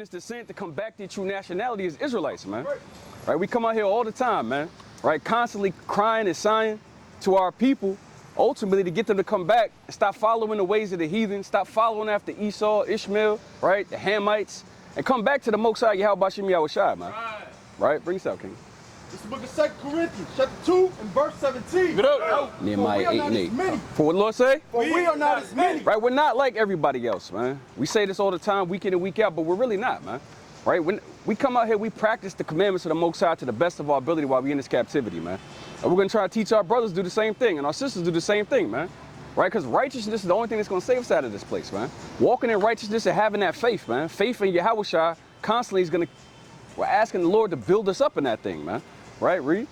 Spanish descent to come back to your true nationality as Israelites, man. Right? We come out here all the time, man. Right? Constantly crying and sighing to our people, ultimately to get them to come back and stop following the ways of the heathen, stop following after Esau, Ishmael, right? The Hamites, and come back to the Most High Yahweh Shem Yahushua, man. Right? Bring us out, King. This is the book of 2 Corinthians, chapter 2 and verse 17. Nehemiah 8 and 8. For what the Lord say? For we are not as many. Right? We're not like everybody else, man. We say this all the time, week in and week out, but we're really not, man. Right? When we come out here, we practice the commandments of the Most High to the best of our ability while we're in this captivity, man. And we're going to try to teach our brothers to do the same thing, and our sisters do the same thing, man. Right? Because righteousness is the only thing that's going to save us out of this place, man. Walking in righteousness and having that faith, man. Faith in Yahushua constantly is going to, we're asking the Lord to build us up in that thing, man. Right? Read.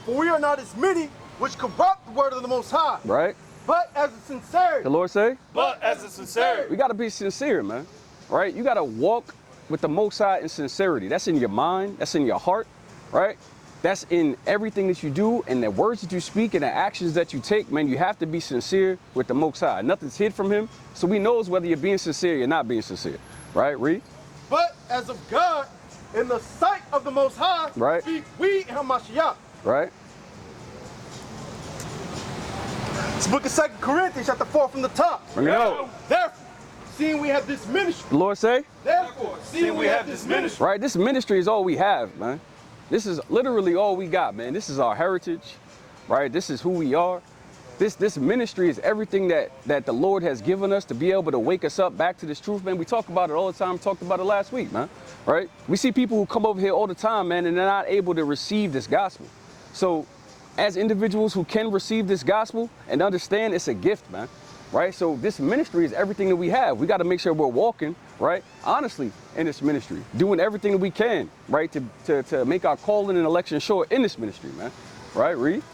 For we are not as many which corrupt the word of the Most High. Right. But as a sincerity. The Lord say? But as a sincerity. We got to be sincere, man. Right? You got to walk with the Most High in sincerity. That's in your mind. That's in your heart. Right? That's in everything that you do and the words that you speak and the actions that you take, man. You have to be sincere with the Most High. Nothing's hid from him. So we knows whether you're being sincere or not being sincere. Right? Read. But as of God, in the sight of the Most High, right, speak we in Hamashiach. Right. This book of 2 Corinthians, chapter 4 from the top. Bring it out. Therefore, seeing we have this ministry. The Lord say? Therefore, seeing we have this ministry. Right, this ministry is all we have, man. This is literally all we got, man. This is our heritage, right? This is who we are. This ministry is everything that the Lord has given us to be able to wake us up back to this truth, man. We talk about it all the time. Talked about it last week, man. Right? We see people who come over here all the time, man, and they're not able to receive this gospel. So as individuals who can receive this gospel and understand it's a gift, man. Right? So this ministry is everything that we have. We got to make sure we're walking, right, honestly in this ministry, doing everything that we can, right, to make our calling and election sure in this ministry, man. Right? Read.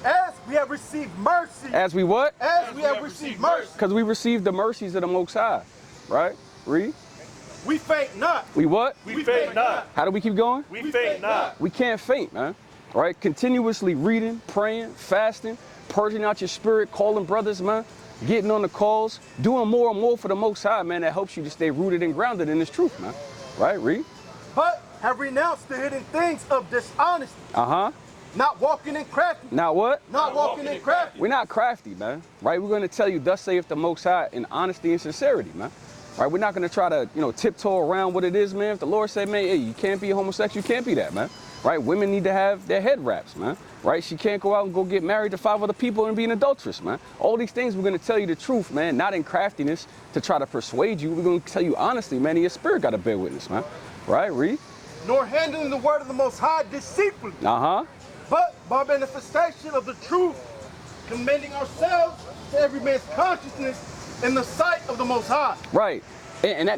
As we have received mercy. As we what? As we have received mercy. Because we received the mercies of the Most High. Right? Read. We faint not. We what? We faint not. How do we keep going? We faint not. We can't faint, man. Right? Continuously reading, praying, fasting, purging out your spirit, calling brothers, man. Getting on the calls, doing more and more for the Most High, man. That helps you to stay rooted and grounded in this truth, man. Right? Read. But have renounced the hidden things of dishonesty. Uh-huh. Not walking in crafty. Not what? Not walking in crafty. We're not crafty, man. Right? We're going to tell you, thus saith the Most High, in honesty and sincerity, man. Right? We're not going to try to, tiptoe around what it is, man. If the Lord said, man, hey, you can't be homosexual, you can't be that, man. Right? Women need to have their head wraps, man. Right? She can't go out and go get married to 5 other people and be an adulteress, man. All these things, we're going to tell you the truth, man. Not in craftiness to try to persuade you. We're going to tell you honestly, man. And your spirit got to bear witness, man. Right? Read. Nor handling the word of the Most High deceitfully. Uh-huh. But by manifestation of the truth, commending ourselves to every man's consciousness in the sight of the Most High. Right. And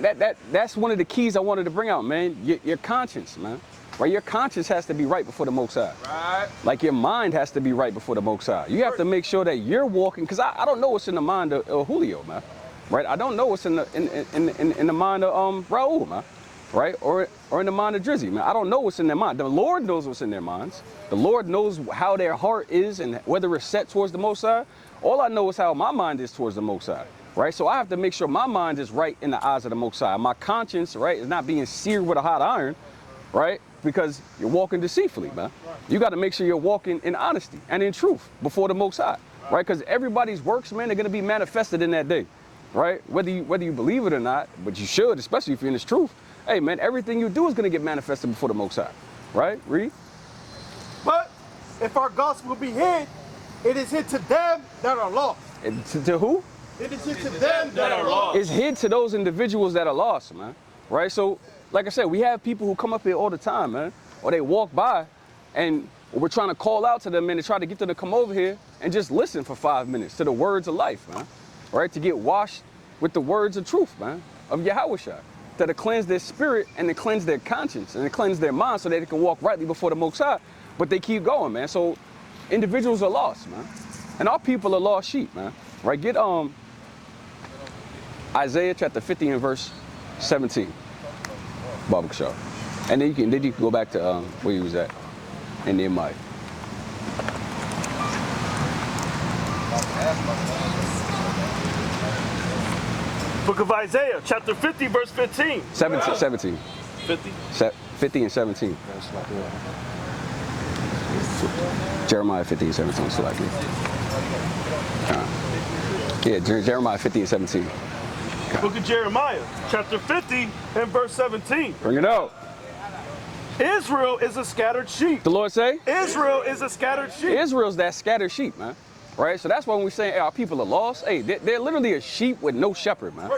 that's one of the keys I wanted to bring out, man. Your conscience, man. Right? Your conscience has to be right before the Most High. Right. Like your mind has to be right before the Most High. You have to make sure that you're walking, because I don't know what's in the mind of Julio, man. Right? I don't know what's in the mind of Raul, man. Right? Or in the mind of Drizzy, man. I don't know what's in their mind. The Lord knows what's in their minds. The Lord knows how their heart is and whether it's set towards the Most High. All I know is how my mind is towards the Most High. Right? So I have to make sure my mind is right in the eyes of the Most High. My conscience, right, is not being seared with a hot iron, right? Because you're walking deceitfully, man. You got to make sure you're walking in honesty and in truth before the Most High, right? Because everybody's works, man, they're going to be manifested in that day, right? Whether you believe it or not, but you should, especially if you're in this truth. Hey, man, everything you do is going to get manifested before the Most High, right? Read. But if our gospel be hid, it is hid to them that are lost. To who? It is hid to them that are lost. It's hid to those individuals that are lost, man, right? So, like I said, we have people who come up here all the time, man, or they walk by and we're trying to call out to them, man, and try to get them to come over here and just listen for 5 minutes to the words of life, man, right? To get washed with the words of truth, man, of Yahushua, to cleanse their spirit and to cleanse their conscience and to cleanse their mind so that they can walk rightly before the Most High, but they keep going, man. So individuals are lost, man, and our people are lost sheep, man, right? Get Isaiah chapter 50 and verse 17. Barbecue shop. And then you can go back to where you was at in Nehemiah. Book of Isaiah, chapter 50, verse 15. 17. 50. 50 and 17. Jeremiah 50 and 17, slightly. Yeah, Jeremiah 50 and 17. Book of Jeremiah, chapter 50 and verse 17. Bring it out. Israel is a scattered sheep. The Lord say? Israel is a scattered sheep. Israel's that scattered sheep, man. Right? So that's why when we say, hey, our people are lost, hey, they're literally a sheep with no shepherd, man.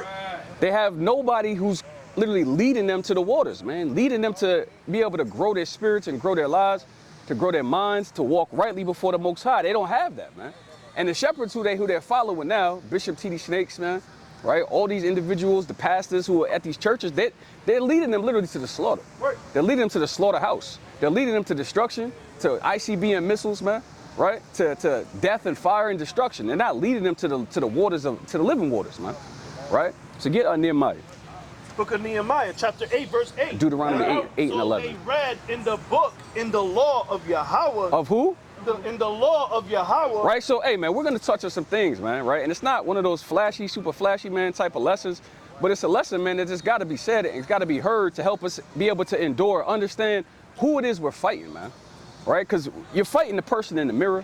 They have nobody who's literally leading them to the waters, man. Leading them to be able to grow their spirits and grow their lives, to grow their minds, to walk rightly before the Most High. They don't have that, man. And the shepherds who they're following now, Bishop T.D. Snakes, man, right? All these individuals, the pastors who are at these churches, they're leading them literally to the slaughter. They're leading them to the slaughterhouse. They're leading them to destruction, to ICBM missiles, man, right? To death and fire and destruction. They're not leading them to the waters to the living waters, man, right? So get Nehemiah. Book of Nehemiah, chapter 8, verse 8. Deuteronomy 8 and 11. So they read in the book, in the law of Yahweh. Of who? In the law of Yahweh. Right, so, hey, man, we're going to touch on some things, man, right? And it's not one of those flashy, super flashy, man, type of lessons, but it's a lesson, man, that just got to be said and it's got to be heard to help us be able to endure, understand who it is we're fighting, man, right? Because you're fighting the person in the mirror.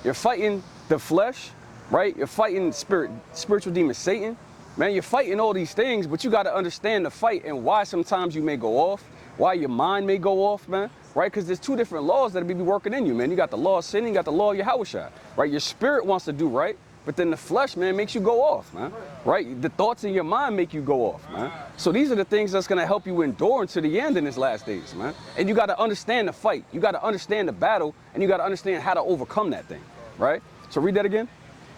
You're fighting the flesh, right? You're fighting spiritual demon Satan. Man, you're fighting all these things, but you got to understand the fight and why sometimes you may go off, why your mind may go off, man, right? Because there's two different laws that be working in you, man. You got the law of sin, you got the law of Yahushua, right? Your spirit wants to do right, but then the flesh, man, makes you go off, man, right? The thoughts in your mind make you go off, man. So these are the things that's going to help you endure until the end in this last days, man. And you got to understand the fight. You got to understand the battle, and you got to understand how to overcome that thing, right? So read that again.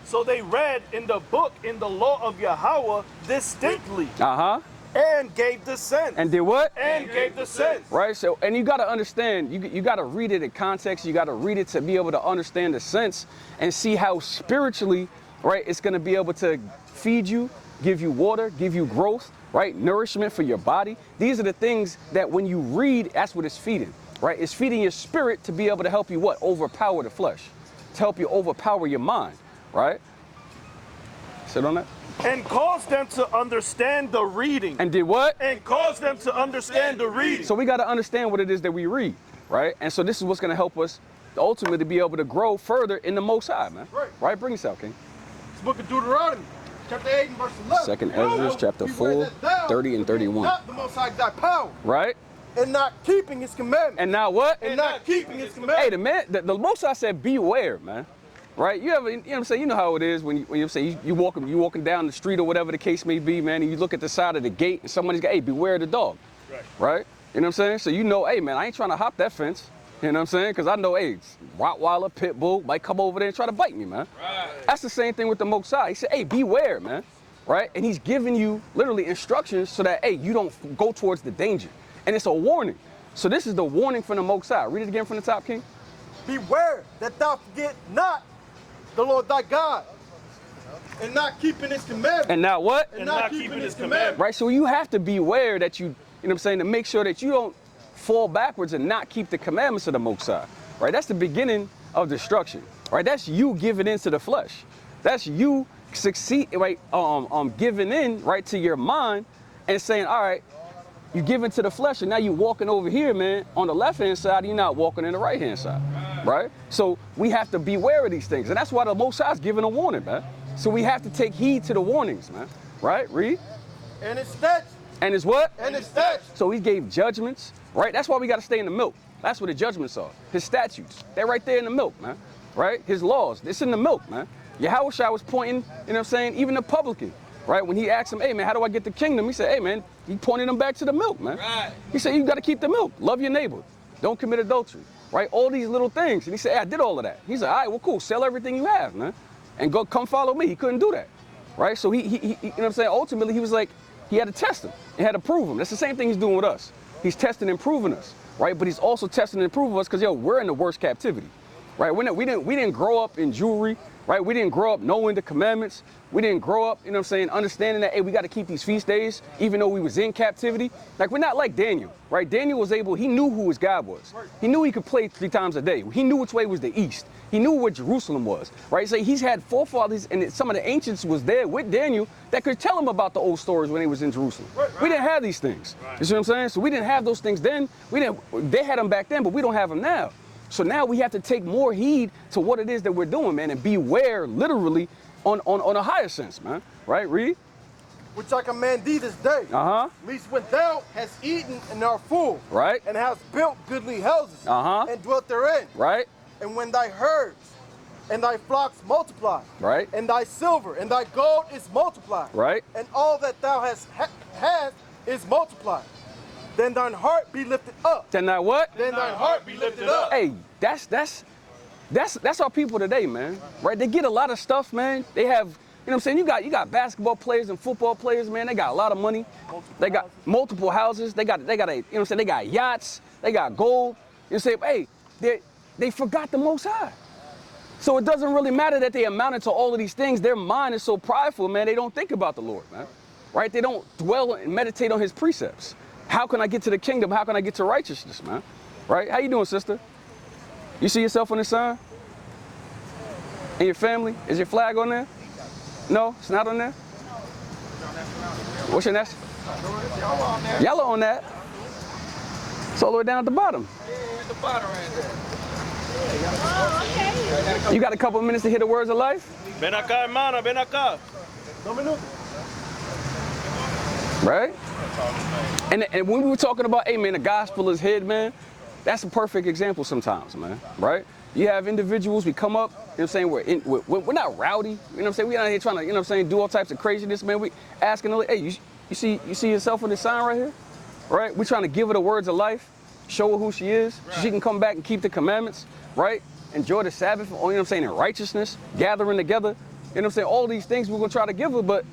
So they read in the book, in the law of Yahweh, distinctly. Uh-huh. And gave the sense. And did what? And gave the sense. Right, so, and you got to understand, you got to read it in context, you got to read it to be able to understand the sense and see how spiritually, right, it's going to be able to feed you, give you water, give you growth, right, nourishment for your body. These are the things that when you read, that's what it's feeding, right? It's feeding your spirit to be able to help you what? Overpower the flesh, to help you overpower your mind. Right? Sit on that. And cause them to understand the reading. And did what? And cause them to understand the reading. So we got to understand what it is that we read, right? And so this is what's going to help us ultimately be able to grow further in the Most High, man. Right? Bring us out, King. It's the book of Deuteronomy, chapter 8 and verse 11. Second Ezra, chapter 4, 30 and 31. Not the Most High thy power. Right? And not keeping his commandments. And not what? And not keeping his commandments. Hey, the Most High said, beware, man. Right? You know what I'm saying? You know how it is when you say you walking down the street or whatever the case may be, man, and you look at the side of the gate and somebody's got, hey, beware of the dog. Right? You know what I'm saying? So you know, hey, man, I ain't trying to hop that fence. You know what I'm saying? Because I know, hey, Rottweiler, Pit Bull might come over there and try to bite me, man. That's the same thing with the Most High. He said, hey, beware, man. Right? And he's giving you literally instructions so that, hey, you don't go towards the danger. And it's a warning. So this is the warning from the Most High. Read it again from the top, King. Beware that thou forget not the Lord thy God, and not keeping his commandments. And not what? And not keeping his commandments. Right, so you have to beware that you know what I'm saying, to make sure that you don't fall backwards and not keep the commandments of the Most High. Right, that's the beginning of destruction. Right, that's you giving in to the flesh. That's you right, giving in, right, to your mind and saying, all right, you give in to the flesh and now you're walking over here, man, on the left-hand side, you're not walking in the right-hand side. Right? So we have to beware of these things. And that's why the Most High is giving a warning, man. So we have to take heed to the warnings, man. Right? Read. And his statutes. And his what? And his statutes. So he gave judgments, right? That's why we got to stay in the milk. That's what the judgments are. His statutes. They're right there in the milk, man. Right? His laws. It's in the milk, man. Yahushua was pointing, you know what I'm saying, even the publican, right? When he asked him, hey, man, how do I get the kingdom? He said, hey, man, he pointed him back to the milk, man. Right. He said, you got to keep the milk. Love your neighbor. Don't commit adultery. Right? All these little things. And he said, hey, I did all of that. He said, all right, well, cool. Sell everything you have, man. And go come follow me. He couldn't do that. Right? So he you know what I'm saying? Ultimately, he was like, he had to test him. He had to prove him. That's the same thing he's doing with us. He's testing and proving us. Right? But he's also testing and proving us because, yo, we're in the worst captivity. right? We didn't grow up in jewelry, right? We didn't grow up knowing the commandments. We didn't grow up, you know what I'm saying, understanding that, hey, we got to keep these feast days, even though we was in captivity. Like, we're not like Daniel, right? Daniel was able, he knew who his God was. He knew he could play 3 times a day. He knew which way was the east. He knew where Jerusalem was, right? So he's had forefathers, and some of the ancients was there with Daniel that could tell him about the old stories when he was in Jerusalem. We didn't have these things. You see what I'm saying? So we didn't have those things then. They had them back then, but we don't have them now. So now we have to take more heed to what it is that we're doing, man, and beware, literally, on a higher sense, man. Right? Read. Which I command thee this day. Least when thou hast eaten and art full. Right. And hast built goodly houses. And dwelt therein. Right. And when thy herds and thy flocks multiply. Right. And thy silver and thy gold is multiplied. Right. And all that thou hast is multiplied. Then thine heart be lifted up. Then that what? Then thine heart be lifted up. Hey, that's our people today, man. Right? They get a lot of stuff, man. They have, you know what I'm saying? You got basketball players and football players, man. They got a lot of money. They got multiple houses. They got a, you know what I'm saying? They got yachts. They got gold. You say, hey, they forgot the Most High. So it doesn't really matter that they amounted to all of these things. Their mind is so prideful, man. They don't think about the Lord, man. Right? They don't dwell and meditate on his precepts. How can I get to the kingdom? How can I get to righteousness, man? Right? How you doing, sister? You see yourself on the sign? And your family? Is your flag on there? No, it's not on there? What's your next? Yellow on that. It's all the way down at the bottom. At the bottom right there. You got a couple of minutes to hear the words of life? Ven acá, hermana, ven acá. Right? And when we were talking about, hey, man, the gospel is hid, man, that's a perfect example sometimes, man, right? You have individuals, we come up, you know what I'm saying, we're not rowdy, you know what I'm saying, we're not here trying to, you know what I'm saying, do all types of craziness, man. We asking, hey, you see yourself on this sign right here? Right? We're trying to give her the words of life, show her who she is, so she can come back and keep the commandments, right? Enjoy the Sabbath, you know what I'm saying, in righteousness, gathering together, you know what I'm saying, all these things we're going to try to give her, but,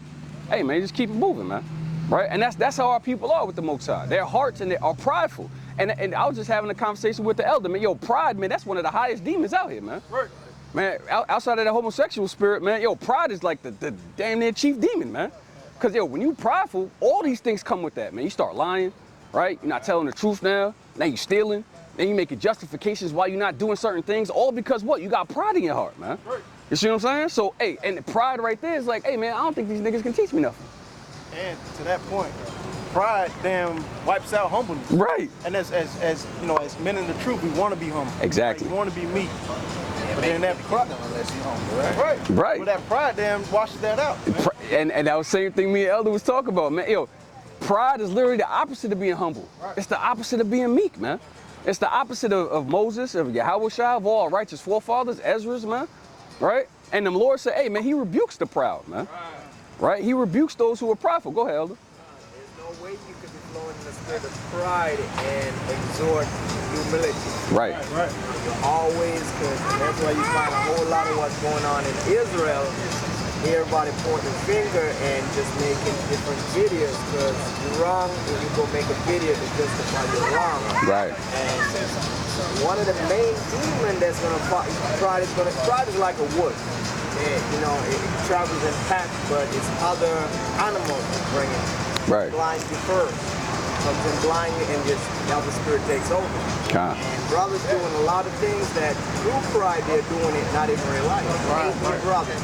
hey, man, just keep it moving, man. Right? And that's how our people are with the Most High. Their hearts and they are prideful. And I was just having a conversation with the elder, man. Yo, pride, man, that's one of the highest demons out here, man. Right. Man, outside of the homosexual spirit, man, yo, pride is like the damn near chief demon, man. Because, yo, when you prideful, all these things come with that, man. You start lying, right? You're not telling the truth now. Now you're stealing. Then you making justifications why you're not doing certain things. All because what? You got pride in your heart, man. Right. You see what I'm saying? So, hey, and the pride right there is like, hey, man, I don't think these niggas can teach me nothing. And to that point, pride damn wipes out humbleness. Right. And as you know, as men in the truth, we want to be humble. Exactly. Like, we want to be meek. But then that pride, Unless you're humble, right? Right. But that pride damn washes that out. Man. And that was the same thing me and Elder was talking about, man. Yo, pride is literally the opposite of being humble. Right. It's the opposite of being meek, man. It's the opposite of Moses, of Yahweh Shai, of all our righteous forefathers, Ezra's, man. Right? And the Lord said, hey, man, he rebukes the proud, man. Right? He rebukes those who are prideful. Go ahead, Elder. There's no way you could be flowing in the spirit of pride and exhort humility. Right. Right. You always could. That's why you find a whole lot of what's going on in Israel. Everybody pointing the finger and just making different videos because you're wrong and you go make a video to justify your wrong. Right. And one of the main demons that's gonna fight pride is like a wood. You know, it travels in packs, but it's other animals bring it. Right. Blind you first. Comes in blind you and just the other spirit takes over. Kind. And brothers doing a lot of things that through pride they're doing it, not even realizing. Right. Brothers,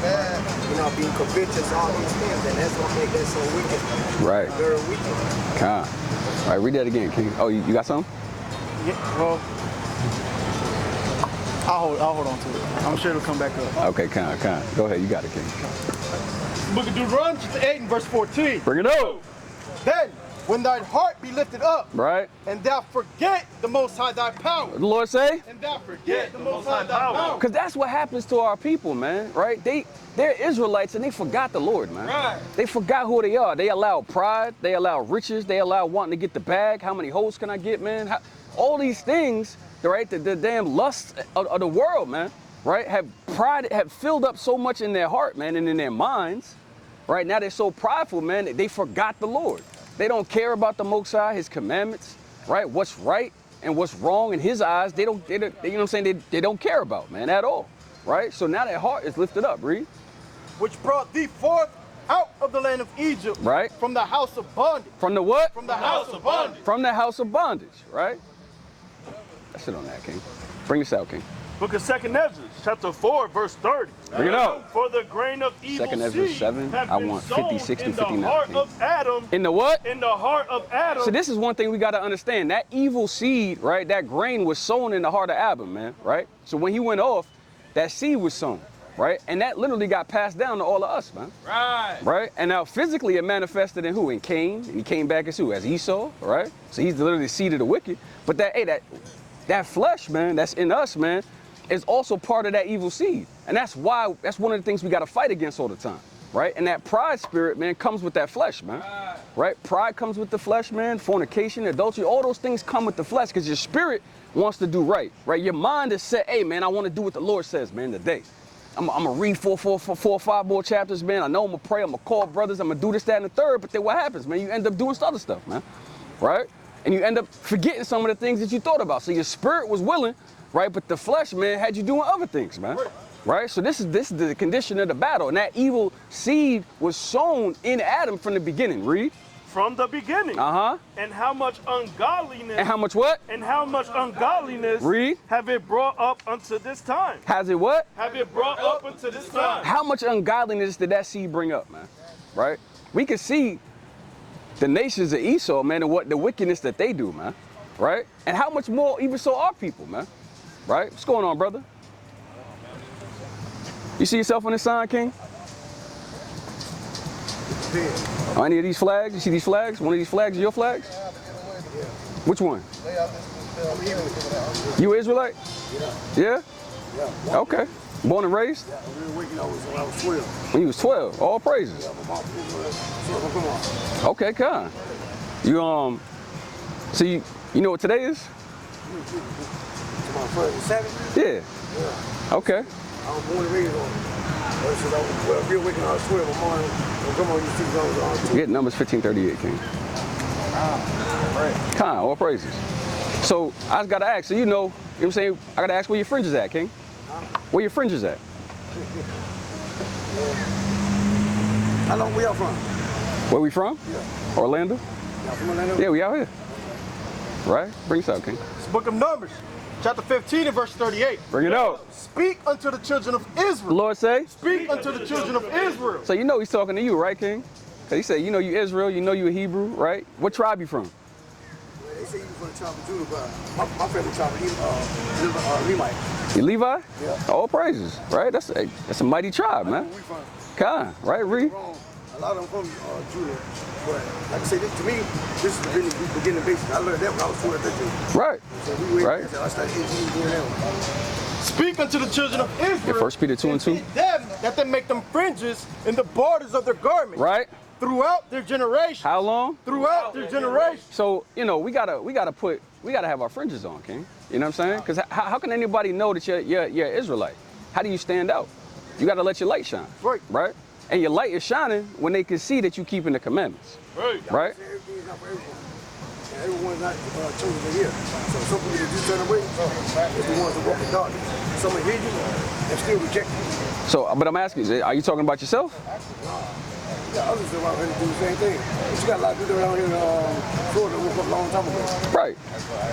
you know, being covetous, all these things, and that's what makes that so wicked. Right. Very wicked. Kind. All right, read that again, King. Oh, you got something? Yeah, well, I'll hold on to it. I'm sure it'll come back up. Okay, kind. Go ahead, you got it, King. Book of Deuteronomy, chapter 8 and verse 14. Bring it up. Then, when thine heart be lifted up, Right. and thou forget the Most High thy power, The Lord say? and thou forget the Most High thy power. Because that's what happens to our people, man, right? They're Israelites and they forgot the Lord, man. Right. They forgot who they are. They allow pride, they allow riches, they allow wanting to get the bag. How many hoes can I get, man? All these things, right? The damn lust of the world, man, right? Have filled up so much in their heart, man, and in their minds, right? Now they're so prideful, man, that they forgot the Lord. They don't care about the Most High, his commandments, right? What's right, And what's wrong in his eyes, they don't, you know what I'm saying, they don't care about, man, at all, right? So now that heart is lifted up, read. Which brought thee forth out of the land of Egypt. Right. From the house of bondage. From the what? From the house of bondage. From the house of bondage, right? That's it on that, King. Bring this out, King. Book of 2nd Ezra, chapter 4, verse 30. Bring it out. For the grain of evil 2nd Ezra seed 7, have I been want sown 50, 60, in the 59. heart King. of Adam. In the what? In the heart of Adam. So this is one thing we got to understand. That evil seed, right, that grain was sown in the heart of Adam, man, right? So when he went off, that seed was sown, right? And that literally got passed down to all of us, man. Right. Right? And now physically it manifested in who? In Cain. And he came back as who? As Esau, right? So he's literally the seed of the wicked. But that, hey, that flesh, man, that's in us, man, is also part of that evil seed. And that's why, that's one of the things we got to fight against all the time, right? And that pride spirit, man, comes with that flesh, man, right? Pride comes with the flesh, man. Fornication, adultery, all those things come with the flesh because your spirit wants to do right, right? Your mind is set, hey, man, I want to do what the Lord says, man, today. I'm going to read four or five more chapters, man. I know I'm going to pray, I'm going to call brothers, I'm going to do this, that, and the third. But then what happens, man? You end up doing some other stuff, man, right? And you end up forgetting some of the things that you thought about. So your spirit was willing, right? But the flesh, man, had you doing other things, man. Right? So this is the condition of the battle. And that evil seed was sown in Adam from the beginning. Read. From the beginning. Uh-huh. And how much ungodliness. And how much what? And how much ungodliness. Read. Have it brought up unto this time. Has it what? Have it brought up unto this time. How much ungodliness did that seed bring up, man? Right? We can see the nations of Esau, man, and what the wickedness that they do, man. Right? And how much more even so our people, man. Right? What's going on, brother? You see yourself on this sign, King? On any of these flags? You see these flags? One of these flags are your flags? Which one? You Israelite? Yeah. Yeah? Okay. Born and raised? Yeah, when I was 12. When you was 12? All praises. Yeah, my mom was Okay, kind. You so you know what today is? my first 7? Yeah. Yeah. Okay. I was born and raised on it. Since I was real wicked when I was 12, my mom and grandma used to teach me when I was 2. Get Numbers 15:38, King. Right. Kind, all praises. So I just gotta ask, so you know what I'm saying? I gotta ask where your fringes at, King? Where your fringes at? How long we out from? Where we from? Yeah. Orlando? Y'all from Orlando? Yeah, we out here. Right? Bring us out, King. It's the book of Numbers, chapter 15 and verse 38. Bring it out. Speak unto the children of The Israel. Lord say? Speak unto the children of Israel. So you know he's talking to you, right, King? Because he said, you know you Israel, you know you a Hebrew, right? What tribe you from? Well, they say you from the tribe of Judah, but my family tribe of Levite. You Levi? Yeah. All praises, right? That's a mighty tribe, man. We from Kind, right, Reed? wrong. A lot of them from Judah, but like I say, to me, this is the beginning basics. I learned that when I was 12, 13. Right. So we went, Right. I started doing that. Speak unto the children of Israel. Yeah, 1 Peter 2 and 2. teach them that they make them fringes in the borders of their garments. Right? Throughout their generation. How long? Throughout their generation. So, you know, we gotta have our fringes on, King. You know what I'm saying? Because how can anybody know that you're Israelite? How do you stand out? You gotta let your light shine. Right. Right? And your light is shining when they can see that you keeping the commandments. Right. Right? Everything is not for everyone. And everyone's not chosen to hear. So some people that do certain ways is the ones that walk in darkness. Some will hear you and still reject you. So, but I'm asking you, are you talking about yourself? Yeah, others around here do the same thing. But you got a lot of people around here in Florida that woke up a long time ago. Right.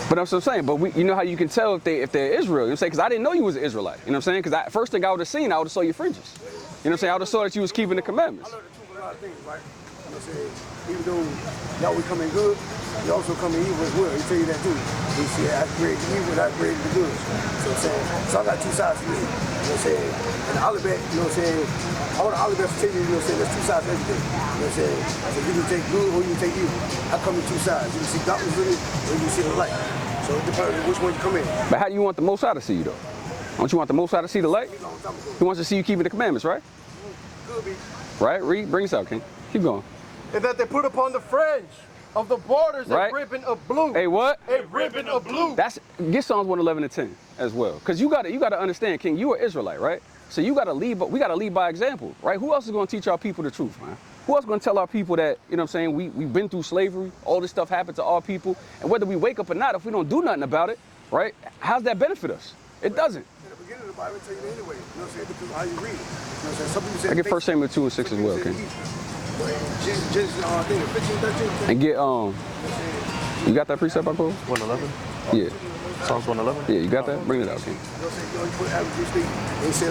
But that's what I'm saying. But you know how you can tell if they're Israel. You know what I'm saying? Because I didn't know you was an Israelite. You know what I'm saying? Because first thing I would have seen, I would have saw your fringes. You know what I'm saying? I would have saw that you was keeping the commandments. I learned the truth of a lot of things, right? You know what I'm saying? Even though y'all we come in good, you also come in evil as well. He tell you that too. He said, I created the evil, I created the good. So I'm saying, so I got two sides to me. You know what I'm saying? And the Alibet, you know what I'm saying? I want the Alibet to tell you, you know what I'm saying? There's two sides to everything. You know what I'm saying? I said, you can take good or you can take evil. I come in two sides. You can see darkness with it or you can see the light. So it depends on which one you come in. But how do you want the Most High to see you, though? Don't you want the Most High to see the light? A long time ago. He wants to see you keeping the commandments, right? Could be. Right? Read, bring us out, King. Keep going. And that they put upon the fringe of the borders Right. a ribbon of blue. Hey, what? A ribbon of blue. Get Psalms 111 and 10 as well. Because you gotta understand, King, you are Israelite, right? So we gotta lead by example, right? Who else is gonna teach our people the truth, man? Who else gonna tell our people that, you know what I'm saying, we've been through slavery, all this stuff happened to our people, and whether we wake up or not, if we don't do nothing about it, right, how's that benefit us? It doesn't. In the beginning of the Bible, it tell you that anyway. You know what I'm saying? Because how you read it. You know what I'm saying? Some people say I get 1 Samuel 2 and 6 as well, okay? Genesis, I think, 15, 13. And get, you got that precept I quote? 111. Yeah. Psalms 111. Yeah, you got that? Bring it out, okay? You know what I'm saying? You put average state. They said,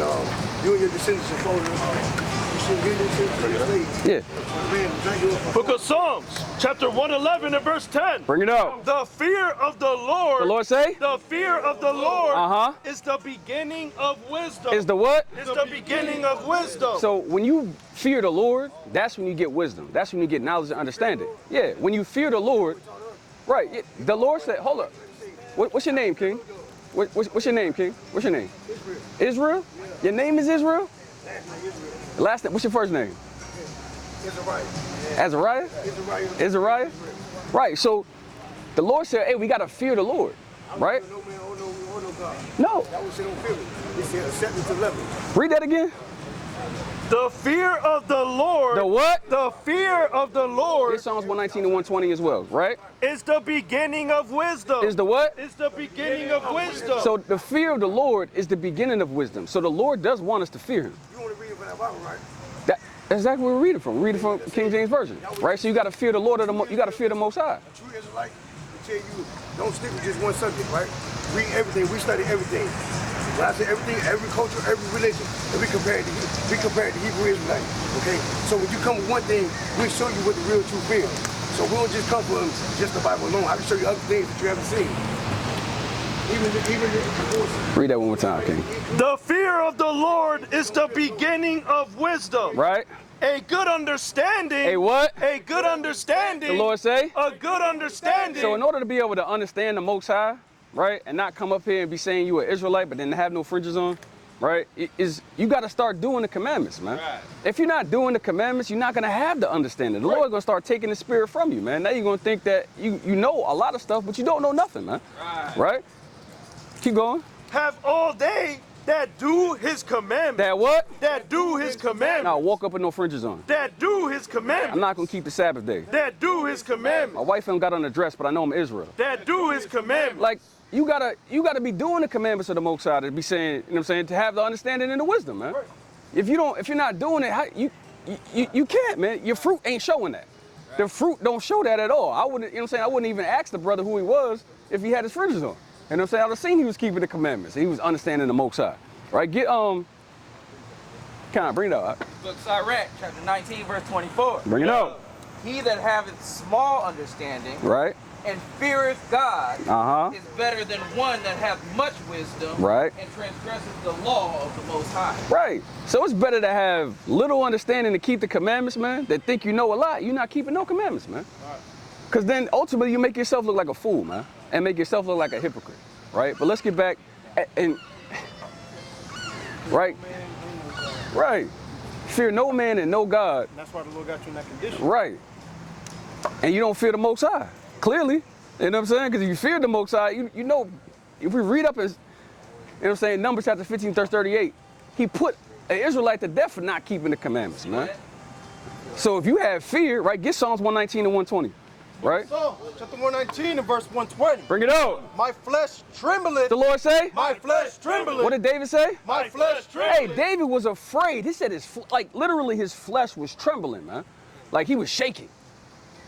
you and your descendants shall follow you should get your descendants. Yeah. Book of Psalms, chapter 111 and verse 10. Bring it out. The fear of the Lord. The Lord say? The fear of the Lord is the beginning of wisdom. Is the what? Is the beginning of wisdom. So when you fear the Lord, that's when you get wisdom. That's when you get knowledge and understanding. Yeah, when you fear the Lord, right, the Lord said, hold up. What's your name, King? What's your name, King? What's your name? Israel? Your name is Israel? Last name, what's your first name? Azariah? Azariah? Right, so the Lord said, hey, we got to fear the Lord, right? No. Read that again. The fear of the Lord. The what? The fear of the Lord. It's Psalms 119 and 120 as well, right? Is the beginning of wisdom. Is the what? Is the beginning of wisdom. So the fear of the Lord is the beginning of wisdom. So the Lord does want us to fear him. You want to read from that Bible, right? That's exactly where we're reading from. We're reading from King James Version, right? So you got to fear the Lord, you got to fear the Most High. A true Israelite will tell you, don't stick with just one subject, right? Read everything. We study everything. When I say everything, every culture, every religion, and we compare it to Hebrew Israelite, okay? So when you come with one thing, we'll show you what the real truth is. So we don't just come from just the Bible alone. I can show you other things that you haven't seen. Read that one more time, King. The fear of the Lord is the beginning of wisdom. Right? A good understanding. A what? A good understanding. The Lord say? A good understanding. So in order to be able to understand the Most High, right, and not come up here and be saying you an Israelite, but then have no fringes on, right, you got to start doing the commandments, man. Right. If you're not doing the commandments, you're not going to have the understanding. The Lord's going to start taking the spirit from you, man. Now you're going to think that you know a lot of stuff, but you don't know nothing, man. Right? Keep going. Have all day that do his commandments. That what? That do his commandments. Now walk up with no fringes on. That do his commandments. I'm not going to keep the Sabbath day. That do his commandments. My wife ain't got on a dress, but I know I'm Israel. That do his commandments. Like, you gotta be doing the commandments of the Most High to be saying, you know what I'm saying, to have the understanding and the wisdom, man. If you're not doing it, you can't, man. Your fruit ain't showing that. The fruit don't show that at all. I wouldn't, you know what I'm saying, I wouldn't even ask the brother who he was if he had his fringes on. You know what I'm saying? I would have seen he was keeping the commandments. He was understanding the Most High. Right? Bring it out. Book Sirach, chapter 19, verse 24. Bring it out. He that haveth small understanding, right, and feareth God, is better than one that hath much wisdom, right, and transgresseth the law of the Most High. Right. So it's better to have little understanding to keep the commandments, man, than think you know a lot. You're not keeping no commandments, man. Because then ultimately you make yourself look like a fool, man, and make yourself look like a hypocrite, right? But let's get back and right. Fear no man and no God. That's why the Lord got you in that condition. Right. And you don't fear the Most High, clearly. You know what I'm saying? Because if you fear the Most High, you know, if we read up in, you know what I'm saying, Numbers chapter 15, verse 38, he put an Israelite to death for not keeping the commandments, man. So if you have fear, right, get Psalms 119 and 120, right? Psalm chapter 119 and verse 120. Bring it out. My flesh trembleth. The Lord say? My flesh trembleth. What did David say? My flesh trembleth. Hey, David was afraid. He said like literally his flesh was trembling, man. Like he was shaking.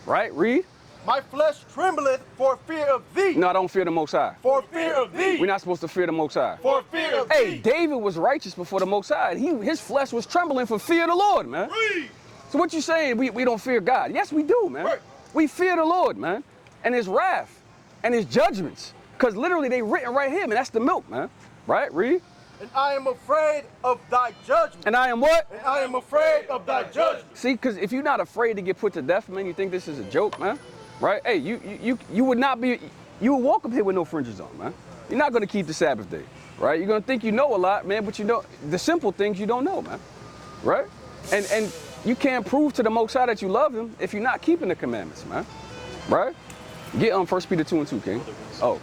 Right? Read. My flesh trembleth for fear of thee. No, I don't fear the Most High. For fear of thee. We're not supposed to fear the Most High. For fear of thee. Hey, David was righteous before the Most High. His flesh was trembling for fear of the Lord, man. Read. So what you saying? We don't fear God? Yes, we do, man. Right. We fear the Lord, man, and his wrath and his judgments. Because literally they written right here, man. That's the milk, man. Right? Read. And I am afraid of thy judgment. And I am what? And I am afraid of thy judgment. See, because if you're not afraid to get put to death, man, you think this is a joke, man. Right? Hey, you would not be, you would walk up here with no fringes on, man. You're not going to keep the Sabbath day, right? You're going to think you know a lot, man, but you know the simple things you don't know, man. Right? And you can't prove to the Most High that you love him if you're not keeping the commandments, man. Right? Get 1 Peter 2 and 2, King. Oh.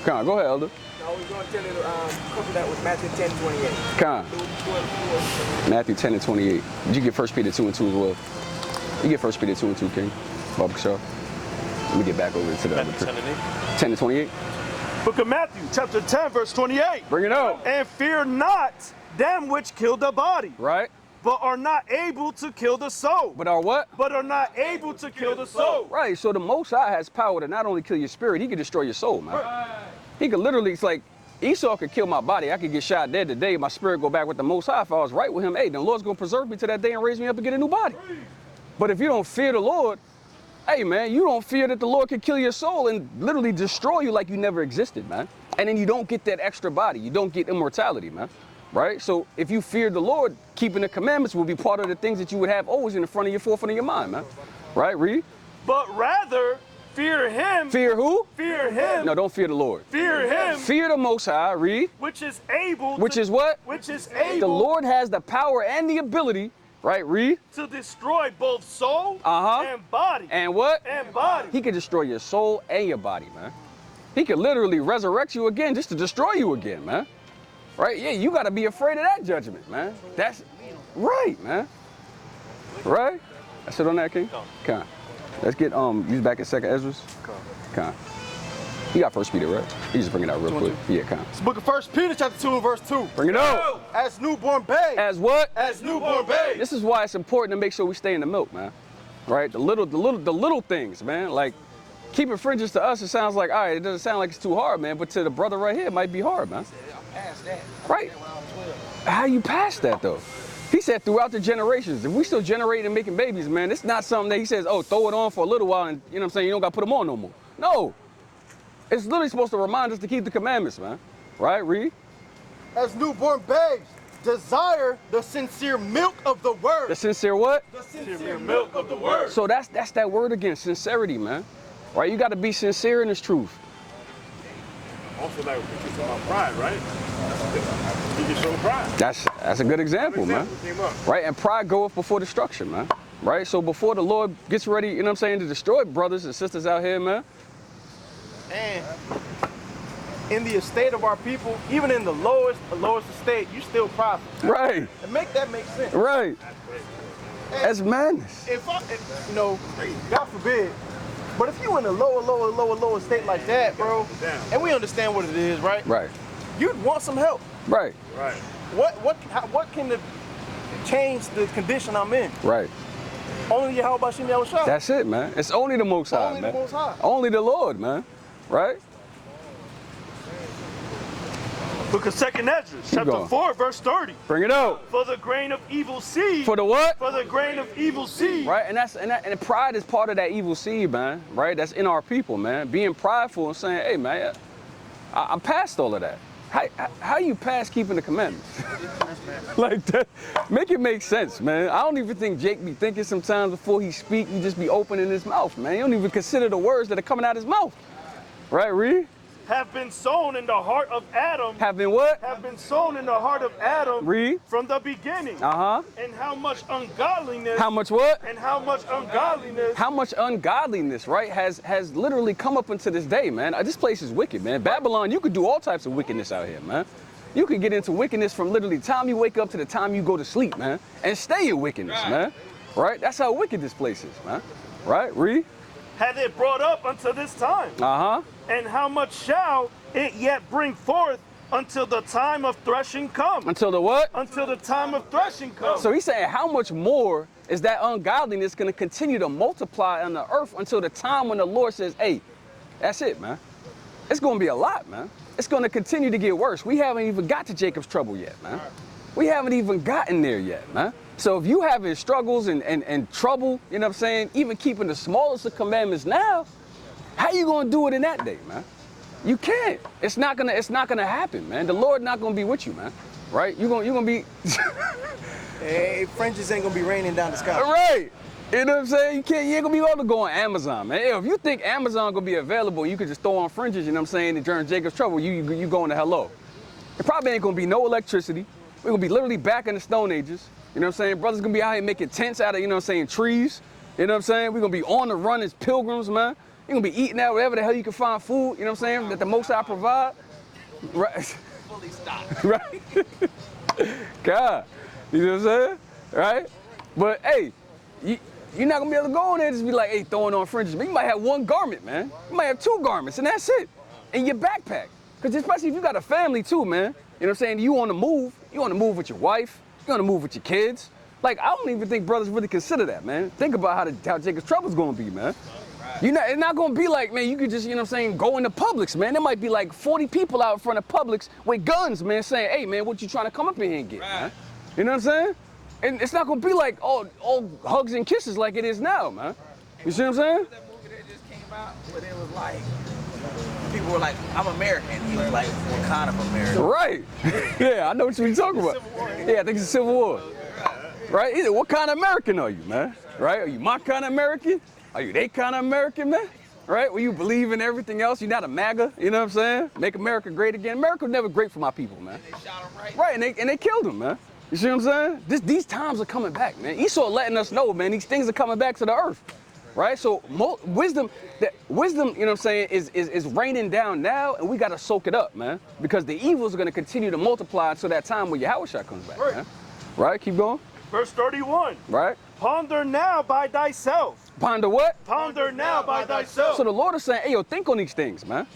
Come on, go ahead, Elder. I was going to tell you to cover that with Matthew 10:28. Come on. Matthew 10 and 28. Did you get 1 Peter 2 and 2 as well? You get 1 Peter 2 and 2, King. Barbara Shaw. Let me get back over to the other. 10 to 28. Book of Matthew, chapter 10, verse 28. Bring it out. And fear not them which kill the body, Right? but are not able to kill the soul. But are what? But are not able to kill the soul. Right, so the Most High has power to not only kill your spirit, he can destroy your soul, man. Right. He could literally, it's like, Esau could kill my body. I could get shot dead today. My spirit go back with the Most High. If I was right with him, hey, the Lord's going to preserve me to that day and raise me up and get a new body. But if you don't fear the Lord, hey, man, you don't fear that the Lord can kill your soul and literally destroy you like you never existed, man. And then you don't get that extra body. You don't get immortality, man. Right? So if you fear the Lord, keeping the commandments will be part of the things that you would have always in the front of your forefront of your mind, man. Right? Read. But rather fear him. Fear who? Fear him. No, don't fear the Lord. Fear him. Fear the Most High. Read. Which is able. Which is what? Which is able. The Lord has the power and the ability, right? Read. To destroy both soul and body. And what? And body. He can destroy your soul and your body, man. He can literally resurrect you again just to destroy you again, man. Right? Yeah, you got to be afraid of that judgment, man. That's right, man. Right? That's it on that, King? Come. Let's get you back at 2nd Ezra. Come. You got 1 Peter, right? You just bring it out real quick. Yeah, come. It's the book of 1 Peter chapter 2 and verse 2. Bring it out. As newborn babes. As what? As newborn babes. This is why it's important to make sure we stay in the milk, man. Right? The little things, man. Like keeping fringes to us, it sounds like, all right, it doesn't sound like it's too hard, man. But to the brother right here, it might be hard, man. Right? How you pass that though? He said throughout the generations, if we still generating and making babies, man, it's not something that he says, oh, throw it on for a little while and, you know what I'm saying, you don't got to put them on no more. No. It's literally supposed to remind us to keep the commandments, man. Right? Read. As newborn babes, desire the sincere milk of the word. The sincere what? The sincere milk of the word. So that's that word again, sincerity, man. Right? You got to be sincere in this truth. Also, like, we can talk about pride, right? You can show pride. That's a good example, man. Right? And pride goeth before destruction, man. Right? So before the Lord gets ready, you know what I'm saying, to destroy brothers and sisters out here, man. And in the estate of our people, even in the lowest estate, you still prideful. Right. And make that make sense. Right. That's madness. If you know, God forbid, but if you in a lower state like that, bro, and we understand what it is, right? Right. You'd want some help. Right. Right. What can change the condition I'm in? Right. Only Yahweh Shem Yahushua. That's it, man. It's only the Most High, Only man. the Most High. Only the Lord, man. Right? Book of 2nd Ezra, chapter going. 4, verse 30. Bring it out. For the grain of evil seed. For the what? For the grain of evil seed. Right, and pride is part of that evil seed, man. Right, that's in our people, man. Being prideful and saying, "Hey, man, I'm past all of that." How you pass keeping the commandments? Like that, make it make sense, man. I don't even think Jake be thinking sometimes before he speak. He just be opening his mouth, man. He don't even consider the words that are coming out his mouth. Right, Reed? Have been sown in the heart of Adam. Have been what? Have been sown in the heart of Adam. Read. From the beginning. And how much ungodliness. How much what? And how much ungodliness. How much ungodliness, right, has literally come up into this day, man. This place is wicked, man. Babylon, you could do all types of wickedness out here, man. You can get into wickedness from literally the time you wake up to the time you go to sleep, man. And stay in wickedness, man. Right? That's how wicked this place is, man. Right? Read. Had it brought up unto this time. And how much shall it yet bring forth until the time of threshing come? Until the what? Until the time of threshing comes. So he's saying how much more is that ungodliness going to continue to multiply on the earth until the time when the Lord says, hey, that's it, man. It's going to be a lot, man. It's going to continue to get worse. We haven't even got to Jacob's trouble yet, man. We haven't even gotten there yet, man. So if you having struggles and trouble, you know what I'm saying, even keeping the smallest of commandments now, how you gonna do it in that day, man? You can't. It's not gonna happen, man. The Lord not gonna be with you, man. Right? You're gonna be Hey, fringes ain't gonna be raining down the sky. Right. You know what I'm saying? You ain't gonna be able to go on Amazon, man. Hey, if you think Amazon gonna be available, you could just throw on fringes, you know what I'm saying, and during Jacob's trouble, you going to hello. It probably ain't gonna be no electricity. We're gonna be literally back in the Stone Ages. You know what I'm saying? Brothers gonna be out here making tents out of, you know what I'm saying, trees. You know what I'm saying? We're gonna be on the run as pilgrims, man. You're gonna be eating out wherever the hell you can find food, you know what I'm saying, that the Most High provide. Right. Fully stocked. Right. God. You know what I'm saying? Right? But hey, you're not gonna be able to go in there and just be like, hey, throwing on fringes. But you might have one garment, man. You might have 2 garments, and that's it. In your backpack. Because especially if you got a family too, man. You know what I'm saying? You on the move. You on the move with your wife. You on the move with your kids. Like, I don't even think brothers really consider that, man. Think about how Jacob's Trouble's gonna be, man. It's not gonna be like, man, you could just, you know what I'm saying, go into Publix, man. There might be like 40 people out in front of Publix with guns, man, saying, hey, man, what you trying to come up in here and get, man? You know what I'm saying? And it's not gonna be like all hugs and kisses like it is now, man. You see what I'm saying? That movie that just came out, but it was like, people were like, I'm American. He was like, what kind of American? Right. Yeah, I know what you're talking about. Yeah, I think it's a Civil War. Right? Either what kind of American are you, man? Right? Are you my kind of American? Are you they kind of American, man? Right? Where you believe in everything else? You're not a MAGA, you know what I'm saying? Make America great again. America was never great for my people, man. They shot him right. Right, and they killed him, man. You see what I'm saying? These times are coming back, man. Esau letting us know, man, these things are coming back to the earth. Right? So wisdom, you know what I'm saying, is raining down now, and we got to soak it up, man. Because the evils are going to continue to multiply until that time when Yahushua comes back, man. Right? Keep going. Verse 31. Right? Ponder now by thyself. Ponder what? Ponder now by thyself. So the Lord is saying, hey, yo, think on these things, man.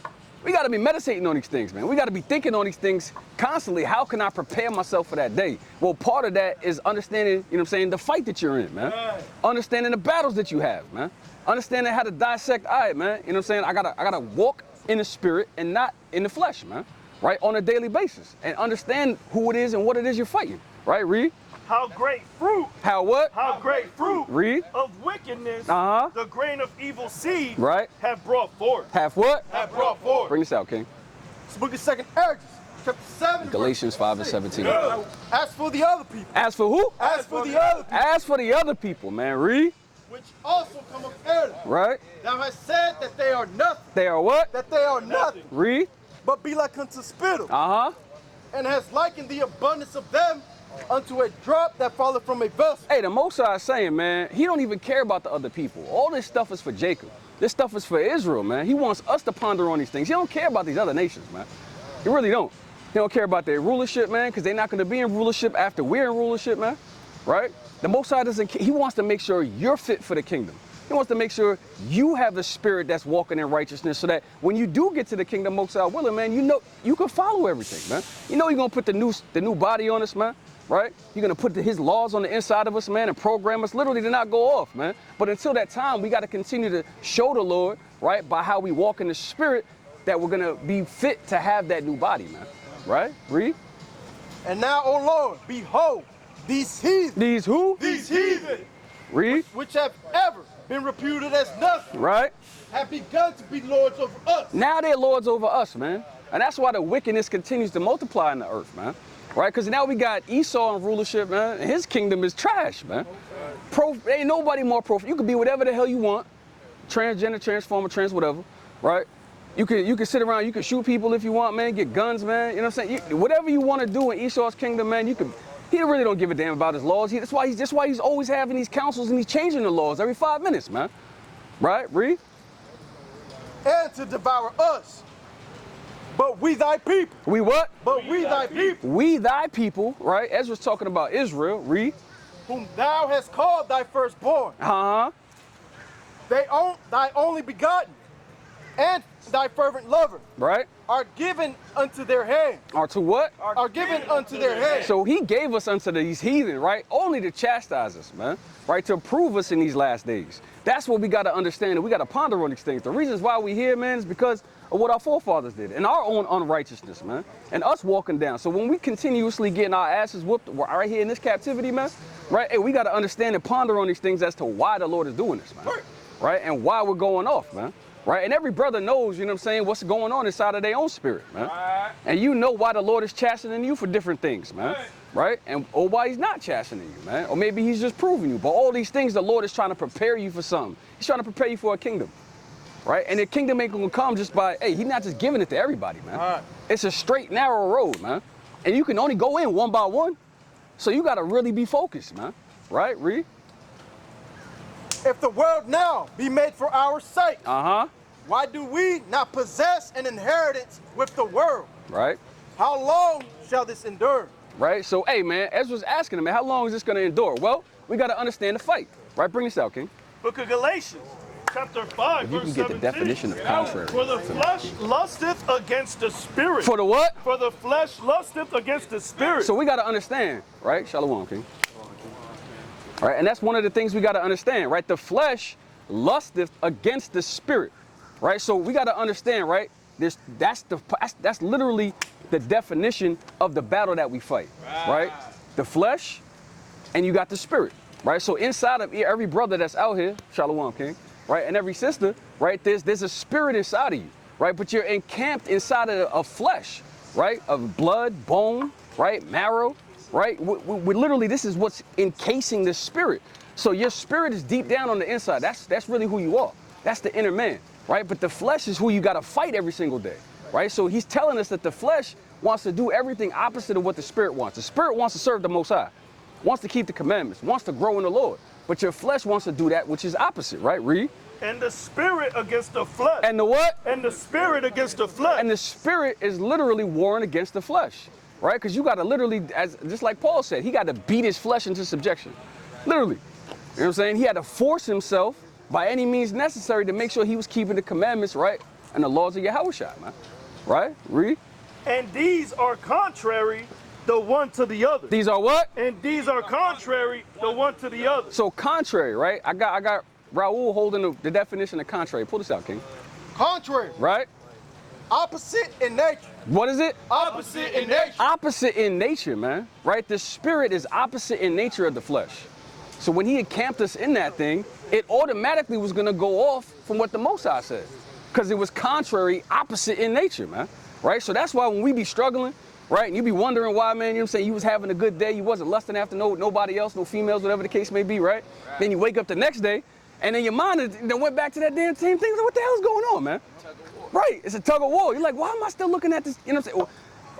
We got to be meditating on these things, man. We got to be thinking on these things constantly. How can I prepare myself for that day? Well, part of that is understanding, you know what I'm saying, the fight that you're in, man. Right. Understanding the battles that you have, man. Understanding how to dissect, all right, man. You know what I'm saying? I gotta walk in the spirit and not in the flesh, man. Right? On a daily basis. And understand who it is and what it is you're fighting. Right? Read. How great fruit. How what? How great fruit. Read. Of wickedness. The grain of evil seed. Right. Have brought forth. Have what? Have brought forth. Bring this out, King. It's the book of 2 Ezra, chapter 7. Galatians 5 and 17. As for the other people. As for who? As for the other people. As for the other people, man. Read. Which also come of early. Right. Thou hast said that they are nothing. They are what? That they are nothing. Read. But be like unto spittle. And has likened the abundance of them unto a drop that falleth from a vessel. Hey, the Most High is saying, man, he don't even care about the other people. All this stuff is for Jacob. This stuff is for Israel, man. He wants us to ponder on these things. He don't care about these other nations, man. He really don't. He don't care about their rulership, man, because they're not going to be in rulership after we're in rulership, man. Right? The Most High doesn't care. He wants to make sure you're fit for the kingdom. He wants to make sure you have the spirit that's walking in righteousness so that when you do get to the kingdom, Most High willing, man, you know you can follow everything, man. You know you're going to put the new body on us, man. Right? You're going to put his laws on the inside of us, man, and program us literally to not go off, man. But until that time, we got to continue to show the Lord, right, by how we walk in the spirit, that we're going to be fit to have that new body, man. Right? Read. And now, O Lord, behold, these heathen. These who? These heathen. Read. Which have ever been reputed as nothing. Right. Have begun to be lords over us. Now they're lords over us, man. And that's why the wickedness continues to multiply in the earth, man. Right? Because now we got Esau in rulership, man. And his kingdom is trash, man. Ain't nobody more you can be whatever the hell you want. Transgender, transformer, trans, whatever. Right? You can sit around, you can shoot people if you want, man. Get guns, man. You know what I'm saying? Whatever you want to do in Esau's kingdom, man, you can. He really don't give a damn about his laws. That's why he's always having these councils and he's changing the laws every 5 minutes, man. Right? Read. And to devour us. But we thy people. We what? But we thy people. We thy people, right? Ezra's talking about Israel. Read. Whom thou hast called thy firstborn. Thy only begotten. And thy fervent lover. Right. Are given unto their hand. Are to what? Are given unto their hand. So he gave us unto these heathen, right? Only to chastise us, man. Right? To approve us in these last days. That's what we got to understand, and we got to ponder on these things. The reasons why we here, man, is because of what our forefathers did and our own unrighteousness, man, and us walking down. So when we continuously getting our asses whooped right here in this captivity, man, right? Hey, we got to understand and ponder on these things as to why the Lord is doing this, man, right? And why we're going off, man, right? And every brother knows, you know what I'm saying, what's going on inside of their own spirit, man. And you know why the Lord is chastening you for different things, man, right? And or why he's not chastening you, man, or maybe he's just proving you. But all these things, the Lord is trying to prepare you for something. He's trying to prepare you for a kingdom. Right? And the kingdom ain't gonna come just by, hey, he's not just giving it to everybody, man. It's a straight, narrow road, man. And you can only go in one by one. So you gotta really be focused, man. Right? Read. If the world now be made for our sake, why do we not possess an inheritance with the world? Right. How long shall this endure? Right? So, hey, man, Ezra's asking him, man, how long is this gonna endure? Well, we gotta understand the fight. Right, bring this out, King. Book of Galatians, chapter 5, If you verse can get 17. the definition of contrary. For the flesh lusteth against the spirit. For the what? For the flesh lusteth against the spirit. So we got to understand, right? Shalom, King. Right, and that's one of the things we got to understand, right? The flesh lusteth against the spirit, right? So we got to understand, right? That's literally the definition of the battle that we fight, right? The flesh, and you got the spirit, right? So inside of every brother that's out here, Shalom, King, right, and every sister, right? There's a spirit inside of you, right? But you're encamped inside of flesh, right? Of blood, bone, right? Marrow. Right? We literally, this is what's encasing the spirit. So your spirit is deep down on the inside. That's really who you are. That's the inner man, right? But the flesh is who you got to fight every single day, right? So he's telling us that the flesh wants to do everything opposite of what the spirit wants. The spirit wants to serve the Most High, wants to keep the commandments, wants to grow in the Lord. But your flesh wants to do that which is opposite, right? Read. And the spirit against the flesh. And the what? And the spirit against the flesh. And the spirit is literally warring against the flesh. Right? Because you got to literally, just like Paul said, he got to beat his flesh into subjection. Literally. You know what I'm saying? He had to force himself by any means necessary to make sure he was keeping the commandments, right? And the laws of Yahushua, man. Right? Read. And these are contrary the one to the other. These are what? And these are contrary the one to the other. So contrary, right? I got Raul holding the definition of contrary. Pull this out, King. Contrary. Right? Opposite in nature. What is it? Opposite in nature. Opposite in nature, man. Right? The spirit is opposite in nature of the flesh. So when he encamped us in that thing, it automatically was going to go off from what the Most High said. Because it was contrary, opposite in nature, man. Right? So that's why when we be struggling, right, and you be wondering why, man, you know what I'm saying, you was having a good day, you wasn't lusting after nobody else, no females, whatever the case may be, right? Then you wake up the next day, and then your mind then went back to that damn same thing. What the hell's going on, man? Right, it's a tug of war. You're like, why am I still looking at this? You know what I'm saying?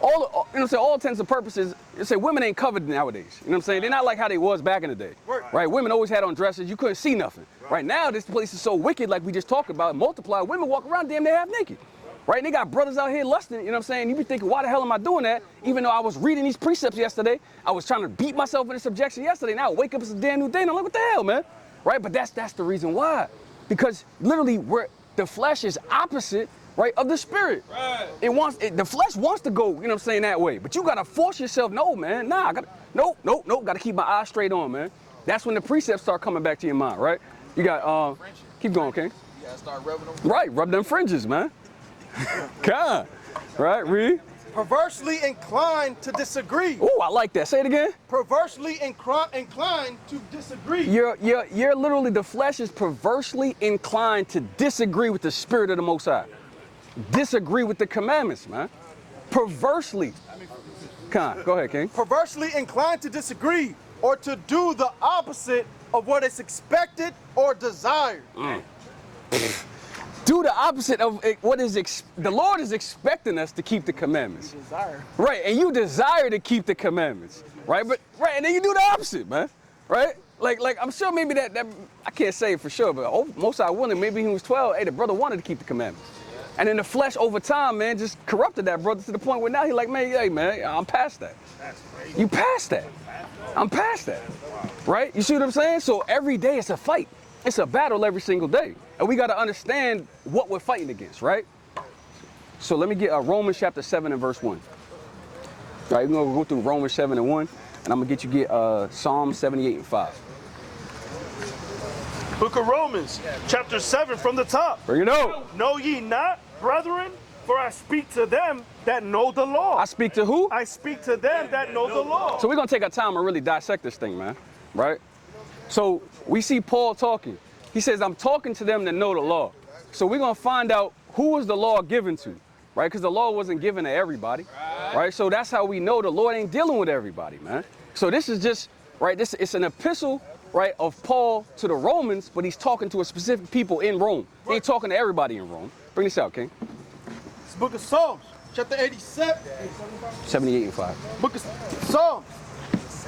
All, you know what I'm saying, all intents and purposes, you say women ain't covered nowadays. You know what I'm saying? They're not like how they was back in the day. Right? Women always had on dresses. You couldn't see nothing. Right now, this place is so wicked, like we just talked about, multiply. Women walk around damn near half naked. Right? And they got brothers out here lusting, you know what I'm saying? You be thinking, why the hell am I doing that? Even though I was reading these precepts yesterday, I was trying to beat myself into subjection yesterday. Now I wake up, it's a damn new day, and I'm like, what the hell, man? Right? But that's the reason why. Because literally, the flesh is opposite, right, of the spirit. Right. The flesh wants to go, you know what I'm saying, that way. But you gotta force yourself, no, man, nah, gotta keep my eyes straight on, man. That's when the precepts start coming back to your mind, right? You got, keep going, King. You gotta start rubbing them. Right, rub them fringes, man. God, right, read. Perversely inclined to disagree. Oh, I like that. Say it again. Perversely inclined to disagree. You're literally, the flesh is perversely inclined to disagree with the spirit of the Most High. Disagree with the commandments, man. Perversely. Come on, go ahead, King. Perversely inclined to disagree or to do the opposite of what is expected or desired. Do the opposite of what is the Lord is expecting us to keep the commandments. Desire. Right, and you desire to keep the commandments, right? But right, and then you do the opposite, man. Right? Like I'm sure maybe that I can't say it for sure, but most I wanted, maybe he was 12. Hey, the brother wanted to keep the commandments. And then the flesh over time, man, just corrupted that brother to the point where now he's like, man, hey, man, I'm past that. That's crazy. You past that. I'm past that. Right? You see what I'm saying? So every day it's a fight. It's a battle every single day. And we got to understand what we're fighting against, right? So let me get Romans chapter 7 and verse 1. All right, we're going to go through Romans 7 and 1, and I'm going to get Psalm 78 and 5. Book of Romans, chapter 7 from the top. Bring it out. Know ye not, brethren, for I speak to them that know the law. I speak to who? I speak to them that know the law. So we're going to take our time and really dissect this thing, man, right? So we see Paul talking. He says, I'm talking to them that know the law. So we're going to find out who was the law given to, right? Because the law wasn't given to everybody, right? So that's how we know the Lord ain't dealing with everybody, man. So this is just, right, it's an epistle, right, of Paul to the Romans, but he's talking to a specific people in Rome. He ain't talking to everybody in Rome. Bring this out, King. It's the book of Psalms, chapter 87. 78 and 5. Book of Psalms,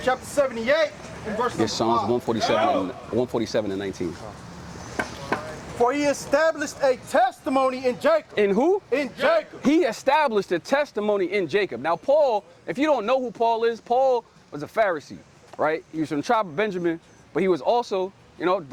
chapter 78 and verse Yes, Psalms 5. 147 and 19. For he established a testimony in Jacob. In who? In Jacob. He established a testimony in Jacob. Now, Paul, if you don't know who Paul is, Paul was a Pharisee, right? He was from the tribe of Benjamin, but he was also, you know,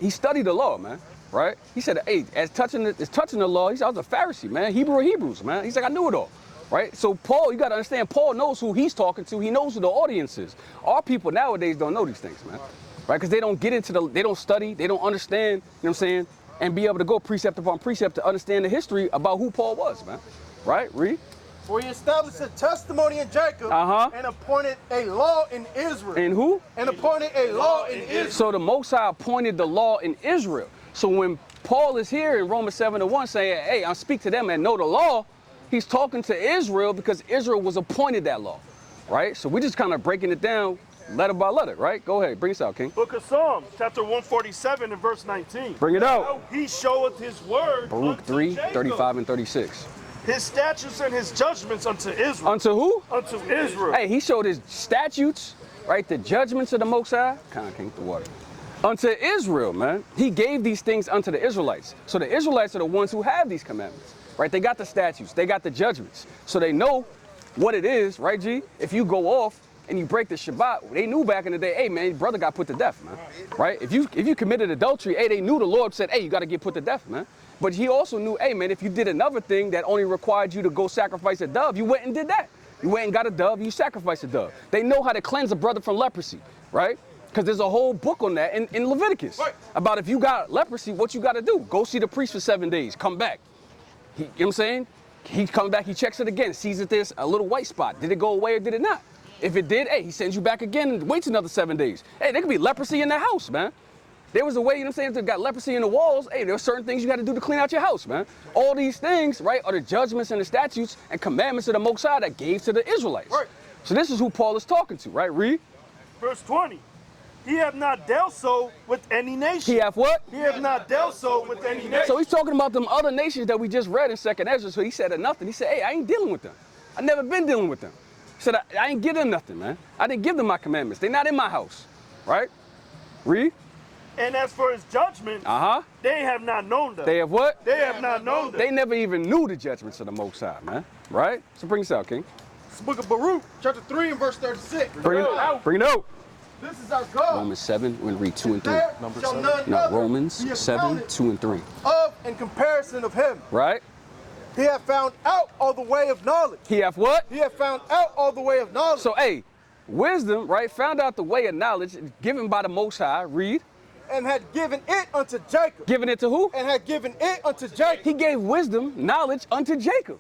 he studied the law, man, right? He said, hey, as touching the law, he said, I was a Pharisee, man, Hebrew of Hebrews, man. He's like, I knew it all, right? So Paul, you got to understand, Paul knows who he's talking to. He knows who the audience is. Our people nowadays don't know these things, man, right? Because they don't get into they don't study, they don't understand, you know what I'm saying, and be able to go precept upon precept to understand the history about who Paul was, man, right? Read. For he established a testimony in Jacob and appointed a law in Israel. And who? And appointed a law in Israel. So the Most High appointed the law in Israel. So when Paul is here in Romans 7:1 saying, hey, I speak to them and know the law, he's talking to Israel because Israel was appointed that law, right? So we're just kind of breaking it down letter by letter, right? Go ahead, bring us out, King. Book of Psalms, chapter 147 and verse 19. Bring it out. He showeth his word Baruch 3, 35 and 36. His statutes and his judgments unto Israel. Unto who? Unto Israel. Hey, he showed his statutes, right? The judgments of the Most High. King, the water. Unto Israel, man. He gave these things unto the Israelites. So the Israelites are the ones who have these commandments, right? They got the statutes, they got the judgments. So they know what it is, right, G? If you go off and you break the Shabbat, they knew back in the day, hey, man, your brother got put to death, man, right? If you committed adultery, hey, they knew the Lord said, hey, you got to get put to death, man. But he also knew, hey, man, if you did another thing that only required you to go sacrifice a dove, you went and did that. You went and got a dove, you sacrificed a dove. They know how to cleanse a brother from leprosy, right? Because there's a whole book on that in Leviticus about if you got leprosy, what you got to do. Go see the priest for 7 days, come back. You know what I'm saying? He comes back, he checks it again, sees that there's a little white spot. Did it go away or did it not? If it did, hey, he sends you back again and waits another 7 days. Hey, there could be leprosy in the house, man. There was a way, you know what I'm saying, if they got leprosy in the walls, hey, there are certain things you got to do to clean out your house, man. All these things, right, are the judgments and the statutes and commandments of the Most High that gave to the Israelites. Right. So this is who Paul is talking to, right? Read. Verse 20. He have not dealt so with any nation. He have what? He have not dealt so with any nation. So he's talking about them other nations that we just read in 2nd Ezra. So he said nothing. He said, hey, I ain't dealing with them. I never been dealing with them. He said, I ain't give them nothing, man. I didn't give them my commandments. They're not in my house, right? Read. And as for his judgments, they have not known them. They have what? They have not known them. They never even knew the judgments of the Most High, man. Right? So bring us out, King. It's the book of Baruch, chapter 3 and verse 36. Bring it out. Bring it out. This is our God. Romans 7, we're going to read 2 and 3. Number 7. No, Romans 7, 2 and 3. Of and comparison of him. Right? He have found out all the way of knowledge. He have what? He have found out all the way of knowledge. So, hey, wisdom, right, found out the way of knowledge given by the Most High. Read. And had given it unto Jacob. Given it to who? And had given it unto Jacob. He gave wisdom, knowledge unto Jacob.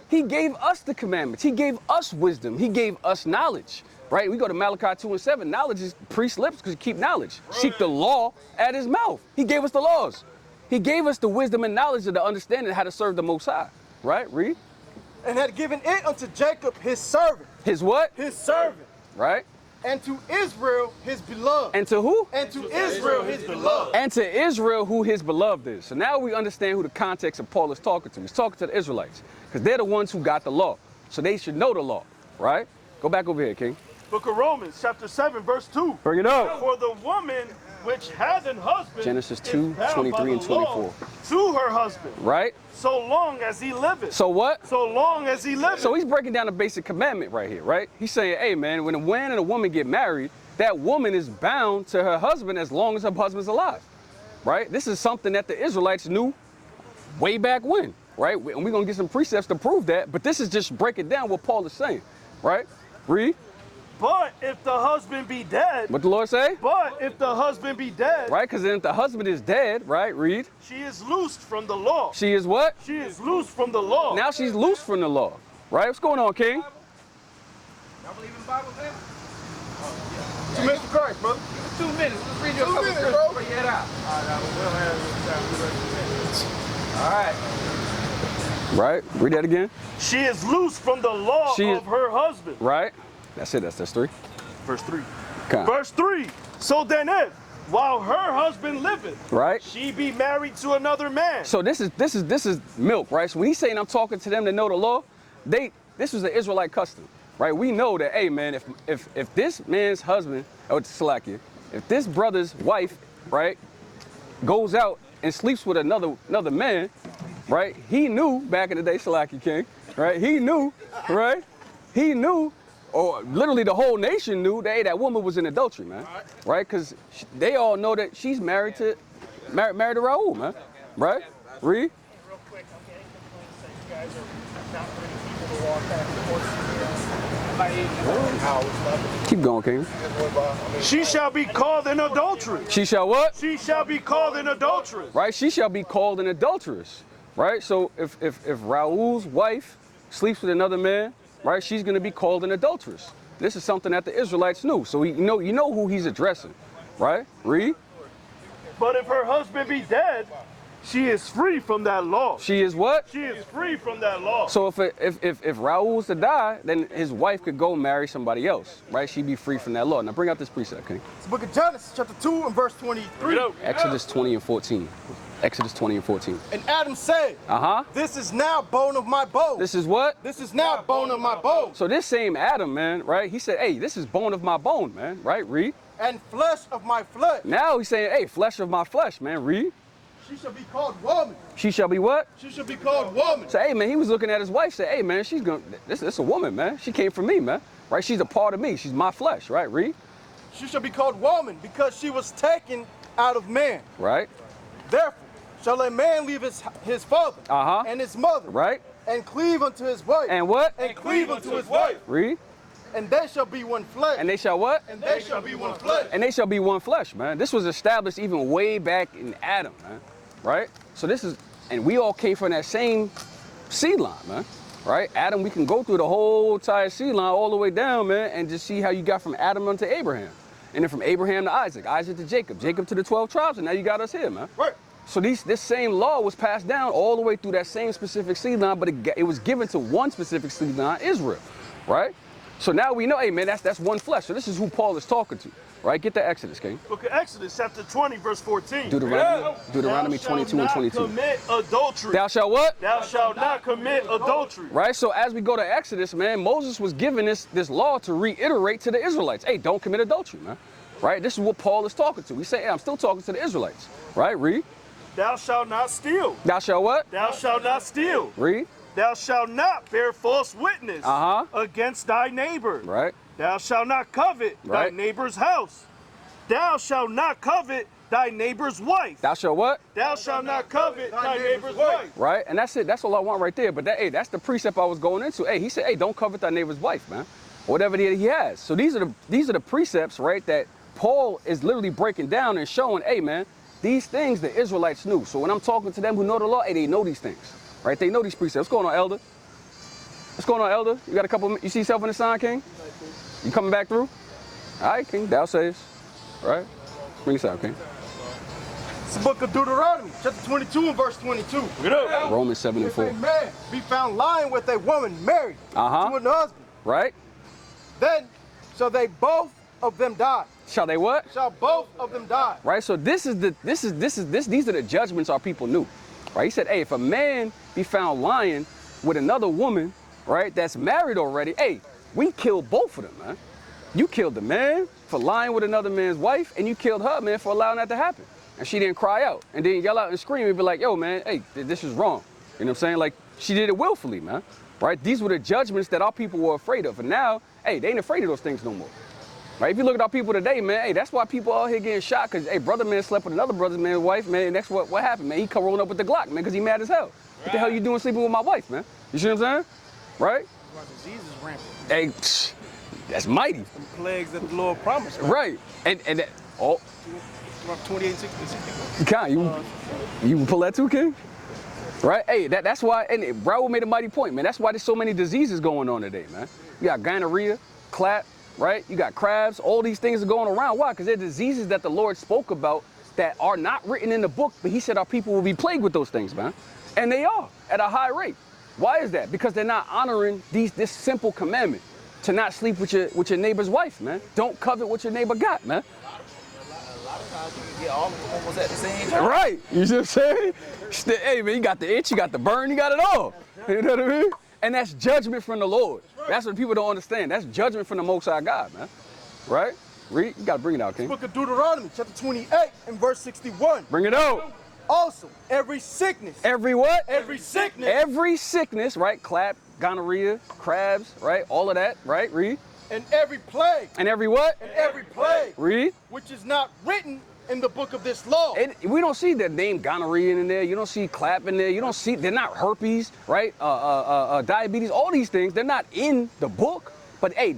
He gave us the commandments. He gave us wisdom. He gave us knowledge, right? We go to Malachi 2 and 7. Knowledge is priest's lips because you keep knowledge. Seek the law at his mouth. He gave us the laws. He gave us the wisdom and knowledge of the understanding how to serve the Most High, right? Read. And had given it unto Jacob his servant. His what? His servant. Right? And to Israel his beloved. And to who? And to Israel his beloved. And to Israel who his beloved is. So now we understand who the context of Paul is talking to. He's talking to the Israelites because they're the ones who got the law. So they should know the law, right? Go back over here, King. Book of Romans, chapter 7, verse 2. Bring it up. For the woman which hath an husband Genesis 2, 23 and 24. To her husband. Right? So long as he liveth. So what? So long as he liveth. So he's breaking down a basic commandment right here, right? He's saying, hey, man, when a man and a woman get married, that woman is bound to her husband as long as her husband's alive, right? This is something that the Israelites knew way back when, right? And we're going to get some precepts to prove that, but this is just breaking down what Paul is saying, right? Read. But if the husband be dead. What the Lord say? But if the husband be dead. Right, because then if the husband is dead, right, read. She is loosed from the law. She is what? She is loosed from the law. Now she's loose from the law, right? What's going on, King? Y'all believe in the Bible, man? 2 minutes to Christ, brother. 2 minutes. Let's read you a couple minutes, scriptures bro. before you head out. All right. Right, read that again. She is loosed from the law of her husband. Right. That's it. That's 3. Verse 3. Okay. Verse 3. So then if, while her husband liveth, right, she be married to another man. So this is milk, right? So when he's saying I'm talking to them to know the law, this was an Israelite custom, right? We know that, hey man, if this man's husband, or Salakia, if this brother's wife, right, goes out and sleeps with another man, right? He knew back in the day, Salakia King, right? He knew, right? He knew or literally the whole nation knew that, hey, that woman was in adultery, man. Right? Because they all know that she's married to Raul, man. Right? Read. Real quick, okay, you guys are not bringing people to walk back and forth. Keep going, King. She shall be called an adulteress. She shall what? She shall be called an adulteress. Right? She shall be called an adulteress. Right? So if Raul's wife sleeps with another man, right, she's going to be called an adulteress. This is something that the Israelites knew. So you know who he's addressing. Right? Read. But if her husband be dead, she is free from that law. She is what? She is free from that law. So if Raul was to die, then his wife could go marry somebody else, right? She'd be free from that law. Now bring out this precept, King. It's the book of Genesis, chapter 2 and verse 23. Exodus 20 and 14. Exodus 20 and 14. And Adam said, this is now bone of my bone. This is what? This is now bone of my bone. So this same Adam, man, right? He said, hey, this is bone of my bone, man, right? Read. And flesh of my flesh. Now he's saying, hey, flesh of my flesh, man. Read. She shall be called woman. She shall be what? She shall be called woman. So, hey, man, he was looking at his wife, said, hey, man, this is a woman, man. She came from me, man. Right? She's a part of me. She's my flesh, right? Read. She shall be called woman because she was taken out of man. Right. Therefore, shall a man leave his father and his mother. Right. And cleave unto his wife. And what? And cleave unto his wife. Read. And they shall be one flesh. And they shall what? And they shall be one flesh. And they shall be one flesh, man. This was established even way back in Adam, man. Right? So this is, and we all came from that same seed line, man. Right? Adam, we can go through the whole entire seed line all the way down, man, and just see how you got from Adam unto Abraham. And then from Abraham to Isaac, Isaac to Jacob, Jacob to the 12 tribes, and now you got us here, man. Right. So this same law was passed down all the way through that same specific seed line, but it was given to one specific seed line, Israel. Right? So now we know, hey, man, that's one flesh. So this is who Paul is talking to. Right? Get the Exodus, King. Book of Exodus, chapter 20, verse 14. Deuteronomy 22 and 22. Thou shalt not commit adultery. Thou shalt what? Thou shalt not commit adultery. Right? So as we go to Exodus, man, Moses was given this law to reiterate to the Israelites. Hey, don't commit adultery, man. Right? This is what Paul is talking to. He said, hey, I'm still talking to the Israelites. Right? Read. Thou shalt not steal. Thou shalt what? Thou shalt not steal. Read. Thou shalt not bear false witness against thy neighbor. Right. Thou shalt not covet thy neighbor's house. Thou shalt not covet thy neighbor's wife. Thou shalt what? Thou shalt not covet thy neighbor's wife. Right, and that's it. That's all I want right there. But that's the precept I was going into. Hey, he said, hey, don't covet thy neighbor's wife, man. Whatever he has. So these are the precepts, right, that Paul is literally breaking down and showing, hey, man, these things the Israelites knew. So when I'm talking to them who know the law, hey, they know these things. Right? They know these precepts. What's going on, Elder? What's going on, Elder? You got a couple, you see yourself in the sign, King? You coming back through? All right, King, thou saves. Right? Bring this out, King. It's the book of Deuteronomy, chapter 22 and verse 22. Romans 7 and 4. If a man be found lying with a woman married to an husband, right? Then shall they both of them die. Shall they what? Shall both of them die. Right? So these are the judgments our people knew. Right? He said, hey, if a man be found lying with another woman, right, that's married already, hey, we killed both of them, man. You killed the man for lying with another man's wife, and you killed her, man, for allowing that to happen. And she didn't cry out and then yell out and scream and be like, yo, man, hey, this is wrong. You know what I'm saying? Like, she did it willfully, man. Right? These were the judgments that our people were afraid of. And now, hey, they ain't afraid of those things no more. Right? If you look at our people today, man, hey, that's why people out here getting shot, because, hey, brother man slept with another brother man's wife, man, and that's what happened, man. He come rolling up with the Glock, man, because he mad as hell. Right. What the hell you doing sleeping with my wife, man? You see what I'm saying? Right? Disease is rampant. Hey, that's mighty. Them plagues that the Lord promised. Right. And that, oh. 28, 60. Con, you pull that too, King? Right? Hey, that's why, and Raul made a mighty point, man. That's why there's so many diseases going on today, man. You got gonorrhea, clap, right? You got crabs, all these things are going around. Why? Because they're diseases that the Lord spoke about that are not written in the book, but he said our people will be plagued with those things, man. And they are, at a high rate. Why is that? Because they're not honoring this simple commandment to not sleep with your neighbor's wife, man. Don't covet what your neighbor got, man. A lot of times you can get all of them almost at the same time. Right. You see what I'm saying? Hey, man, you got the itch, you got the burn, you got it all. You know what I mean? And that's judgment from the Lord. That's what people don't understand. That's judgment from the Most High God, man. Right? Read. You got to bring it out, King. Book of Deuteronomy, chapter 28 and verse 61. Bring it out. Also, every sickness. Every what? Every sickness. Every sickness, right? Clap, gonorrhea, crabs, right? All of that, right? Read. And every plague. And every what? And every plague. Read. Which is not written in the book of this law. We don't see the name gonorrhea in there. You don't see clap in there. You don't see, they're not herpes, right? Diabetes, all these things, they're not in the book. But hey,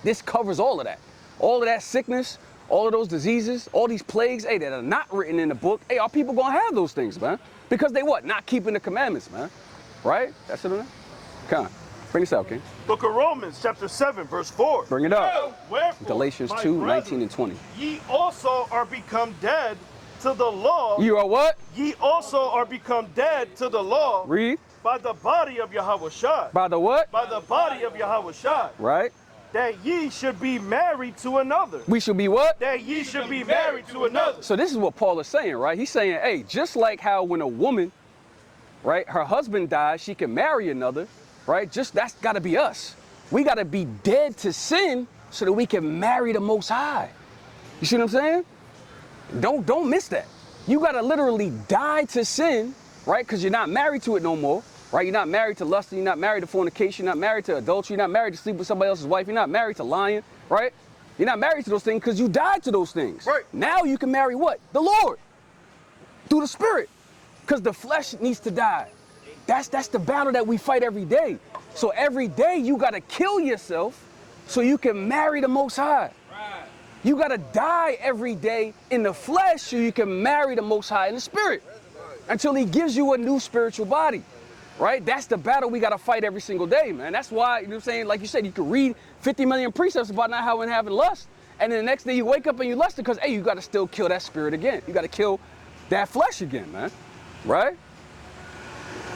this covers all of that. All of that sickness, all of those diseases, all these plagues, hey, that are not written in the book. Hey, are people gonna have those things, man? Because they what? Not keeping the commandments, man. Right? That's it, man. Come on. Bring this out, King. Book of Romans, chapter 7, verse 4. Bring it up. Wherefore, Galatians my 2, brethren, 19 and 20. Ye also are become dead to the law. You are what? Ye also are become dead to the law. Read. By the body of Yahushua. By the what? By the body of Yahushua. Right. That ye should be married to another. We should be what? That ye should be married to another. So this is what Paul is saying, right? He's saying, hey, just like how when a woman, right, her husband dies, she can marry another, right? Just that's got to be us. We got to be dead to sin so that we can marry the Most High. You see what I'm saying? Don't miss that. You got to literally die to sin, right? Because you're not married to it no more, right? You're not married to lust, you're not married to fornication, you're not married to adultery, you're not married to sleep with somebody else's wife, you're not married to lying, right? You're not married to those things because you died to those things. Right. Now you can marry what? The Lord. Through the Spirit. Because the flesh needs to die. That's the battle that we fight every day. So every day you got to kill yourself so you can marry the Most High. Right. You got to die every day in the flesh so you can marry the Most High in the Spirit. Until he gives you a new spiritual body. Right? That's the battle we got to fight every single day, man. That's why, you know what I'm saying? Like you said, you could read 50 million precepts about not having lust. And then the next day you wake up and you lust because, hey, you got to still kill that spirit again. You got to kill that flesh again, man. Right?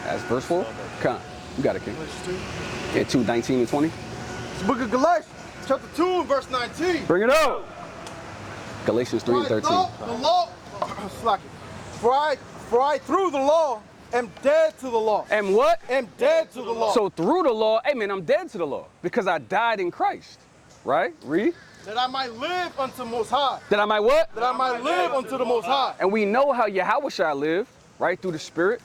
That's verse 4. Come on. You got it, King. Yeah, 2, 19 and 20. It's the book of Galatians, chapter 2, verse 19. Bring it up. Galatians 3 and 13. The law, for I through the law am dead to the law. And what? Am dead to the law. So through the law, hey man, I'm dead to the law because I died in Christ. Right? Read. That I might live unto the Most High. That I might what? That I might live unto the Most High. And we know how Yahushua lived, right? Through the Spirit.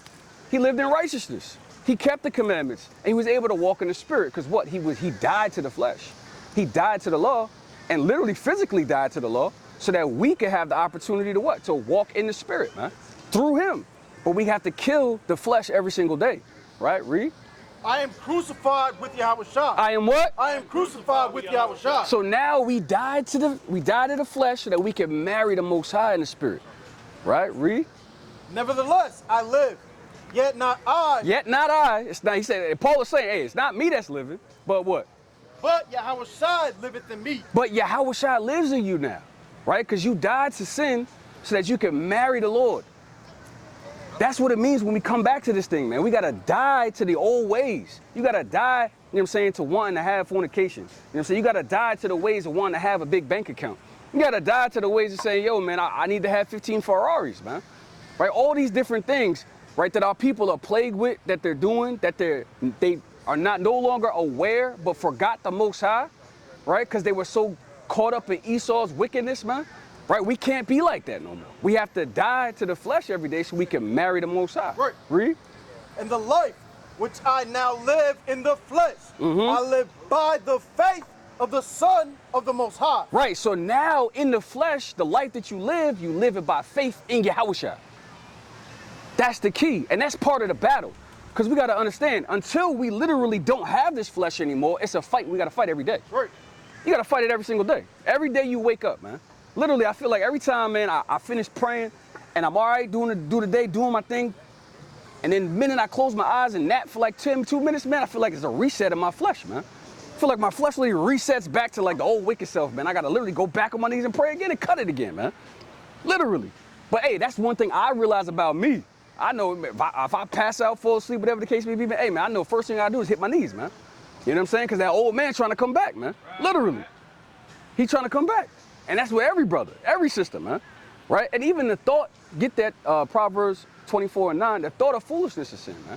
He lived in righteousness. He kept the commandments and he was able to walk in the Spirit because what? He died to the flesh. He died to the law and literally physically died to the law so that we could have the opportunity to what? To walk in the Spirit, man. Through him. But we have to kill the flesh every single day, right? Read. I am crucified with Yahushua. I am what? I am crucified with Yahushua. So now we died to the flesh so that we can marry the Most High in the Spirit, right? Read. Nevertheless, I live, yet not I. Yet not I. It's not. He said. Paul is saying, hey, it's not me that's living, but what? But Yahushua liveth in me. But Yahushua lives in you now, right? Because you died to sin so that you can marry the Lord. That's what it means when we come back to this thing, man. We got to die to the old ways. You got to die, you know what I'm saying, to wanting to have fornication. You know what I'm saying? You got to die to the ways of wanting to have a big bank account. You got to die to the ways of saying, yo, man, I need to have 15 Ferraris, man. Right? All these different things, right, that our people are plagued with, that they're doing, that they are no longer aware but forgot the Most High, right? Because they were so caught up in Esau's wickedness, man. Right, we can't be like that no more. We have to die to the flesh every day so we can marry the Most High. Right. Read. And the life which I now live in the flesh, I live by the faith of the Son of the Most High. Right, so now in the flesh, the life that you live it by faith in Yahushua. That's the key, and that's part of the battle. Because we got to understand, until we literally don't have this flesh anymore, it's a fight we got to fight every day. Right. You got to fight it every single day. Every day you wake up, man. Literally, I feel like every time, man, I finish praying and I'm all right doing the day, doing my thing. And then the minute I close my eyes and nap for like 2 minutes, man, I feel like it's a reset in my flesh, man. I feel like my flesh literally resets back to like the old wicked self, man. I got to literally go back on my knees and pray again and cut it again, man. Literally. But hey, that's one thing I realize about me. I know if I pass out, fall asleep, whatever the case may be, man, hey, man, I know first thing I do is hit my knees, man. You know what I'm saying? Because that old man trying to come back, man. Literally. He trying to come back. And that's with every brother, every sister, man, right? And even the thought, get that Proverbs 24:9, the thought of foolishness is sin, man,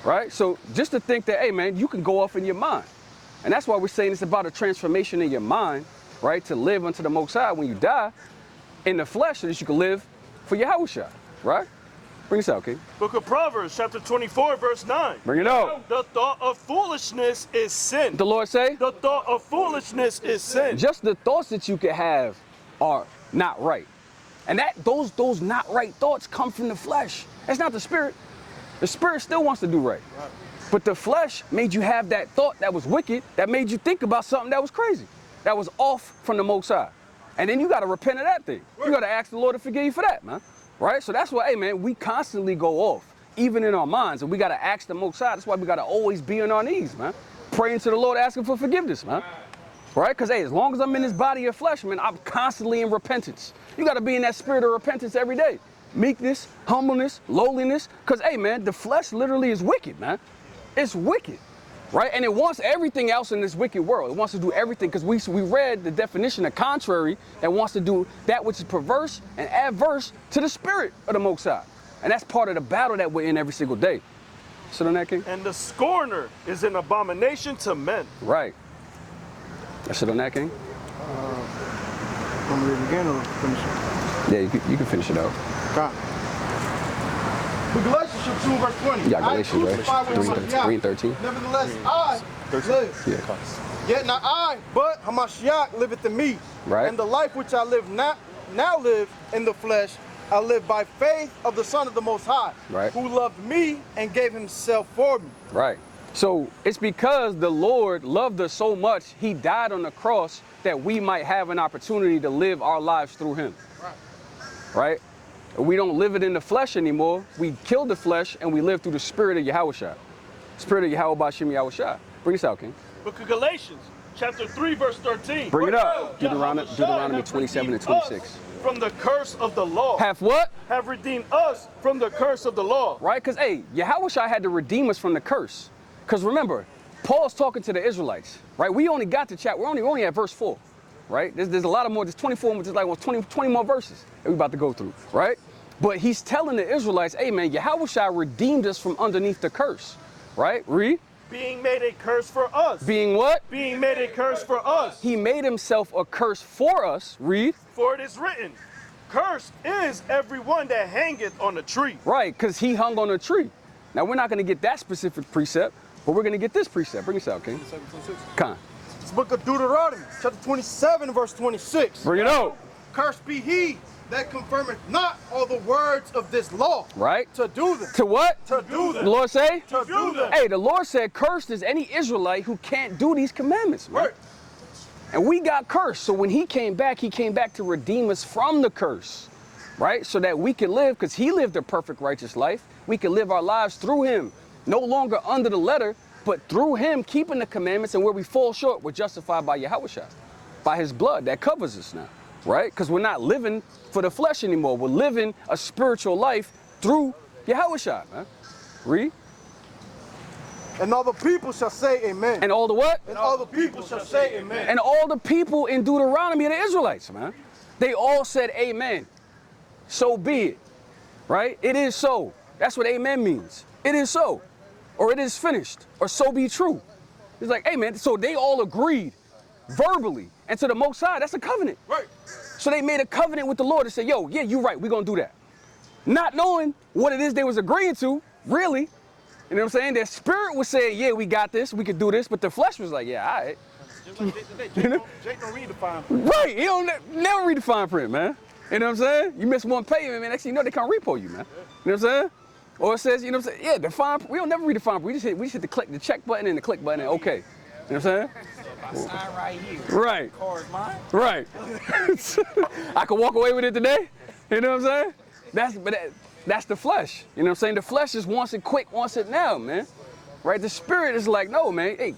right? So just to think that, hey, man, you can go off in your mind. And that's why we're saying it's about a transformation in your mind, right? To live unto the Most High when you die in the flesh so that you can live for Yahushua, right? Bring this out, King. Book of Proverbs, chapter 24, verse 9. Bring it out. The thought of foolishness is sin. The Lord say? The thought of foolishness is sin. Just the thoughts that you could have are not right. And those not right thoughts come from the flesh. That's not the spirit. The spirit still wants to do right. But the flesh made you have that thought that was wicked, that made you think about something that was crazy, that was off from the Most High. And then you got to repent of that thing. You got to ask the Lord to forgive you for that, man. Right? So that's why, hey, man, we constantly go off, even in our minds. And we got to ask the Most High. That's why we got to always be on our knees, man. Praying to the Lord, asking for forgiveness, man. Right? Because, hey, as long as I'm in this body of flesh, man, I'm constantly in repentance. You got to be in that spirit of repentance every day. Meekness, humbleness, lowliness. Because, hey, man, the flesh literally is wicked, man. It's wicked. Right? And it wants everything else in this wicked world. It wants to do everything, because we read the definition of contrary, that wants to do that which is perverse and adverse to the spirit of the Most High. And that's part of the battle that we're in every single day. Sit on that, King. And the scorner is an abomination to men. Right. Sit on that, King. I'm ready again or finish it? Yeah, you can finish it out. God. But Galatians chapter 2, verse 20. Yeah, Galatians, right? 3 and 13. Nevertheless, I live. Yeah. Yet not I, but Hamashiach liveth in me. Right. And the life which I live now live in the flesh, I live by faith of the Son of the Most High, right, who loved me and gave himself for me. Right. So it's because the Lord loved us so much, he died on the cross that we might have an opportunity to live our lives through him. Right? We don't live it in the flesh anymore. We kill the flesh and we live through the spirit of Yahushua. Spirit of Yahweh Bashim Yahushua. Bring this out, King. Book of Galatians, chapter 3, verse 13. Bring it up. Deuteronomy 27 and 26. From the curse of the law. Have what? Have redeemed us from the curse of the law. Right? Because, hey, Yahushua had to redeem us from the curse. Because remember, Paul's talking to the Israelites, right? We only got to we're only at verse 4. Right? There's a lot of more, there's 24, there's like 20 more verses that we're about to go through, right? But he's telling the Israelites, hey man, Yahushua redeemed us from underneath the curse, right? Read. Being made a curse for us. Being what? Being made a curse for us. He made himself a curse for us. Read. For it is written, cursed is everyone that hangeth on a tree. Right, because he hung on a tree. Now we're not going to get that specific precept, but we're going to get this precept. Bring this out, King. Con. It's book of Deuteronomy, chapter 27, verse 26. Bring it out. Cursed be he that confirmeth not all the words of this law. Right. To do them. To what? To do them. The Lord say? To do them. Hey, the Lord said, cursed is any Israelite who can't do these commandments, man. Right. And we got cursed. So when he came back to redeem us from the curse, right? So that we can live, because he lived a perfect righteous life. We can live our lives through him, no longer under the letter, but through him keeping the commandments, and where we fall short, we're justified by Yahushua, by his blood that covers us now, right? Because we're not living for the flesh anymore. We're living a spiritual life through Yahushua, man. Read. And all the people shall say amen. And all the what? And all the people shall say amen. And all the people in Deuteronomy are the Israelites, man. They all said amen. So be it, right? It is so. That's what amen means. It is so. Or it is finished, or so be true. It's like, hey man, so they all agreed verbally, and to the Most High, that's a covenant. Right. So they made a covenant with the Lord and said, yo, yeah, you're right, we're gonna do that. Not knowing what it is they was agreeing to, really. You know what I'm saying? Their spirit was saying, yeah, we got this, we could do this, but the flesh was like, yeah, all right. Just like Jake don't read the fine print. Right, he don't never read the fine print, man. You know what I'm saying? You miss one payment, man, next thing you know, they can't repo you, man. You know what I'm saying? Or it says, you know what I'm saying? Yeah, the fine, we don't never read the fine print. We just hit the check button and the click button and okay. You know what I'm saying? I sign right here. Right. The car is mine. Right. I could walk away with it today. You know what I'm saying? That's the flesh. You know what I'm saying? The flesh just wants it quick, wants it now, man. Right? The spirit is like, no, man. Hey,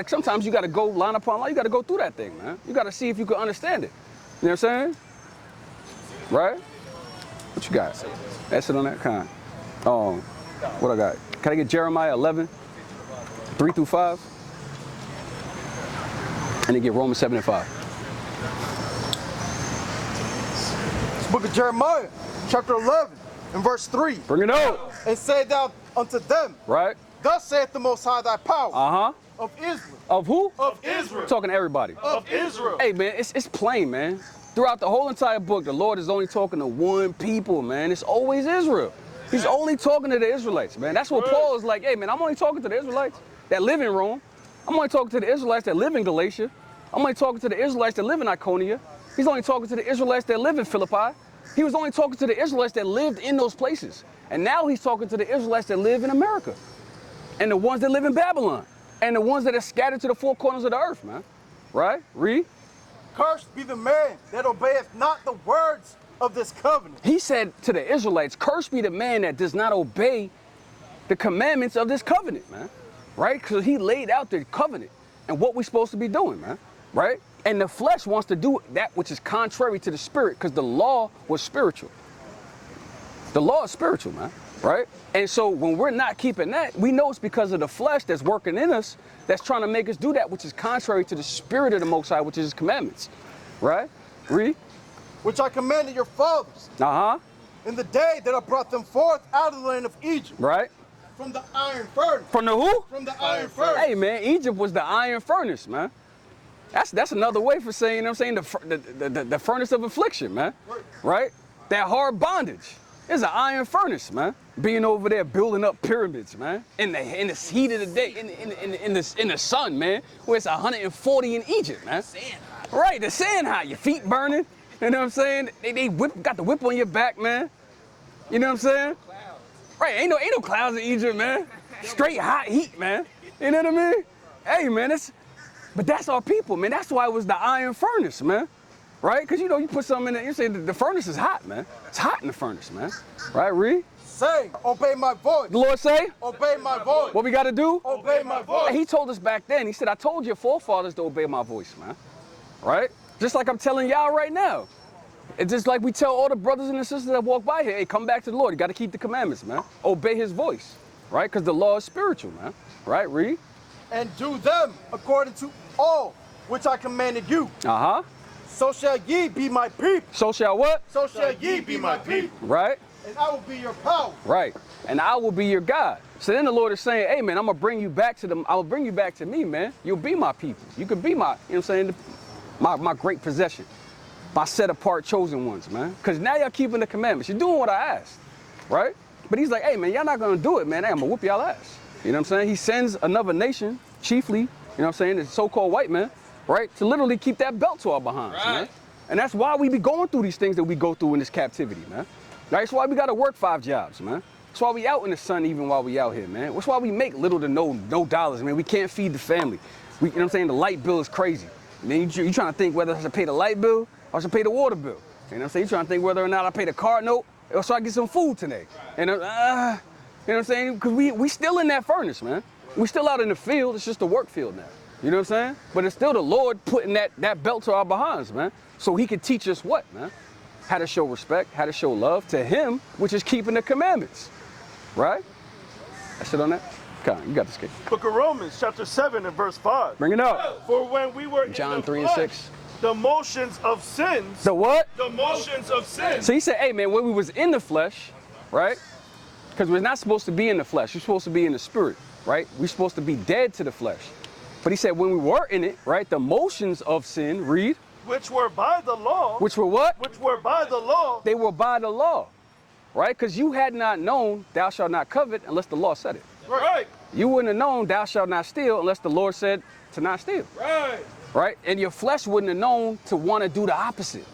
sometimes you gotta go line upon line. You gotta go through that thing, man. You gotta see if you can understand it. You know what I'm saying? Right? What you got? That's it on that kind. What I got? Can I get Jeremiah 11, 3 through 5? And then get Romans 7 and 5. It's book of Jeremiah, chapter 11, and verse 3. Bring it out. And say thou unto them, Right? thus saith the Most High thy power. Uh-huh. Of Israel. Of who? Of Israel. Talking to everybody. Of Israel. Hey, man, it's plain, man. Throughout the whole entire book, the Lord is only talking to one people, man. It's always Israel. He's only talking to the Israelites, man. That's what Paul is like, hey, man, I'm only talking to the Israelites that live in Rome. I'm only talking to the Israelites that live in Galatia. I'm only talking to the Israelites that live in Iconia. He's only talking to the Israelites that live in Philippi. He was only talking to the Israelites that lived in those places. And now he's talking to the Israelites that live in America. And the ones that live in Babylon. And the ones that are scattered to the four corners of the earth, man. Right? Read. Cursed be the man that obeyeth not the words of this covenant. He said to the Israelites, cursed be the man that does not obey the commandments of this covenant, man. Right? Because he laid out the covenant and what we're supposed to be doing, man. Right? And the flesh wants to do that which is contrary to the spirit, because the law was spiritual. The law is spiritual, man. Right? And so when we're not keeping that, we know it's because of the flesh that's working in us, that's trying to make us do that which is contrary to the spirit of the Most High, which is his commandments. Right? Read. Which I commanded your fathers. In the day that I brought them forth out of the land of Egypt. Right? From the iron furnace. From the who? From the iron furnace. Hey, man, Egypt was the iron furnace, man. That's another way for saying, you know what I'm saying, the furnace of affliction, man. Right? That hard bondage. It's an iron furnace, man. Being over there building up pyramids, man. In the heat of the day, in the sun, man. Where it's 140 in Egypt, man. Sand hot. Right, the sand hot, your feet burning. You know what I'm saying? They got the whip on your back, man. You know what I'm saying? Clouds. Right, ain't no clouds in Egypt, man. Straight hot heat, man. You know what I mean? Hey, man, but that's our people, man. That's why it was the iron furnace, man. Right? Because, you know, you put something in there, you say the furnace is hot, man. It's hot in the furnace, man. Right, Reed? Say, obey my voice. The Lord say? Obey my voice. What we got to do? Obey my voice. He told us back then, he said, I told your forefathers to obey my voice, man. Right? Just like I'm telling y'all right now. It's just like we tell all the brothers and the sisters that walk by here, hey, come back to the Lord. You got to keep the commandments, man. Obey his voice, right? Because the law is spiritual, man. Right, Reed? And do them according to all which I commanded you. So shall ye be my people. So shall what? So shall ye be my people. Right? And I will be your power. Right. And I will be your God. So then the Lord is saying, hey, man, I'm going to bring you back to them. I will bring you back to me, man. You'll be my people. You could be my, you know what I'm saying, my great possession. My set apart chosen ones, man. Because now y'all keeping the commandments. You're doing what I asked. Right? But he's like, hey, man, y'all not going to do it, man. Hey, I'm going to whoop y'all ass. You know what I'm saying? He sends another nation, chiefly, you know what I'm saying, the so-called white man, right, to literally keep that belt to our behinds, man. And that's why we be going through these things that we go through in this captivity, man. Right? That's why we got to work 5 jobs, man. That's why we out in the sun even while we out here, man. That's why we make little to no dollars, man. We can't feed the family. You know what I'm saying? The light bill is crazy. And then you trying to think whether I should pay the light bill or I should pay the water bill. You know what I'm saying? You trying to think whether or not I pay the car note or so I get some food today. And you know what I'm saying? Because we still in that furnace, man. We still out in the field. It's just a work field now. You know what I'm saying? But it's still the Lord putting that belt to our behinds, man. So he can teach us what, man? How to show respect, how to show love to him, which is keeping the commandments. Right? That's it on that? Come on, you got this kid. Book of Romans, chapter 7 and verse 5. Bring it up. For when we were John in the 3 flesh, and 6. the motions of sins. The what? The motions of sin. So he said, hey, man, when we was in the flesh, right? Because we're not supposed to be in the flesh. We're supposed to be in the spirit, right? We're supposed to be dead to the flesh. But he said when we were in it, right, the motions of sin, read. Which were by the law. Which were what? Which were by the law. They were by the law, right? Because you had not known thou shalt not covet unless the law said it. Right. You wouldn't have known thou shalt not steal unless the Lord said to not steal. Right. Right? And your flesh wouldn't have known to want to do the opposite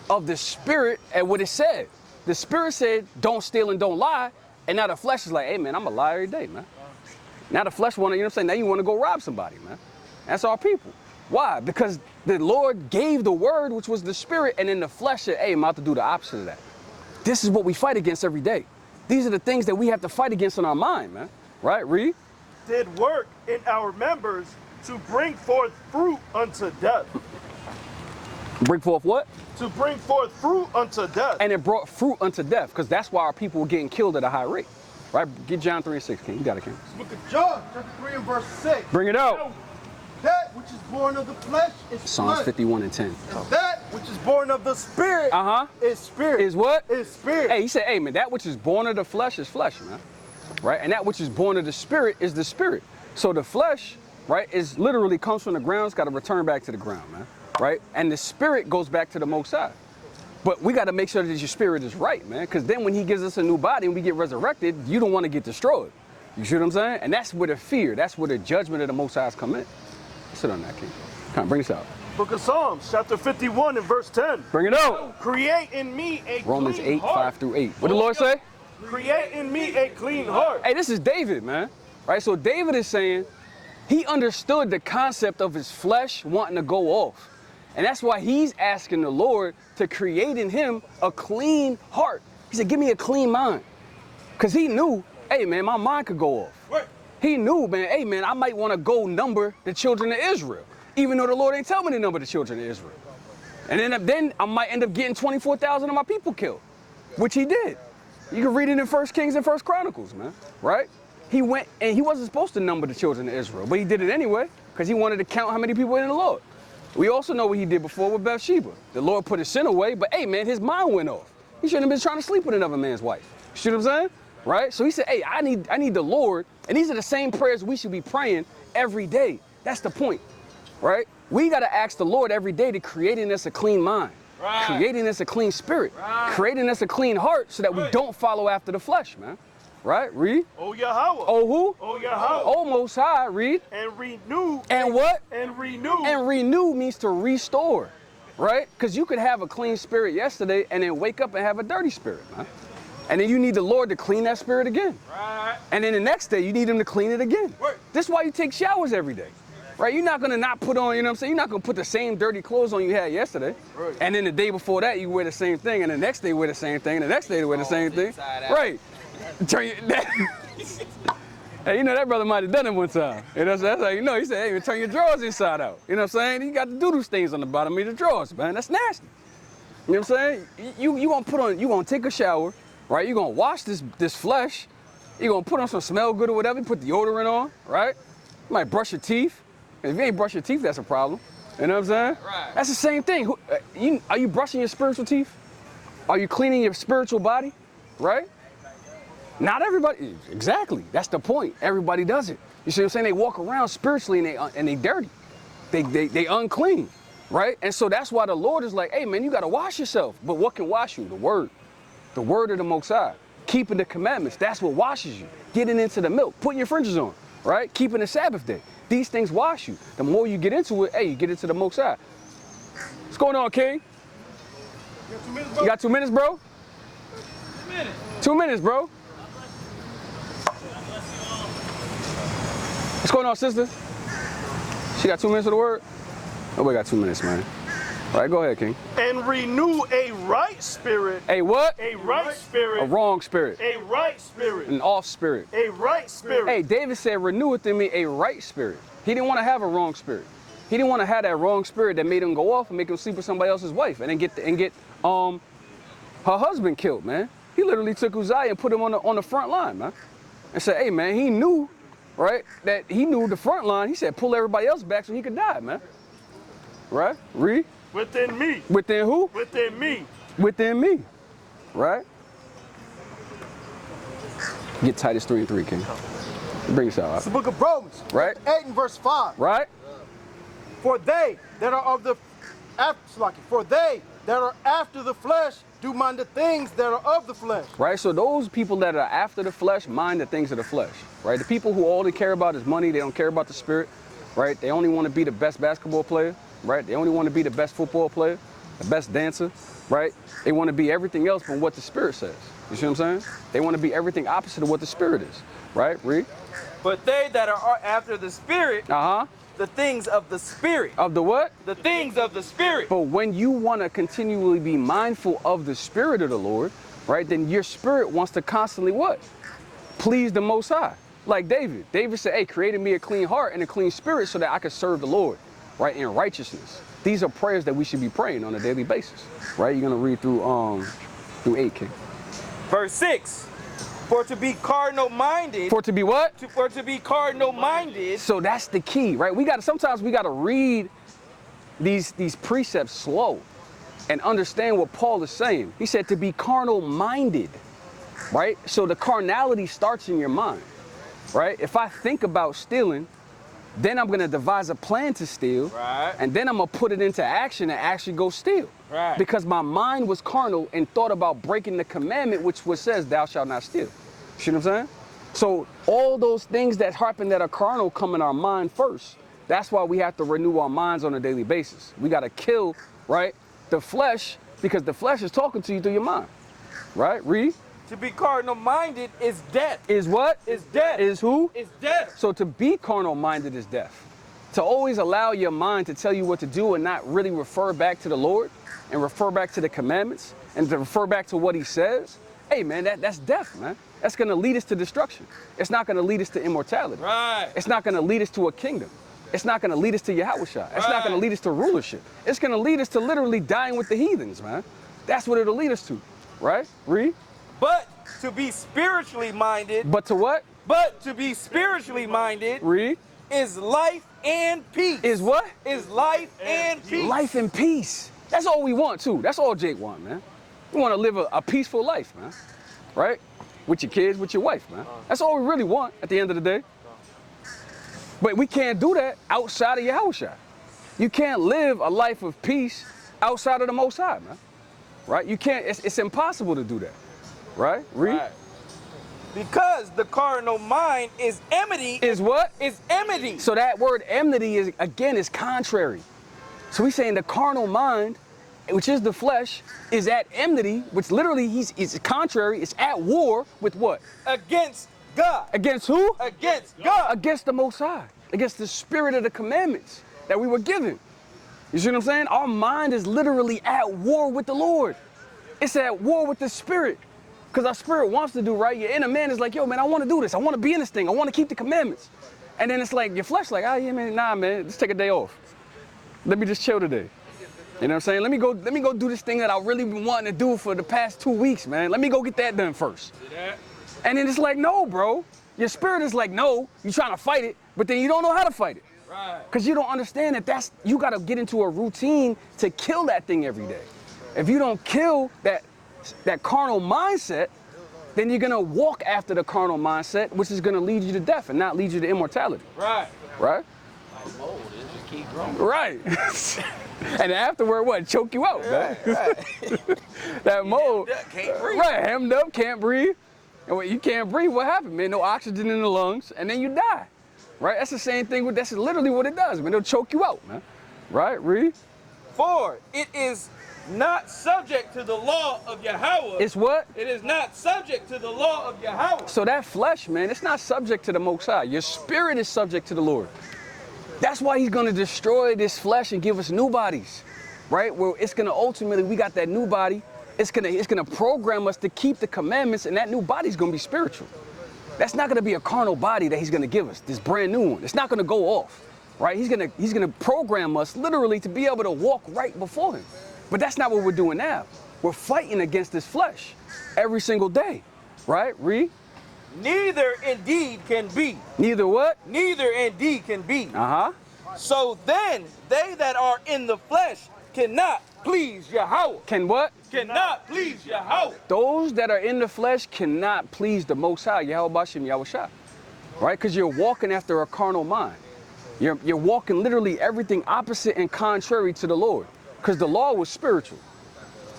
of the spirit and what it said. The spirit said, don't steal and don't lie. And now the flesh is like, hey, man, I'm a lie every day, man. Now the flesh want to, you know what I'm saying? Now you want to go rob somebody, man. That's our people. Why? Because the Lord gave the word, which was the spirit, and then the flesh said, hey, I'm out to do the opposite of that. This is what we fight against every day. These are the things that we have to fight against in our mind, man. Right? Read. Did work in our members to bring forth fruit unto death. Bring forth what? To bring forth fruit unto death. And it brought fruit unto death, because that's why our people were getting killed at a high rate. Right? Get John 3 and 6, King. You got it, King. Book of John, chapter 3 and verse 6. Bring it out. That which is born of the flesh is Psalms flesh. 51 and 10. And that which is born of the spirit is spirit. Is what? Is spirit. Hey, he said, hey, man, that which is born of the flesh is flesh, man. Right? And that which is born of the spirit is the spirit. So the flesh, right, is literally comes from the ground. It's got to return back to the ground, man. right? And the spirit goes back to the Most High. But we got to make sure that your spirit is right, man, because then when he gives us a new body and we get resurrected, you don't want to get destroyed. You see what I'm saying? And that's where the fear, that's where the judgment of the Most Highs come in. Sit on that, King. Come on, bring this out. Book of Psalms, chapter 51 and verse 10. Bring it out. Create in me a Romans clean 8, heart. 5 through 8. What did the Lord say? Create in me a clean heart. Hey, this is David, man. Right? So David is saying he understood the concept of his flesh wanting to go off. And that's why he's asking the Lord to create in him a clean heart. He said, give me a clean mind. Because he knew, hey, man, my mind could go off. Right. He knew, man, hey, man, I might want to go number the children of Israel, even though the Lord ain't tell me to number the children of Israel. And then I might end up getting 24,000 of my people killed, which he did. You can read it in 1 Kings and 1 Chronicles, man, right? He went, and he wasn't supposed to number the children of Israel, but he did it anyway, because he wanted to count how many people were in the Lord. We also know what he did before with Bathsheba. The Lord put his sin away, but hey, man, his mind went off. He shouldn't have been trying to sleep with another man's wife. You see what I'm saying? Right? So he said, hey, I need the Lord, and these are the same prayers we should be praying every day. That's the point, right? We got to ask the Lord every day to create in us a clean mind, creating us a clean spirit, creating us a clean heart so that we don't follow after the flesh, man. Right? Read. Oh Yahweh. Oh who? Oh Yahweh. Oh Most High. Read. And renew. And what? And renew. And renew means to restore, right? Because you could have a clean spirit yesterday and then wake up and have a dirty spirit, man. And then you need the Lord to clean that spirit again. Right. And then the next day you need him to clean it again. Right. This is why you take showers every day. Right? You're not going to not put on, you know what I'm saying? You're not going to put the same dirty clothes on you had yesterday. Right. And then the day before that, you wear the same thing. And the next day, you wear the same thing. And the next day, you wear the same thing. Right. Turn your, hey, you know, that brother might have done it one time. You know what I'm saying? That's how you know. He said, hey, turn your drawers inside out. You know what I'm saying? You got the doodle stains on the bottom of the drawers, man. That's nasty. You know what I'm saying? You gonna take a shower, right? You're gonna wash this flesh. You're gonna put on some smell good or whatever. You put deodorant on, right? You might brush your teeth. If you ain't brush your teeth, that's a problem. You know what I'm saying? Right. That's the same thing. Are you brushing your spiritual teeth? Are you cleaning your spiritual body? Right? Not everybody. Exactly. That's the point. Everybody does it. You see what I'm saying? They walk around spiritually and they dirty. They unclean. Right? And so that's why the Lord is like, hey, man, you got to wash yourself. But what can wash you? The word. The word of the Most High. Keeping the commandments. That's what washes you. Getting into the milk. Putting your fringes on. Right? Keeping the Sabbath day. These things wash you. The more you get into it, hey, you get into the Most High. What's going on, King? You got 2 minutes, bro? 2 minutes. 2 minutes, bro. What's going on, sister? She got 2 minutes of the word? Nobody got 2 minutes, man. All right, go ahead, King. And renew a right spirit. A what? A right spirit. A wrong spirit. A right spirit. An off spirit. A right spirit. Hey, David said, renew within me a right spirit. He didn't want to have a wrong spirit. He didn't want to have that wrong spirit that made him go off and make him sleep with somebody else's wife and then get her husband killed, man. He literally took Uzziah and put him on the front line, man. And said, hey, man, he knew, right, that he knew the front line. He said, pull everybody else back so he could die, man. Right? Read. Within me. Within who? Within me. Within me. Right? Get Titus 3 and 3, King. Bring us out. It's the book of Romans. Right? 8 and verse 5. Right? For they that are after the flesh do mind the things that are of the flesh. Right? So those people that are after the flesh mind the things of the flesh. Right? The people who all they care about is money, they don't care about the spirit. Right? They only want to be the best basketball player. Right? They only want to be the best football player, the best dancer. Right? They want to be everything else but what the spirit says. You see what I'm saying? They want to be everything opposite of what the spirit is. Right? Read. But they that are after the spirit, the things of the spirit. Of the what? The things of the spirit. But when you want to continually be mindful of the spirit of the Lord, right, then your spirit wants to constantly what? Please the Most High. Like David. David said, hey, create in me a clean heart and a clean spirit so that I can serve the Lord, right, in righteousness. These are prayers that we should be praying on a daily basis, right? You're going to read through 8, King. Verse 6. For to be cardinal minded. For to be what? For to be cardinal minded. So that's the key, right? Sometimes we got to read these precepts slow and understand what Paul is saying. He said to be carnal minded, right? So the carnality starts in your mind, right? If I think about stealing, Then I'm gonna devise a plan to steal. Right. And then I'm gonna put it into action and actually go steal. Right. Because my mind was carnal and thought about breaking the commandment, which says, thou shalt not steal. See what I'm saying? So all those things that happen that are carnal come in our mind first. That's why we have to renew our minds on a daily basis. We gotta kill, right, the flesh, because the flesh is talking to you through your mind. Right? Read. To be carnal-minded is death. Is what? Is death. Is who? Is death. So to be carnal-minded is death. To always allow your mind to tell you what to do and not really refer back to the Lord and refer back to the commandments and to refer back to what he says, hey man, that's death, man. That's gonna lead us to destruction. It's not gonna lead us to immortality. Right. It's not gonna lead us to a kingdom. It's not gonna lead us to Yahushua. It's not gonna lead us to rulership. It's gonna lead us to literally dying with the heathens, man. That's what it'll lead us to, right? Read. But to be spiritually minded. But to what? But to be spiritually minded. Read. Is life and peace. Is what? Is life and peace. Life and peace. That's all we want too. That's all Jake want, man. We want to live a peaceful life, man. Right? With your kids, with your wife, man. That's all we really want at the end of the day. But we can't do that outside of Yahushua. You can't live a life of peace outside of the Most High, man. Right? You can't, it's impossible to do that. Right? Read. Right. Because the carnal mind is enmity. Is what? Is enmity. So that word enmity is, again, is contrary. So he's saying the carnal mind, which is the flesh, is at enmity, which literally is contrary. It's at war with what? Against God. Against who? Against God. Against the Most High. Against the spirit of the commandments that we were given. You see what I'm saying? Our mind is literally at war with the Lord. It's at war with the spirit. Because our spirit wants to do right. Your inner man is like, yo, man, I want to do this. I want to be in this thing. I want to keep the commandments. And then it's like, your flesh like, oh, yeah, man, nah, man, let's take a day off. Let me just chill today. You know what I'm saying? Let me go do this thing that I've really been wanting to do for the past 2 weeks, man. Let me go get that done first. And then it's like, no, bro. Your spirit is like, no, you're trying to fight it, but then you don't know how to fight it. Right. Because you don't understand that you got to get into a routine to kill that thing every day. If you don't kill that carnal mindset, then you're going to walk after the carnal mindset, which is going to lead you to death and not lead you to immortality. Right. Right? Like mold, it just keep growing. Right. And afterward, what? Choke you out, man. Right. That mold. Can't breathe. Right, hemmed up, can't breathe. And when you can't breathe, what happened, man? No oxygen in the lungs, and then you die. Right? That's the same thing. That's literally what it does, man. It'll choke you out, man. Right? Read. For it is not subject to the law of Yahweh. It's what? It is not subject to the law of Yahweh. So that flesh, man, it's not subject to the Most High. Your spirit is subject to the Lord. That's why he's going to destroy this flesh and give us new bodies, right? Where it's going to ultimately, we got that new body. It's going to program us to keep the commandments, and that new body's going to be spiritual. That's not going to be a carnal body that he's going to give us, this brand new one. It's not going to go off, right? He's going to program us literally to be able to walk right before him. But that's not what we're doing now. We're fighting against this flesh every single day, right? Read. Neither indeed can be. Neither what? Neither indeed can be. Uh-huh. So then, they that are in the flesh cannot please Yahweh. Can what? Cannot please Yahweh. Those that are in the flesh cannot please the Most High, Yahweh Bashem Yahushua, right? Because you're walking after a carnal mind. You're walking literally everything opposite and contrary to the Lord, because the law was spiritual.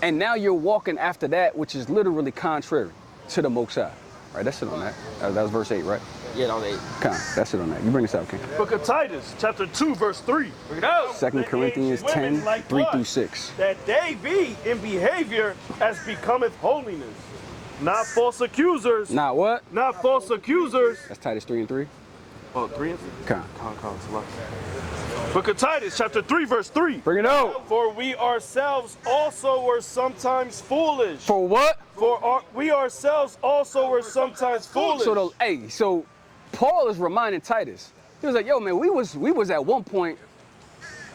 And now you're walking after that, which is literally contrary to the Most High. Right, that's it on that. That was verse 8, right? Yeah, that was 8. Come on, that's it on that. You bring this out, King. Book of Titus, chapter 2, verse 3. Bring it out. 2 Corinthians 10, 3 through 6. That they be in behavior as becometh holiness. Not false accusers. Not what? Not false accusers. That's Titus 3 and 3. Oh, 3 and 3? Come on. Book of Titus, chapter 3, verse 3. Bring it out. For we ourselves also were sometimes foolish. For what? We ourselves also were sometimes foolish. So Paul is reminding Titus. He was like, yo, man, we was at one point,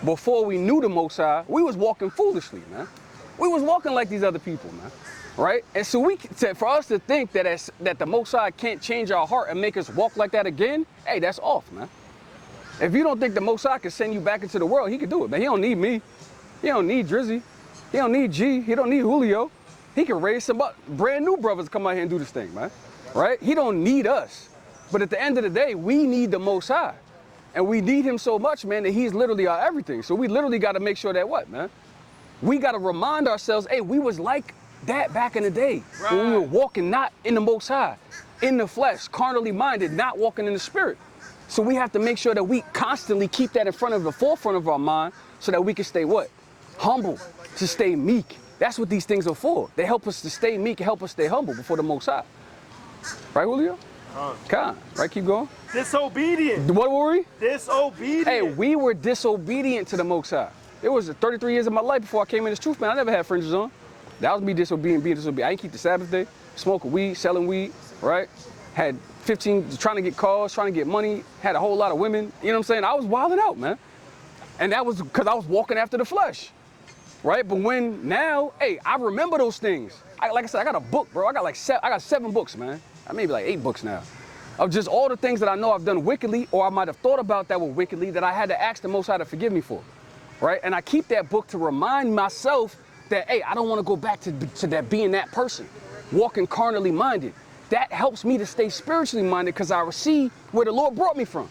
before we knew the Most High, we was walking foolishly, man. We was walking like these other people, man. Right? And so for us to think that the Most High can't change our heart and make us walk like that again, hey, that's off, man. If you don't think the Most High can send you back into the world, he can do it, man. He don't need me. He don't need Drizzy. He don't need G. He don't need Julio. He can raise some brand new brothers to come out here and do this thing, man. Right? He don't need us. But at the end of the day, we need the Most High. And we need him so much, man, that he's literally our everything. So we literally got to make sure that what, man? We got to remind ourselves, hey, we was like that back in the day. Right. When we were walking not in the Most High, in the flesh, carnally minded, not walking in the spirit. So we have to make sure that we constantly keep that in front of the forefront of our mind so that we can stay what? Humble, to stay meek. That's what these things are for. They help us to stay meek and help us stay humble before the Most High. Right, Julio? Right, keep going. Disobedient. What were we? Disobedient. Hey, we were disobedient to the Most High. It was 33 years of my life before I came in this truth, man. I never had fringes on. That was me disobedient, being disobedient. I didn't keep the Sabbath day, smoking weed, selling weed, right? Had 15, trying to get cars, trying to get money, had a whole lot of women. You know what I'm saying? I was wilding out, man. And that was because I was walking after the flesh, right? But when now, hey, I remember those things. Like I said, I got a book, bro. I got 7 books, man. Maybe like 8 books now. Of just all the things that I know I've done wickedly, or I might have thought about that were wickedly, that I had to ask the Most High to forgive me for, right? And I keep that book to remind myself that, hey, I don't want to go back to that being that person, walking carnally minded. That helps me to stay spiritually minded because I see where the Lord brought me from,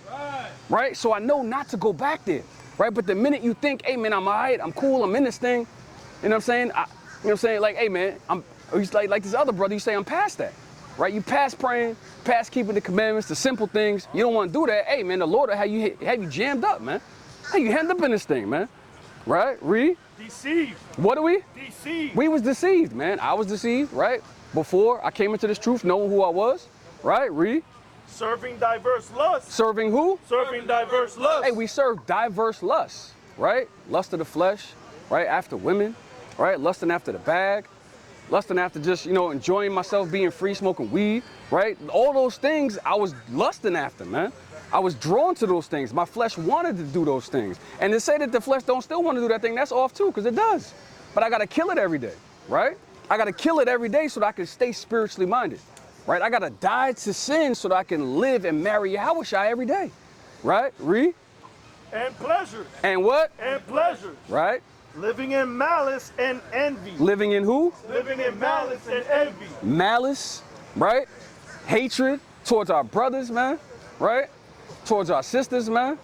right? So I know not to go back there, right? But the minute you think, hey, man, I'm all right, I'm cool, I'm in this thing, you know what I'm saying? You know what I'm saying? Like, hey, man, like this other brother, you say I'm past that. Right, you past praying, past keeping the commandments, the simple things. You don't want to do that. Hey, man, the Lord will have you jammed up, man. Hey, you end up in this thing, man. Right? Read. Deceived. What are we? Deceived. We was deceived, man. I was deceived, right? Before I came into this truth, knowing who I was. Right? Read. Serving diverse lusts. Serving who? Serving diverse lusts. Hey, we serve diverse lusts, right? Lust of the flesh, right? After women, right? Lusting after the bag. Lusting after just, enjoying myself, being free, smoking weed, right? All those things I was lusting after, man. I was drawn to those things. My flesh wanted to do those things. And to say that the flesh don't still want to do that thing, that's off too, because it does. But I got to kill it every day, right? I got to kill it every day so that I can stay spiritually minded, right? I got to die to sin so that I can live and marry Yahushua every day, right? Read. And pleasure. And what? And pleasure. Right? Living in malice and envy. Living in who? Living in malice and envy. Malice, right? Hatred towards our brothers, man, right? Towards our sisters, man.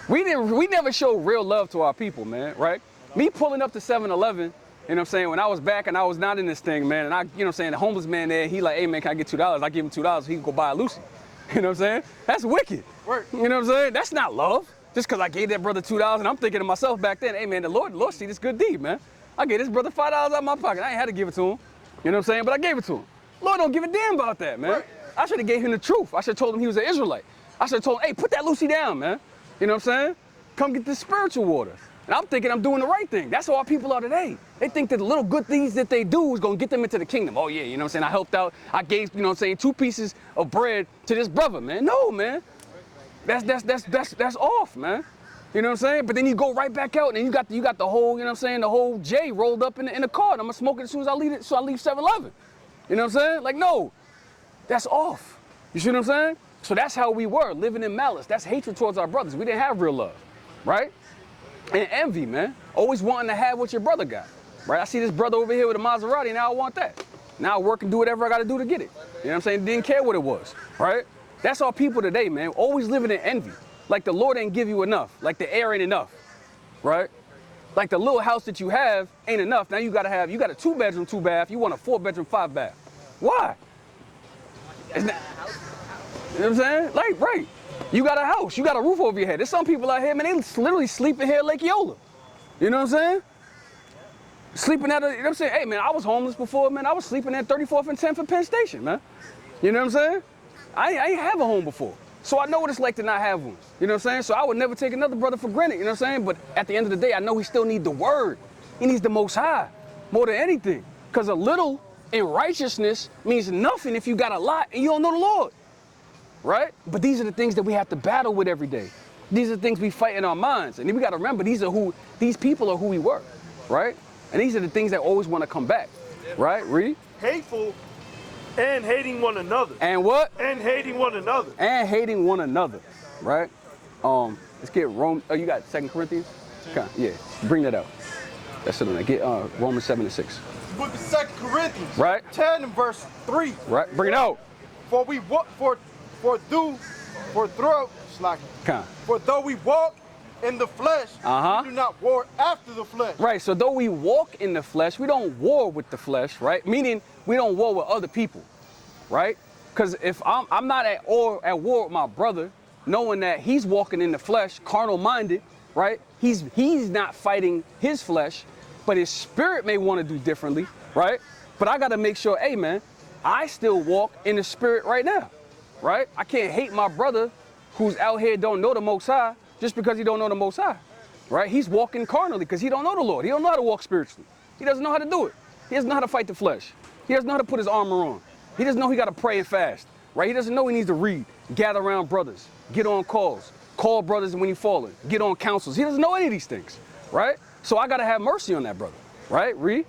We never show real love to our people, man, right? Me pulling up to 7-Eleven, you know what I'm saying, when I was back and I was not in this thing, man, and I, you know what I'm saying, the homeless man there, he like, hey, man, can I get $2? I give him $2 so he can go buy a Lucy. You know what I'm saying? That's wicked. Work. You know what I'm saying? That's not love. Just because I gave that brother $2 and I'm thinking to myself back then, hey, man, the Lord see this good deed, man. I gave this brother $5 out of my pocket. I ain't had to give it to him. You know what I'm saying? But I gave it to him. Lord don't give a damn about that, man. Right. I should have gave him the truth. I should have told him he was an Israelite. I should have told him, hey, put that Lucy down, man. You know what I'm saying? Come get this spiritual water. And I'm thinking I'm doing the right thing. That's how our people are today. They think that the little good things that they do is going to get them into the kingdom. Oh, yeah, you know what I'm saying? I helped out. I gave, you know what I'm saying, 2 pieces of bread to this brother, man. No, man. That's off, man. You know what I'm saying? But then you go right back out and you got the whole, you know what I'm saying, the whole J rolled up in the car. And I'm gonna smoke it as soon as I leave it, so I leave 7-Eleven. You know what I'm saying? Like, no, that's off. You see what I'm saying? So that's how we were, living in malice. That's hatred towards our brothers. We didn't have real love, right? And envy, man. Always wanting to have what your brother got, right? I see this brother over here with a Maserati, now I want that. Now I work and do whatever I gotta do to get it. You know what I'm saying? Didn't care what it was, right? That's our people today, man. Always living in envy. Like the Lord ain't give you enough. Like the air ain't enough, right? Like the little house that you have ain't enough. Now you got a 2-bedroom, 2-bath. You want a 4-bedroom, 5-bath. Why? You know what I'm saying? Like, right. You got a house. You got a roof over your head. There's some people out here, man, they literally sleeping here at Lake Eola. You know what I'm saying? Sleeping at you know what I'm saying? Hey, man, I was homeless before, man. I was sleeping at 34th and 10th at Penn Station, man. You know what I'm saying? I ain't have a home before. So I know what it's like to not have one. You know what I'm saying? So I would never take another brother for granted, you know what I'm saying? But at the end of the day, I know he still needs the word. He needs the Most High more than anything. Because a little in righteousness means nothing if you got a lot and you don't know the Lord, right? But these are the things that we have to battle with every day. These are the things we fight in our minds. And we got to remember, these people are who we were, right? And these are the things that always want to come back, right? Read. Hateful and hating one another. And what? And hating one another. And hating one another, right? Let's get Rome. Oh, you got 2 Corinthians? Okay, yeah, bring that out. That's it on that. Get Romans 7-6. Book of 2 Corinthians. Right. 10 and verse 3. Right. Bring it out. For through For though we walk in the flesh, we do not war after the flesh. Right, so though we walk in the flesh, we don't war with the flesh, right? Meaning we don't war with other people, right? Because if I'm not at war with my brother, knowing that he's walking in the flesh, carnal minded, right? He's not fighting his flesh, but his spirit may want to do differently, right? But I got to make sure, hey man, I still walk in the spirit right now, right? I can't hate my brother who's out here don't know the Most High just because he don't know the Most High, right? He's walking carnally because he don't know the Lord. He don't know how to walk spiritually. He doesn't know how to do it. He doesn't know how to fight the flesh. He doesn't know how to put his armor on. He doesn't know he got to pray and fast, right? He doesn't know he needs to read, gather around brothers, get on calls, call brothers when he's falling, get on councils. He doesn't know any of these things, right? So I got to have mercy on that brother, right? Read.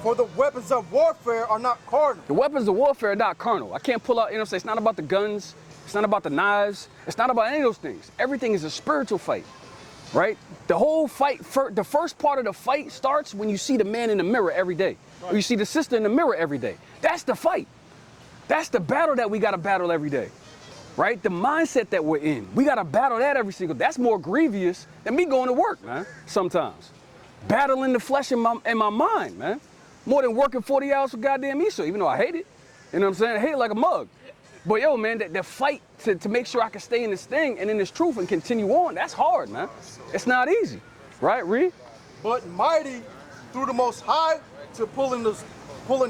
For the weapons of warfare are not carnal. The weapons of warfare are not carnal. I can't pull out, you know what I'm saying? It's not about the guns. It's not about the knives. It's not about any of those things. Everything is a spiritual fight, right? The whole fight, the first part of the fight starts when you see the man in the mirror every day. Or you see the sister in the mirror every day. That's the fight. That's the battle that we got to battle every day, right? The mindset that we're in. We got to battle that every single day. That's more grievous than me going to work, man, sometimes. Battling the flesh in my mind, man. More than working 40 hours for goddamn Esau, even though I hate it. You know what I'm saying? I hate it like a mug. But yo, man, the fight to make sure I can stay in this thing and in this truth and continue on, that's hard, man. It's not easy, right, Reed? But mighty through the Most High to pulling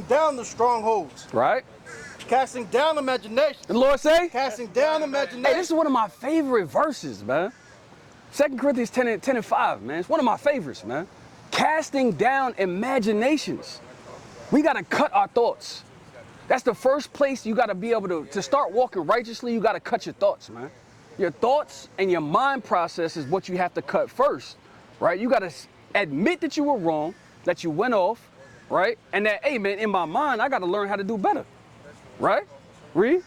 down the strongholds. Right. Casting down imagination. The Lord say? Casting down imagination. Hey, this is one of my favorite verses, man. 2 Corinthians 10 and 5, man. It's one of my favorites, man. Casting down imaginations. We got to cut our thoughts. That's the first place you got to be able to start walking righteously. You got to cut your thoughts, man. Your thoughts and your mind process is what you have to cut first, right? You got to admit that you were wrong, that you went off, right? And that, hey, man, in my mind, I got to learn how to do better, right? Read.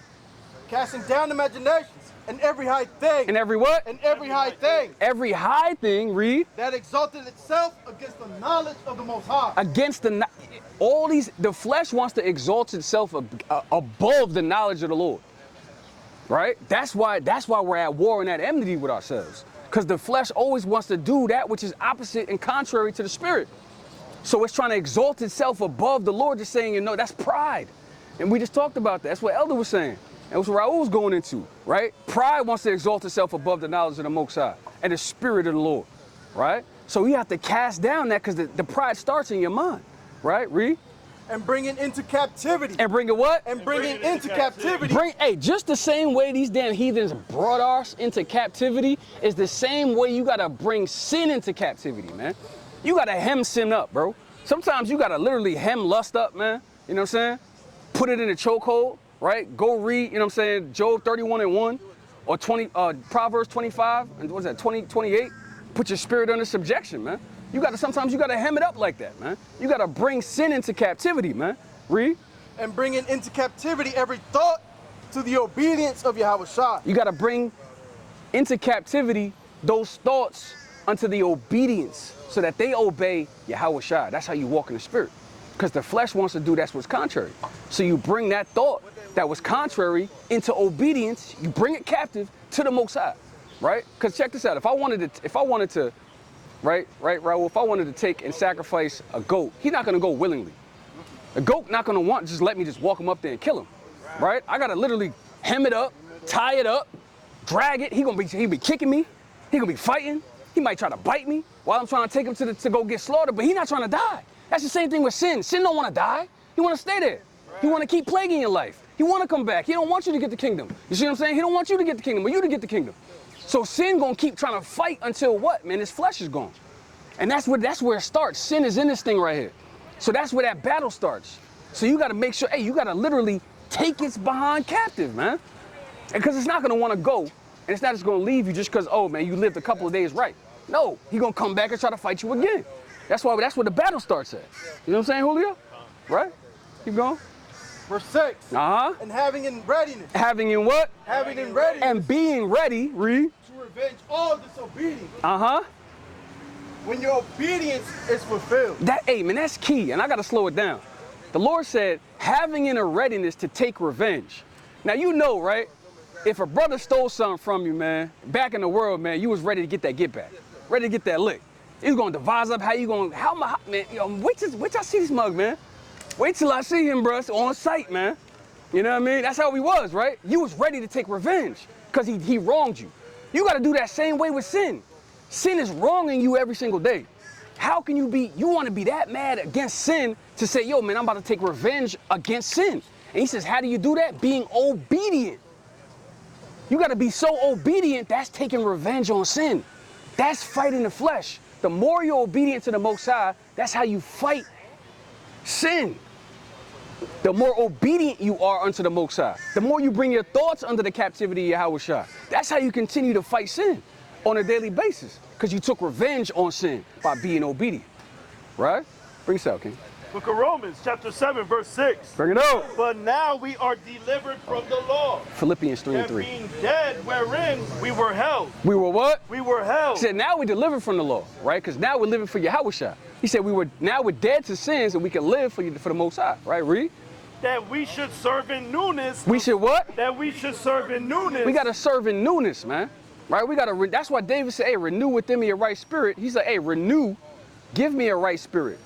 Casting down imaginations and every high thing. And every what? And every high thing. Every high thing, read. That exalted itself against the knowledge of the Most High. Against the flesh wants to exalt itself above the knowledge of the Lord, right? That's why we're at war and at enmity with ourselves, because the flesh always wants to do that which is opposite and contrary to the spirit. So it's trying to exalt itself above the Lord, just saying, you know, that's pride. And we just talked about that. That's what Elder was saying. And that's what Raul was going into, right? Pride wants to exalt itself above the knowledge of the Most High and the spirit of the Lord, right? So you have to cast down that, because the pride starts in your mind. Right, read. And bring it into captivity. And bring it what? And bring it into captivity. Hey, just the same way these damn heathens brought us into captivity is the same way you gotta bring sin into captivity, man. You gotta hem sin up, bro. Sometimes you gotta literally hem lust up, man. You know what I'm saying? Put it in a chokehold, right? Go read, you know what I'm saying, Job 31:1 or Proverbs 25, and what is that, 28? Put your spirit under subjection, man. Sometimes you gotta hem it up like that, man. You gotta bring sin into captivity, man. Read. And bring it into captivity every thought to the obedience of Yahweh Shai. You gotta bring into captivity those thoughts unto the obedience so that they obey Yahweh Shai. That's how you walk in the spirit. Because the flesh wants to do that's what's contrary. So you bring that thought that was contrary into obedience, you bring it captive to the Most High, right? Because check this out, if I wanted to, right, Raul, if I wanted to take and sacrifice a goat, he's not gonna go willingly. A goat not gonna want just let me just walk him up there and kill him, right? I gotta literally hem it up, tie it up, drag it. He be kicking me. He gonna be fighting. He might try to bite me while I'm trying to take him to go get slaughtered, but he's not trying to die. That's the same thing with sin. Sin don't want to die. He want to stay there. He want to keep plaguing your life. He want to come back. He don't want you to get the kingdom. You see what I'm saying? He don't want you to get the kingdom, but you to get the kingdom. So sin gonna keep trying to fight until what, man? His flesh is gone. And that's where it starts. Sin is in this thing right here. So that's where that battle starts. So you gotta make sure, hey, you gotta literally take its behind captive, man. And because it's not gonna wanna go, and it's not just gonna leave you just because, oh man, you lived a couple of days right. No, he gonna come back and try to fight you again. That's where the battle starts at. You know what I'm saying, Julio? Right? Keep going. Verse 6. And having in readiness. Having in what? Having in readiness. And being ready, read. To revenge all disobedience. Uh-huh. When your obedience is fulfilled. Hey, man, that's key, and I gotta slow it down. The Lord said, having in a readiness to take revenge. Now, you know, right? if a brother stole something from you, man, back in the world, man, you was ready to get that get back. Ready to get that lick. You was gonna devise up how you gonna, man, yo, wait till I see this mug, man. Wait till I see him, bruh, on sight, man. You know what I mean? That's how he was, right? You was ready to take revenge because he wronged you. You gotta do that same way with sin. Sin is wronging you every single day. How can you wanna be that mad against sin to say, yo, man, I'm about to take revenge against sin. And he says, how do you do that? Being obedient. You gotta be so obedient, that's taking revenge on sin. That's fighting the flesh. The more you're obedient to the Most High, that's how you fight sin. The more obedient you are unto the Most High, the more you bring your thoughts under the captivity of Yahushua. That's how you continue to fight sin on a daily basis, because you took revenge on sin by being obedient. Right? Bring us out, King. Book of Romans, chapter 7, verse 6. Bring it out. But now we are delivered from the law. Philippians 3 and 3. Being dead wherein we were held. We were what? We were held. He said, now we're delivered from the law, right? Because now we're living for Yahushua. He said, now we're dead to sins and we can live for the Most High, right? Read. That we should serve in newness. We should what? That we should serve in newness. We got to serve in newness, man. Right? We got to, that's why David said, hey, renew within me a right spirit. He said, hey, renew, give me a right spirit.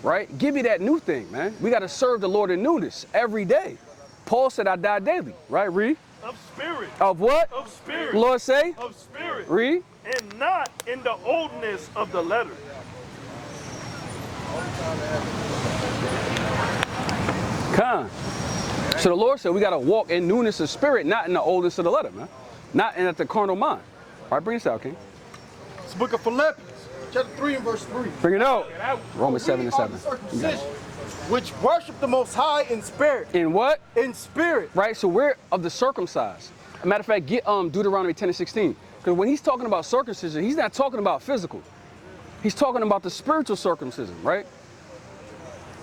Right? Give me that new thing, man. We got to serve the Lord in newness every day. Paul said, I die daily. Right? Read. Of spirit. Of what? Of spirit. Lord say? Of spirit. Read. And not in the oldness of the letter. Come. So the Lord said we got to walk in newness of spirit, not in the oldness of the letter, man. Not in the carnal mind. All right, bring us out, King. It's the book of Philippians, chapter 3 and verse 3. Bring it out. Romans 7 and 7. Which worship the Most High in spirit. In what? In spirit. Right, so we're of the circumcised. As a matter of fact, get Deuteronomy 10 and 16. Because when he's talking about circumcision, he's not talking about physical. He's talking about the spiritual circumcision, right?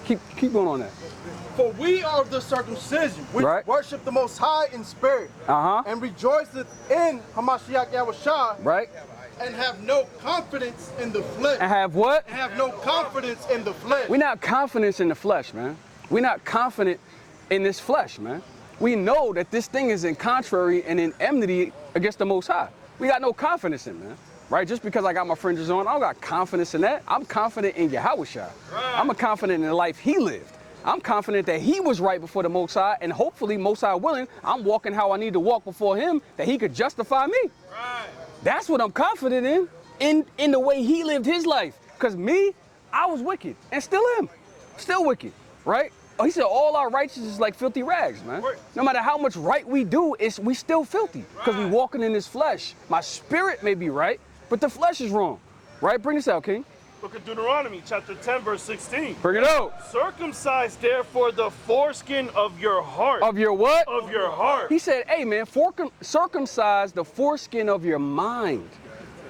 Keep going on that. For we are of the circumcision, which worship the Most High in spirit, and rejoiceth in Hamashiach Yahushua, right? And have no confidence in the flesh. And have what? And have no confidence in the flesh. We're not confident in the flesh, man. We're not confident in this flesh, man. We know that this thing is in contrary and in enmity against the Most High. We got no confidence in, man. Right? Just because I got my fringes on, I don't got confidence in that. I'm confident in Yahushua. I'm confident in the life he lived. I'm confident that he was right before the Most High, and hopefully, Most High willing, I'm walking how I need to walk before him, that he could justify me. Right. That's what I'm confident in the way he lived his life. Because me, I was wicked, and still am. Still wicked, right? Oh, he said all our righteousness is like filthy rags, man. Right. No matter how much right we do, we still filthy, because we walking in this flesh. My spirit may be right, but the flesh is wrong. Right? Bring this out, King. Book of Deuteronomy, chapter 10, verse 16. Bring it out. Circumcise, therefore, the foreskin of your heart. Of your what? Of your heart. He said, hey, man, circumcise the foreskin of your mind.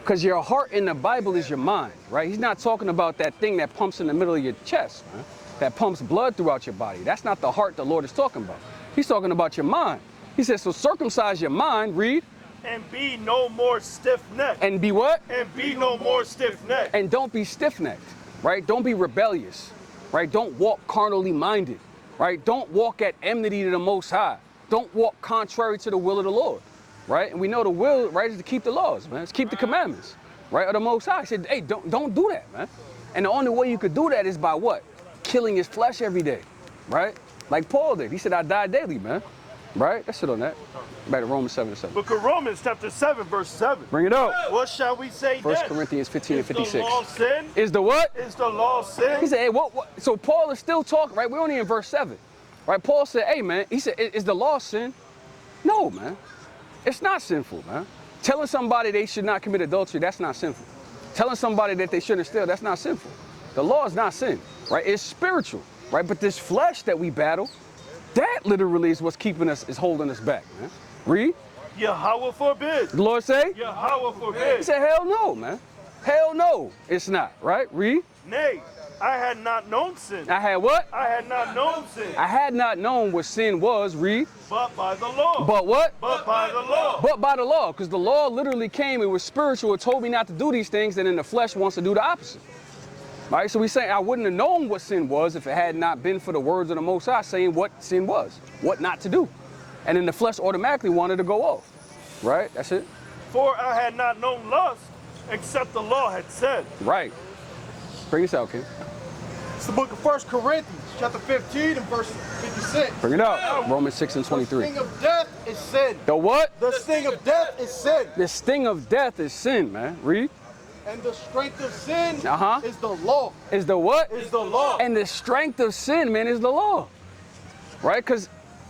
Because your heart in the Bible is your mind, right? He's not talking about that thing that pumps in the middle of your chest, man, that pumps blood throughout your body. That's not the heart the Lord is talking about. He's talking about your mind. He says, so circumcise your mind, read. And be no more stiff-necked. And be what? And be no more stiff-necked. And don't be stiff-necked, right? Don't be rebellious, right? Don't walk carnally minded, right? Don't walk at enmity to the Most High. Don't walk contrary to the will of the Lord, right? And we know the will, right, is to keep the laws, man. It's keep the commandments, right, of the Most High. He said, hey, don't do that, man. And the only way you could do that is by what? Killing his flesh every day, right? Like Paul did. He said, I die daily, man. Right? That's it on that. Back to Romans 7 and 7. Book of Romans, chapter 7, verse 7. Bring it out. What shall we say 1 then? Corinthians 15 and 56. Is the law sin? Is the what? Is the law sin? He said, hey, what? So Paul is still talking, right? We're only in verse 7. Right? Paul said, hey, man, he said, is the law sin? No, man. It's not sinful, man. Telling somebody they should not commit adultery, that's not sinful. Telling somebody that they shouldn't steal, that's not sinful. The law is not sin, right? It's spiritual, right? But this flesh that we battle, that literally is what's keeping us, is holding us back, man. Read. Yahweh forbid. The Lord say? Yahweh forbid. He said, hell no, man. Hell no, it's not, right? Read. Nay, I had not known sin. I had what? I had not known sin. I had not known what sin was, read. But by the law. But what? But by the law. But by the law, because the law literally came, it was spiritual, it told me not to do these things, and then the flesh wants to do the opposite. Right, so we say I wouldn't have known what sin was if it had not been for the words of the Most High saying what sin was, what not to do. And then the flesh automatically wanted to go off, right? That's it. For I had not known lust, except the law had said. Right. Bring this out, King. It's the book of 1 Corinthians, chapter 15 and verse 56. Bring it out. Romans 6 and 23. The sting of death is sin. The what? The sting of death is sin. The sting of death is sin, man. Read. And the strength of sin is the law. Is the what? Is the law. And the strength of sin, man, is the law. Right? Because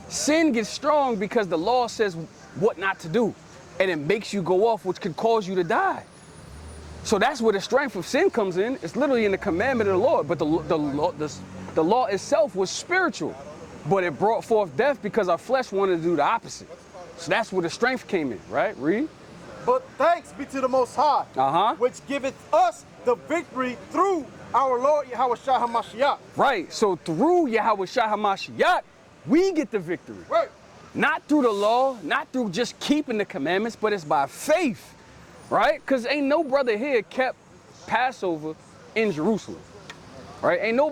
sin gets strong because the law says what not to do. And it makes you go off, which could cause you to die. So that's where the strength of sin comes in. It's literally in the commandment of the Lord. But the law itself was spiritual. But it brought forth death because our flesh wanted to do the opposite. So that's where the strength came in, right? Read. But thanks be to the Most High, which giveth us the victory through our Lord Yahushua HaMashiach. Right. So through Yahushua HaMashiach, we get the victory. Right. Not through the law, not through just keeping the commandments, but it's by faith. Right? Because ain't no brother here kept Passover in Jerusalem. Right? Ain't no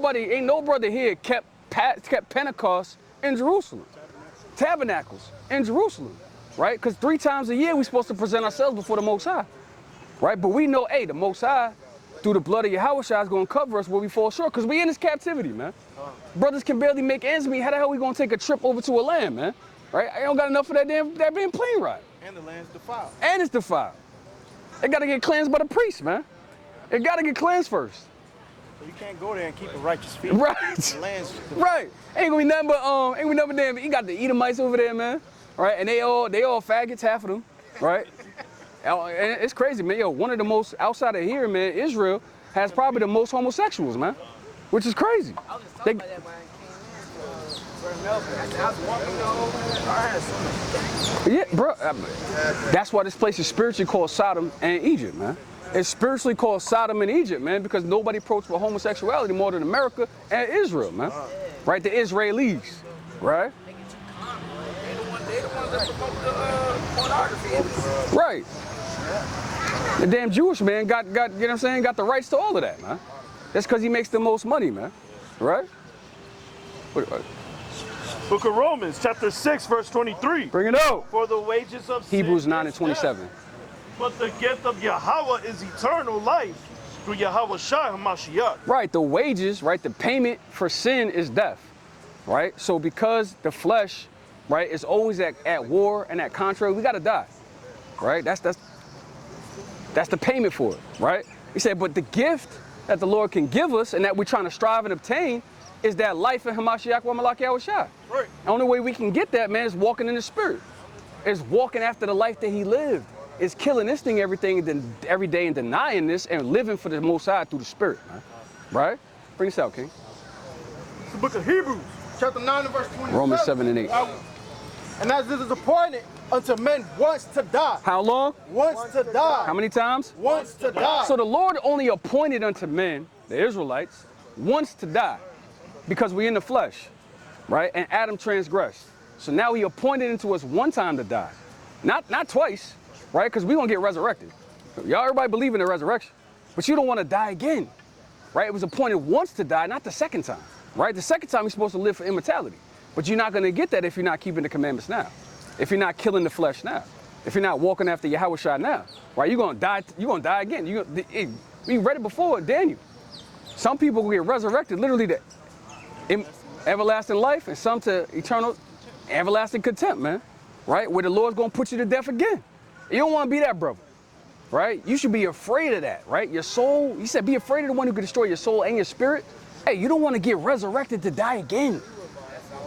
brother here kept Pentecost in Jerusalem. Tabernacles in Jerusalem. Right? Because 3 times a year we're supposed to present ourselves before the Most High. Right? But we know, hey, the Most High, through the blood of Yahushua, is going to cover us where we fall short. Because we in this captivity, man. Brothers can barely make ends meet. How the hell we going to take a trip over to a land, man? Right? I don't got enough of that damn plane ride. And the land's defiled. And it's defiled. It got to get cleansed by the priest, man. It got to get cleansed first. So you can't go there and keep a righteous feet. Right. The land's defiled. Right. Ain't gonna be nothing but damn. You got the Edomites over there, man. Right. And they all faggots, half of them. Right. And it's crazy, man. Yo, one of the most outside of here, man. Israel has probably the most homosexuals, man. Which is crazy. I was just talking about that when I came in. Yeah, bro. That's why this place is spiritually called Sodom and Egypt, man. It's spiritually called Sodom and Egypt, man, because nobody approached with homosexuality more than America and Israel, man. Right? The Israelis, right? They the ones that promote the pornography. Right. The damn Jewish man got you know what I'm saying, got the rights to all of that, man. That's because he makes the most money, man. Right? Book of Romans, chapter 6, verse 23. Bring it out. For the wages of sin Hebrews 9 and is 27. death, but the gift of Yahweh is eternal life through Yahushua HaMashiach. Right, the wages, right, the payment for sin is death. Right? So because the flesh, right, is always at war and at contrary, we gotta die. Right? That's the payment for it, right? He said, but the gift that the Lord can give us and that we're trying to strive and obtain is that life in Hamashiach wa Malak Yahushua. Right. The only way we can get that, man, is walking in the spirit. Is walking after the life that he lived. Is killing this thing every day and denying this and living for the Most High through the spirit, man. Right? Bring us out, King. It's the book of Hebrews, chapter 9 and verse 27. Romans 7 and 8. And as it is appointed unto men once to die. How long? Once to die. How many times? Once to die. So the Lord only appointed unto men, the Israelites, once to die. Because we're in the flesh, right? And Adam transgressed. So now he appointed into us one time to die. Not twice, right? Because we're going to get resurrected. Y'all, everybody believe in the resurrection. But you don't want to die again, right? It was appointed once to die, not the second time, right? The second time you're supposed to live for immortality. But you're not going to get that if you're not keeping the commandments now. If you're not killing the flesh now. If you're not walking after Yahushua now, right? You're going to die. You're going to die again. We read it before, Daniel. Some people will get resurrected literally to everlasting life and some to eternal everlasting contempt, man. Right? Where the Lord's going to put you to death again. You don't want to be that, brother. Right? You should be afraid of that, right? Your soul, he said, be afraid of the one who can destroy your soul and your spirit. Hey, you don't want to get resurrected to die again.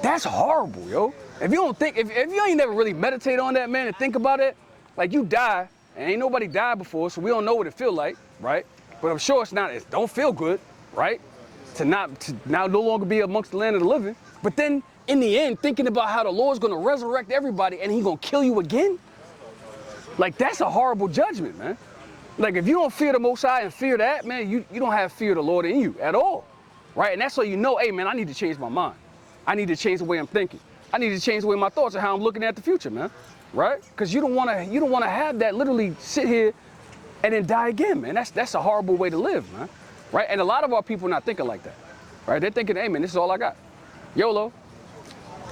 That's horrible, yo. If you don't think, if you ain't never really meditate on that, man, and think about it, like you die, and ain't nobody died before, so we don't know what it feel like, right? But I'm sure it don't feel good, right? To now no longer be amongst the land of the living. But then in the end, thinking about how the Lord's gonna resurrect everybody and he gonna kill you again? Like that's a horrible judgment, man. Like if you don't fear the Most High and fear that, man, you don't have fear of the Lord in you at all, right? And that's how you know, hey man, I need to change my mind. I need to change the way I'm thinking. I need to change the way my thoughts and how I'm looking at the future, man. Right? Because you don't want to have that literally sit here and then die again, man. That's a horrible way to live, man. Right? And a lot of our people are not thinking like that. Right? They're thinking, hey man, this is all I got. YOLO.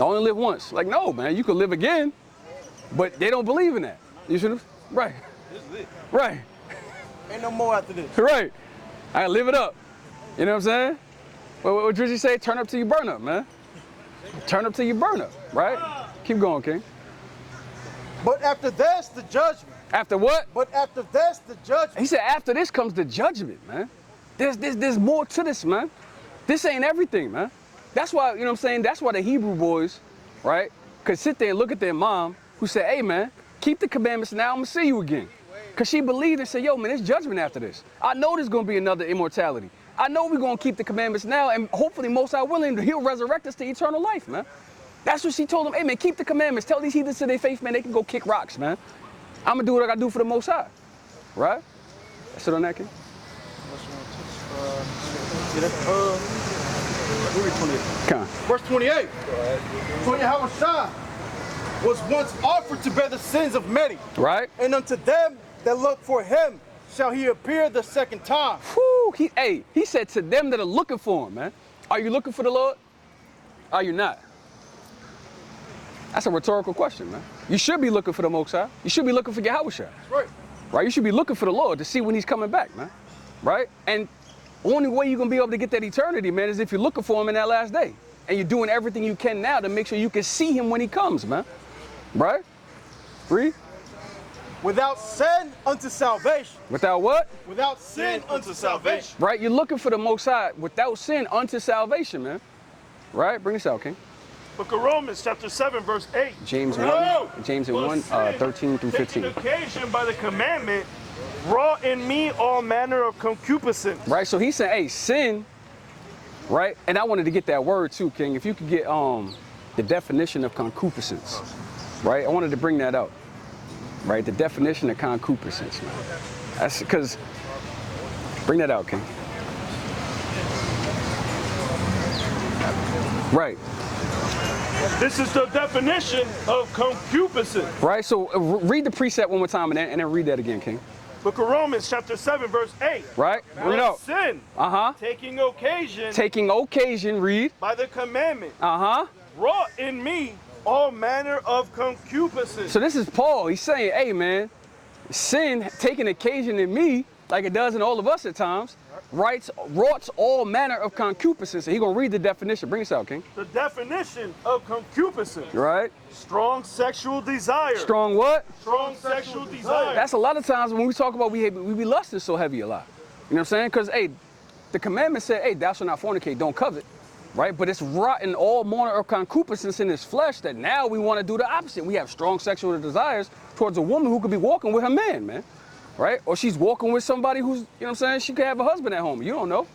I only live once. Like, no, man, you could live again, but they don't believe in that. You should have, right. Right. Ain't no more after this. Right. I live it up. You know what I'm saying? What Drizzy say? Turn up till you burn up, man. Turn up till you burn up, right? Keep going, King. But after this, the judgment. After what? But after this, the judgment. He said after this comes the judgment, man. There's more to this, man. This ain't everything, man. That's why, you know what I'm saying? That's why the Hebrew boys, right, could sit there and look at their mom who said, hey, man, keep the commandments now, I'm going to see you again. Because she believed and said, yo, man, there's judgment after this. I know there's going to be another immortality. I know we're going to keep the commandments now, and hopefully most are willing, he'll resurrect us to eternal life, man. That's what she told them. Hey, man, keep the commandments. Tell these heathens to their faith, man, they can go kick rocks, man. I'm going to do what I got to do for the Most High. Right? That's it on that, King? Verse 28. For Yahushua was once offered to bear the sins of many. Right. And unto them that look for him shall he appear the second time. Whew, he said to them that are looking for him, man. Are you looking for the Lord? Are you not? That's a rhetorical question, man. You should be looking for the Most High. You should be looking for Yahushua. That's right. Right? You should be looking for the Lord to see when he's coming back, man. Right? And only way you're going to be able to get that eternity, man, is if you're looking for him in that last day. And you're doing everything you can now to make sure you can see him when he comes, man. Right? Read. Without sin unto salvation. Without what? Without sin unto salvation. Right? You're looking for the Most High without sin unto salvation, man. Right? Bring this out, King. Book of Romans, chapter 7, verse 8. James 1, 13 through 15. Taking occasion by the commandment, wrought in me all manner of concupiscence. Right, so he said, hey, sin, right? And I wanted to get that word too, King. If you could get the definition of concupiscence, right? I wanted to bring that out, right? The definition of concupiscence, man. That's because, bring that out, King. Right. This is the definition of concupiscence. Right, so read the precept one more time and then read that again, King. Book of Romans, chapter 7, verse 8. Right, bring it out. Sin. Taking occasion. Taking occasion, read. By the commandment. Wrought in me all manner of concupiscence. So this is Paul. He's saying, hey, man, sin taking occasion in me, like it does in all of us at times, wrought all manner of concupiscence. And he's going to read the definition. Bring us out, King. The definition of concupiscence. Right. Strong sexual desire. Strong what? Strong sexual desire. That's a lot of times when we talk about we be lusting so heavy a lot. You know what I'm saying? Because, hey, the commandment said, hey, thou shalt not fornicate, don't covet. Right? But it's rotten all manner of concupiscence in his flesh that now we want to do the opposite. We have strong sexual desires towards a woman who could be walking with her man, man. Right? Or she's walking with somebody who's, you know what I'm saying, she could have a husband at home. You don't know.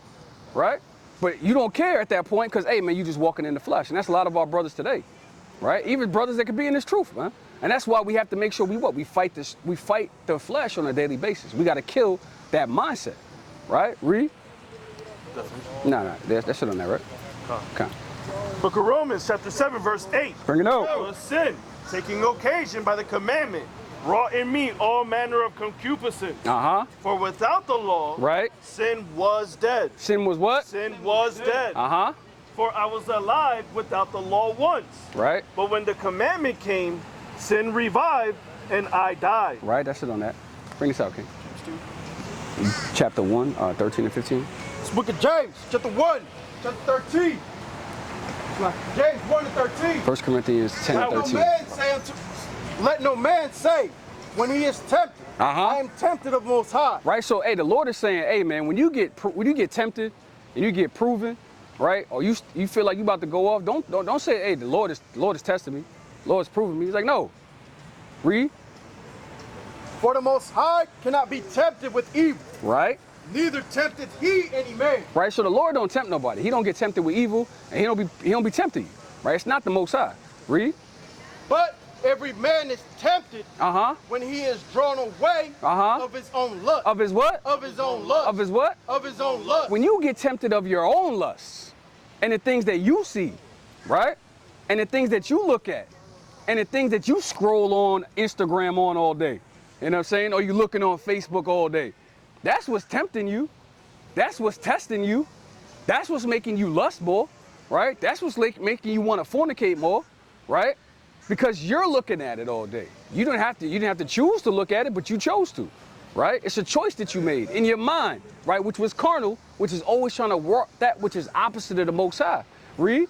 Right? But you don't care at that point because, hey, man, you just walking in the flesh. And that's a lot of our brothers today. Right? Even brothers that could be in this truth, man. And that's why we have to make sure we fight the flesh on a daily basis. We got to kill that mindset. Right? Read? No, that's it on that, right? Okay. Book of Romans, chapter 7, verse 8. Bring it out. For sin, taking occasion by the commandment, wrought in me all manner of concupiscence. For without the law, sin was dead. Sin was what? Sin was dead. For I was alive without the law once. Right. But when the commandment came, sin revived and I died. Right, that's it on that. Bring us out, King. Chapter 1, 13 and 15. It's book of James, chapter 1, chapter 13. James 1 and 13. 1 Corinthians 10 and 13. Let no man say, when he is tempted, I am tempted of Most High. Right, so, hey, the Lord is saying, hey, man, when you get tempted and you get proven, right, or you feel like you about to go off, don't say, hey, the Lord is testing me, the Lord is proving me. He's like, no. Read. For the Most High cannot be tempted with evil. Right. Neither tempted he any man. Right, so the Lord don't tempt nobody. He don't get tempted with evil, and he don't be tempted you. Right, it's not the Most High. Read. But every man is tempted when he is drawn away of his own lust. Of his what? Of his own lust. Of his what? Of his own lust. When you get tempted of your own lusts and the things that you see, right? And the things that you look at and the things that you scroll on Instagram on all day. You know what I'm saying? Or you looking on Facebook all day. That's what's tempting you. That's what's testing you. That's what's making you lust more, right? That's what's making you want to fornicate more, right? Because you're looking at it all day. You didn't have to choose to look at it, but you chose to, right? It's a choice that you made in your mind, right? Which was carnal, which is always trying to work that which is opposite of the Most High. Read.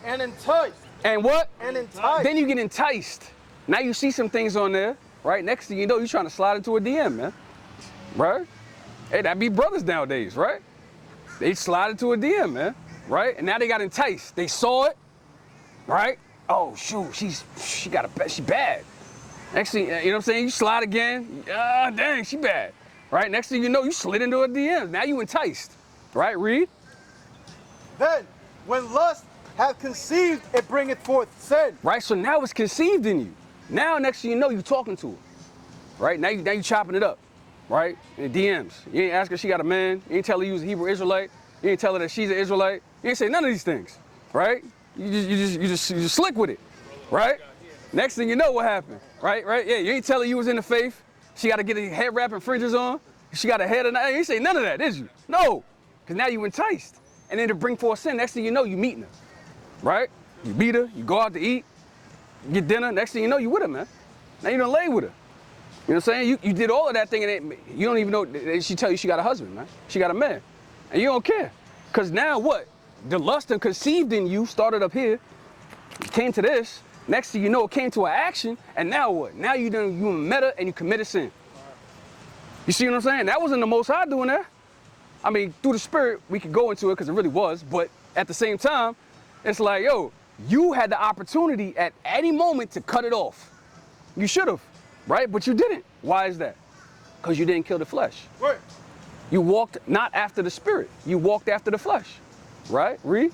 And enticed. And what? And enticed. Then you get enticed. Now you see some things on there, right? Next thing you know, you're trying to slide into a DM, man. Right? Hey, that be brothers nowadays, right? They slide into a DM, man. Right? And now they got enticed. They saw it, right? Oh, shoot, she bad. Next thing, you know what I'm saying? You slide again. Ah, dang, she bad. Right? Next thing you know, you slid into a DM. Now you enticed. Right? Read. Then, when lust hath conceived, it bringeth forth sin. Right? So now it's conceived in you. Now, next thing you know, you're talking to her. Right? Now you chopping it up. Right? In the DMs. You ain't ask her if she got a man. You ain't tell her you was a Hebrew Israelite. You ain't tell her that she's an Israelite. You ain't say none of these things. Right? You just slick with it. Right? Next thing you know what happened. Right? Yeah, you ain't tell her you was in the faith. She got to get a head wrap and fringes on. She got a head and you ain't say none of that, did you? No. Because now you enticed. And then to bring forth sin, next thing you know, you meeting her. Right? You meet her, you go out to eat, you get dinner, next thing you know, you with her, man. Now you done lay with her. You know what I'm saying? You did all of that thing and you don't even know, she tell you she got a husband, man. She got a man. And you don't care. Because now what? The lust and conceived in you started up here, came to this, next thing you know, it came to an action, and now what? Now you met her and you committed sin. You see what I'm saying? That wasn't the Most High doing that. I mean, through the Spirit, we could go into it because it really was, but at the same time, it's like, yo, you had the opportunity at any moment to cut it off. You should have, right? But you didn't. Why is that? Because you didn't kill the flesh. Right. You walked not after the Spirit. You walked after the flesh. Right? Read.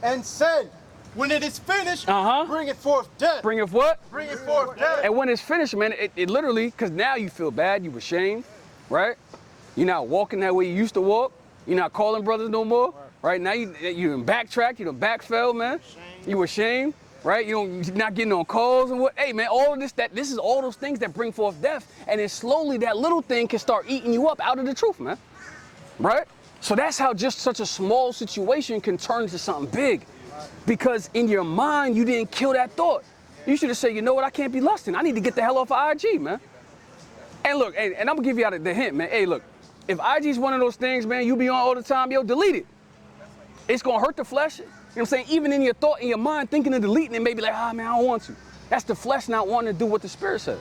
And said, when it is finished, bring it forth death. Bring it what? Bring it forth death. And when it's finished, man, it literally, because now you feel bad, you ashamed, right? You're not walking that way you used to walk. You're not calling brothers no more, right? Now you done backtracked, you done backfell, man. You ashamed, right? You're not getting on calls and what. Hey, man, all of this is all those things that bring forth death. And then slowly that little thing can start eating you up out of the truth, man. Right? So that's how just such a small situation can turn into something big. Because in your mind, you didn't kill that thought. You should have said, you know what, I can't be lusting. I need to get the hell off of IG, man. And look, and I'm gonna give you the hint, man. Hey, look, if IG's one of those things, man, you be on all the time, yo, delete it. It's gonna hurt the flesh. You know what I'm saying? Even in your thought, in your mind, thinking of deleting it, maybe like, man, I don't want to. That's the flesh not wanting to do what the Spirit says,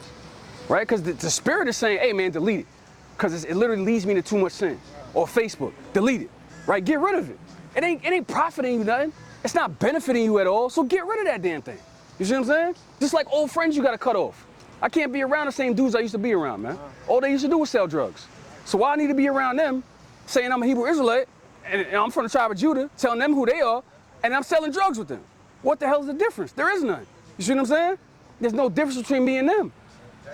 right? Because the Spirit is saying, hey, man, delete it. Because it literally leads me to too much sin. Or Facebook, delete it, right? Get rid of it. It ain't profiting you nothing. It's not benefiting you at all, so get rid of that damn thing. You see what I'm saying? Just like old friends you gotta cut off. I can't be around the same dudes I used to be around, man. All they used to do was sell drugs. So why I need to be around them, saying I'm a Hebrew Israelite, and I'm from the tribe of Judah, telling them who they are, and I'm selling drugs with them. What the hell is the difference? There is none. You see what I'm saying? There's no difference between me and them.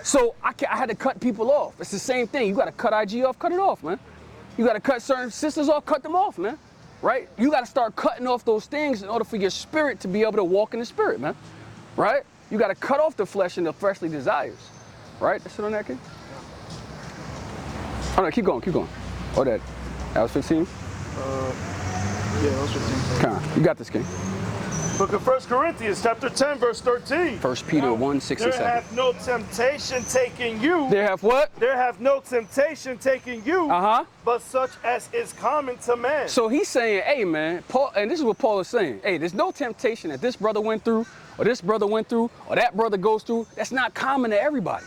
So I had to cut people off. It's the same thing. You gotta cut IG off, cut it off, man. You gotta cut certain sisters off, cut them off, man. Right? You gotta start cutting off those things in order for your spirit to be able to walk in the Spirit, man. Right? You gotta cut off the flesh and the fleshly desires. Right? That's it on that, kid? Oh no, keep going. Oh, that was 15? Yeah, that was 15. Come on, you got this, King. Book of 1 Corinthians, chapter 10, verse 13. 1 Peter 1, 6 and 7. There hath no temptation taking you. There have what? There hath no temptation taking you, but such as is common to man. So he's saying, hey, man, Paul, and this is what Paul is saying. Hey, there's no temptation that this brother went through, or this brother went through, or that brother goes through. That's not common to everybody.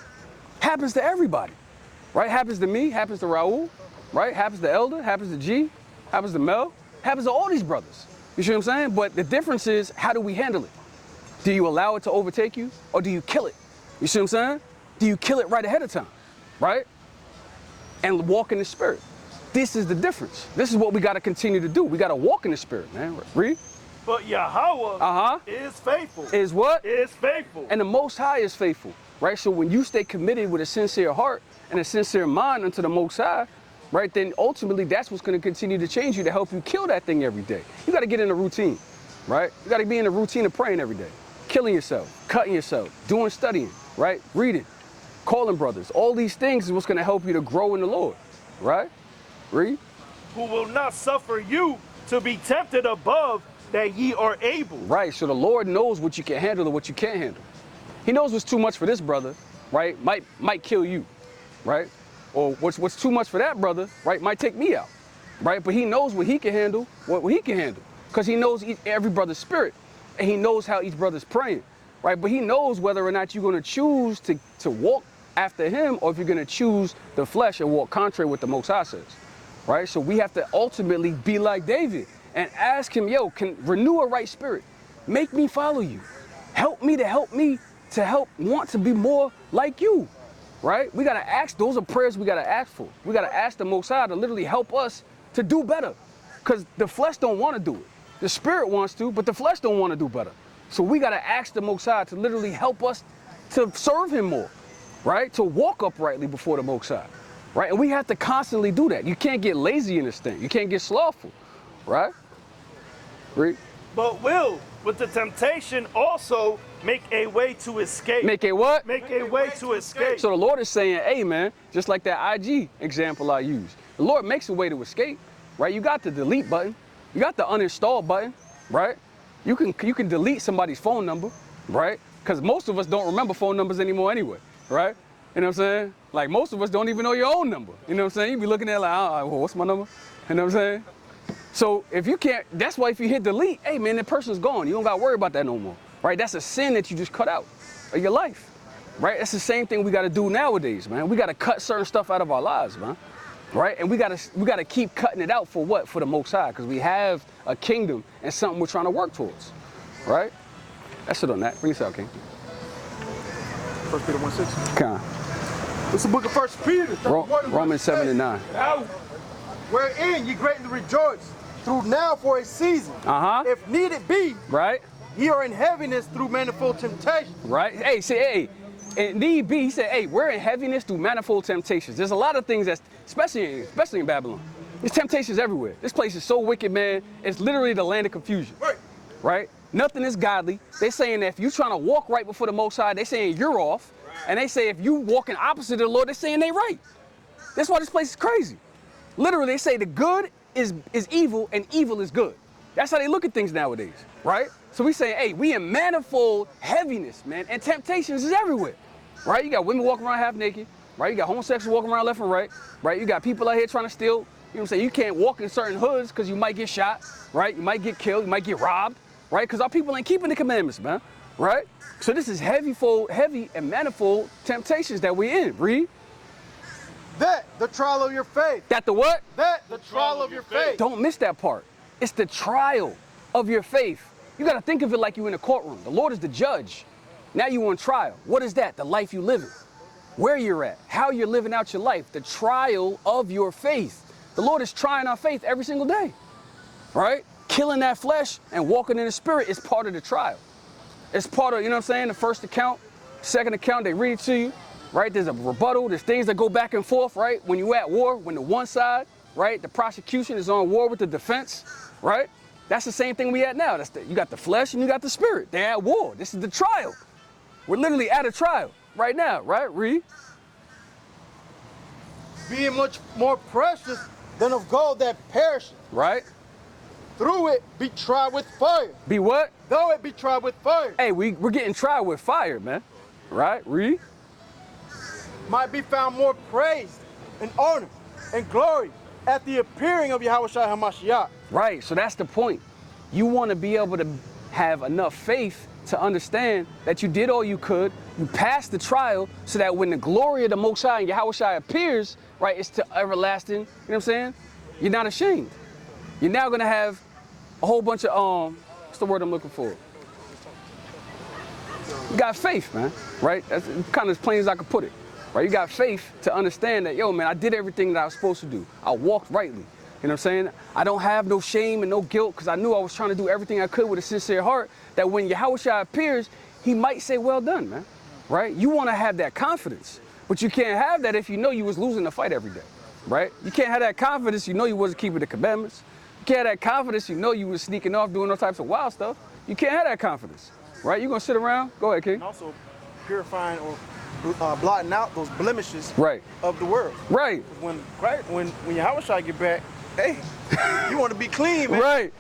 Happens to everybody. Right? Happens to me, happens to Raul, right? Happens to Elder, happens to G, happens to Mel, happens to all these brothers. You see what I'm saying? But the difference is, how do we handle it? Do you allow it to overtake you, or do you kill it? You see what I'm saying? Do you kill it right ahead of time, right? And walk in the Spirit. This is the difference. This is what we got to continue to do. We got to walk in the Spirit, man. Read. But Yahweh is faithful. Is what? Is faithful. And the Most High is faithful, right? So when you stay committed with a sincere heart and a sincere mind unto the Most High, right, then ultimately that's what's going to continue to change you to help you kill that thing every day. You got to get in a routine, right? You got to be in a routine of praying every day, killing yourself, cutting yourself, doing studying, right? Reading, calling brothers. All these things is what's going to help you to grow in the Lord, right? Read. Who will not suffer you to be tempted above that ye are able. Right, so the Lord knows what you can handle and what you can't handle. He knows what's too much for this brother, right, might kill you, right? Or what's too much for that brother, right, might take me out, right? But he knows what he can handle, what he can handle, because he knows every brother's spirit, and he knows how each brother's praying, right? But he knows whether or not you're going to choose to walk after him, or if you're going to choose the flesh and walk contrary with the Most High says, right? So we have to ultimately be like David and ask him, yo, can renew a right spirit, make me follow you, help me to help want to be more like you, right? We got to ask, those are prayers we got to ask for. We got to ask the Most High to literally help us to do better, because the flesh don't want to do it. The spirit wants to, but the flesh don't want to do better. So we got to ask the Most High to literally help us to serve him more, right? To walk uprightly before the Most High, right? And we have to constantly do that. You can't get lazy in this thing. You can't get slothful, right? Read. But will, with the temptation also, make a way to escape. Make a what? Make a way to escape. So the Lord is saying, hey man, just like that IG example I used, the Lord makes a way to escape, right? You got the delete button, you got the uninstall button, right? You can delete somebody's phone number, right? Because most of us don't remember phone numbers anymore anyway, right? You know what I'm saying? Like most of us don't even know your own number. You know what I'm saying? You be looking at it like, oh, well, what's my number? You know what I'm saying? So if you can't, that's why if you hit delete, hey man, that person's gone. You don't got to worry about that no more, right? That's a sin that you just cut out of your life, right? That's the same thing we got to do nowadays, man. We got to cut certain stuff out of our lives, man, right? And we got to keep cutting it out for what? For the Most High, because we have a kingdom and something we're trying to work towards, right? That's it on that. Bring us out, King. 1 Peter 1:6. Come It's the book of 1 Peter. Romans 7 and 9. Wherein ye greatly rejoice, through now for a season, if needed be, right? Ye are in heaviness through manifold temptations. Right? Hey, say, hey, and need be, he said, hey, we're in heaviness through manifold temptations. There's a lot of things that's, especially in Babylon, there's temptations everywhere. This place is so wicked, man. It's literally the land of confusion. Right. Right? Nothing is godly. They're saying that if you're trying to walk right before the Most High, they're saying you're off. Right. And they say if you walking opposite of the Lord, they're saying they right. That's why this place is crazy. Literally, they say the good is evil and evil is good. That's how they look at things nowadays, right? So we say, hey, we in manifold heaviness, man, and temptations is everywhere, right? You got women walking around half naked, right? You got homosexuals walking around left and right? You got people out here trying to steal. You know what I'm saying? You can't walk in certain hoods because you might get shot, right? You might get killed, you might get robbed, right? Because our people ain't keeping the commandments, man, right? So this is heavy and manifold temptations that we're in. Read. That the trial of your faith. That the what? That the trial of your faith. Don't miss that part. It's the trial of your faith. You got to think of it like you're in a courtroom. The Lord is the judge. Now you're on trial. What is that? The life you live in. Where you're at. How you're living out your life. The trial of your faith. The Lord is trying our faith every single day. Right? Killing that flesh and walking in the spirit is part of the trial. It's part of, you know what I'm saying, the first account, second account, they read it to you. Right, there's a rebuttal, there's things that go back and forth, right? When you're at war, when the one side, right, the prosecution is on war with the defense, right? That's the same thing we at now. You got the flesh and you got the spirit. They're at war. This is the trial. We're literally at a trial right now, right? Read. Being much more precious than of gold that perisheth. Right. Through it be tried with fire. Be what? Though it be tried with fire. Hey, we're getting tried with fire, man. Right? Read. Might be found more praised and honor and glory at the appearing of Yahushua HaMashiach. Right, so that's the point. You want to be able to have enough faith to understand that you did all you could, you passed the trial, so that when the glory of the Most High and Yahushua appears, right, it's to everlasting, you know what I'm saying? You're not ashamed. You're now going to have a whole bunch of, what's the word I'm looking for? You got faith, man, right? That's kind of as plain as I could put it. Right, you got faith to understand that, yo, man, I did everything that I was supposed to do. I walked rightly. You know what I'm saying? I don't have no shame and no guilt because I knew I was trying to do everything I could with a sincere heart, that when Yahushua appears, he might say, well done, man. Right? You want to have that confidence, but you can't have that if you know you was losing the fight every day. Right? You can't have that confidence, you know you wasn't keeping the commandments. You can't have that confidence, you know you was sneaking off doing all types of wild stuff. You can't have that confidence. Right? You going to sit around? Go ahead, King. And also purifying or blotting out those blemishes of the world. Right. When Yahushua get back, hey, you want to be clean, man. Right.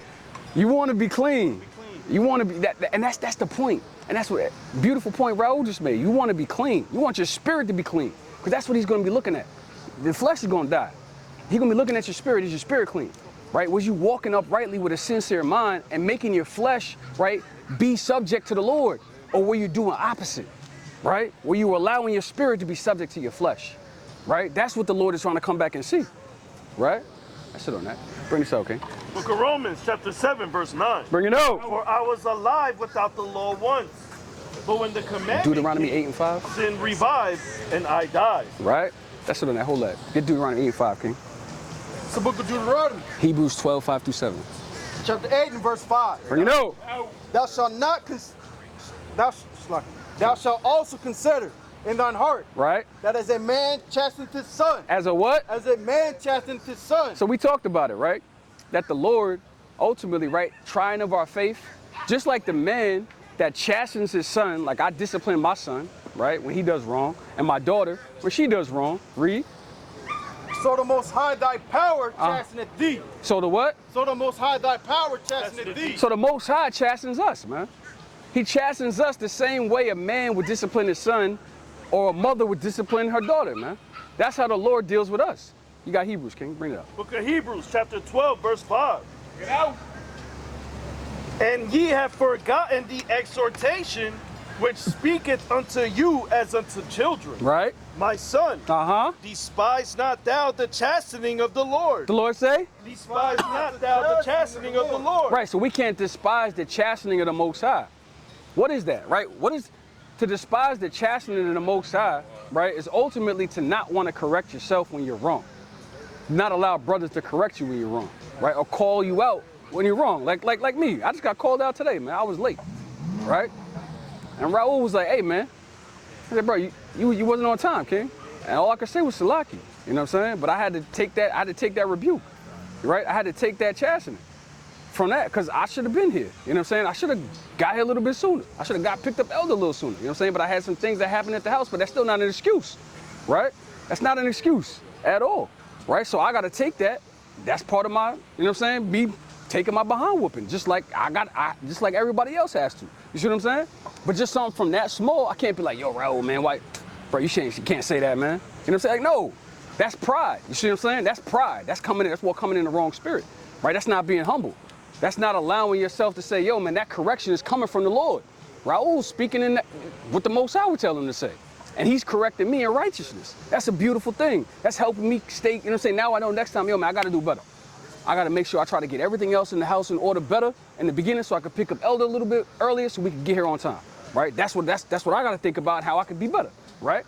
You want to be clean. You want to be that, and that's the point. And that's what beautiful point Raul just made. You want to be clean. You want your spirit to be clean, because that's what he's going to be looking at. The flesh is going to die. He's going to be looking at your spirit. Is your spirit clean? Right? Was you walking uprightly with a sincere mind and making your flesh, right, be subject to the Lord? Or were you doing opposite? Right? Were you allowing your spirit to be subject to your flesh? Right? That's what the Lord is trying to come back and see. Right? That's it on that. Bring this out, okay? Book of Romans, chapter 7, verse 9. Bring it out. For I was alive without the law once, but when the commandment Deuteronomy 8 and 5. sin revived, and I died. Right? That's it on that. Hold that. Get Deuteronomy 8 and 5, King. It's the book of Deuteronomy. Hebrews 12, 5 through 7. Chapter 8 and verse 5. Bring it out. Thou shalt not thou shalt also consider in thine heart, right, that as a man chasteneth his son. As a what? As a man chasteneth his son. So we talked about it, right? That the Lord ultimately, right, trying of our faith, just like the man that chastens his son, like I discipline my son, right, when he does wrong, and my daughter when she does wrong. Read. So the Most High thy power chasteneth thee. So the what? So the Most High thy power chasteneth thee. So the Most High chastens us, man. He chastens us the same way a man would discipline his son or a mother would discipline her daughter, man. That's how the Lord deals with us. You got Hebrews, King. Bring it up. Book of Hebrews, chapter 12, verse 5. Get out. And ye have forgotten the exhortation which speaketh unto you as unto children. Right. My son, despise not thou the chastening of the Lord. The Lord say? Despise not thou the chastening of the Lord. Right, so we can't despise the chastening of the Most High. What is that, right? What is, to despise the chastening of the Most High, right, is ultimately to not want to correct yourself when you're wrong. Not allow brothers to correct you when you're wrong, right? Or call you out when you're wrong. Like me, I just got called out today, man. I was late, right? And Raul was like, hey, man. I said, bro, you wasn't on time, King. And all I could say was Salaki, you know what I'm saying? But I had to take that rebuke, right? I had to take that chastening from that, because I should have been here, you know what I'm saying? I should have got here a little bit sooner. I should have got picked up elder a little sooner, you know what I'm saying? But I had some things that happened at the house, but that's still not an excuse, right? That's not an excuse at all, right? So I got to take that. That's part of my, you know what I'm saying? Be taking my behind whooping, just like just like everybody else has to. You see what I'm saying? But just something from that small, I can't be like, yo, Raul, man, why, bro, you can't say that, man. You know what I'm saying? Like, no, that's pride. You see what I'm saying? That's pride. That's what coming in the wrong spirit, right? That's not being humble. That's not allowing yourself to say, yo, man, that correction is coming from the Lord. Raul's speaking in what the Most High would tell him to say. And he's correcting me in righteousness. That's a beautiful thing. That's helping me stay, you know what I'm saying? Now I know next time, yo, man, I got to do better. I got to make sure I try to get everything else in the house in order better in the beginning, so I could pick up elder a little bit earlier so we can get here on time, right? That's what I got to think about, how I could be better, right?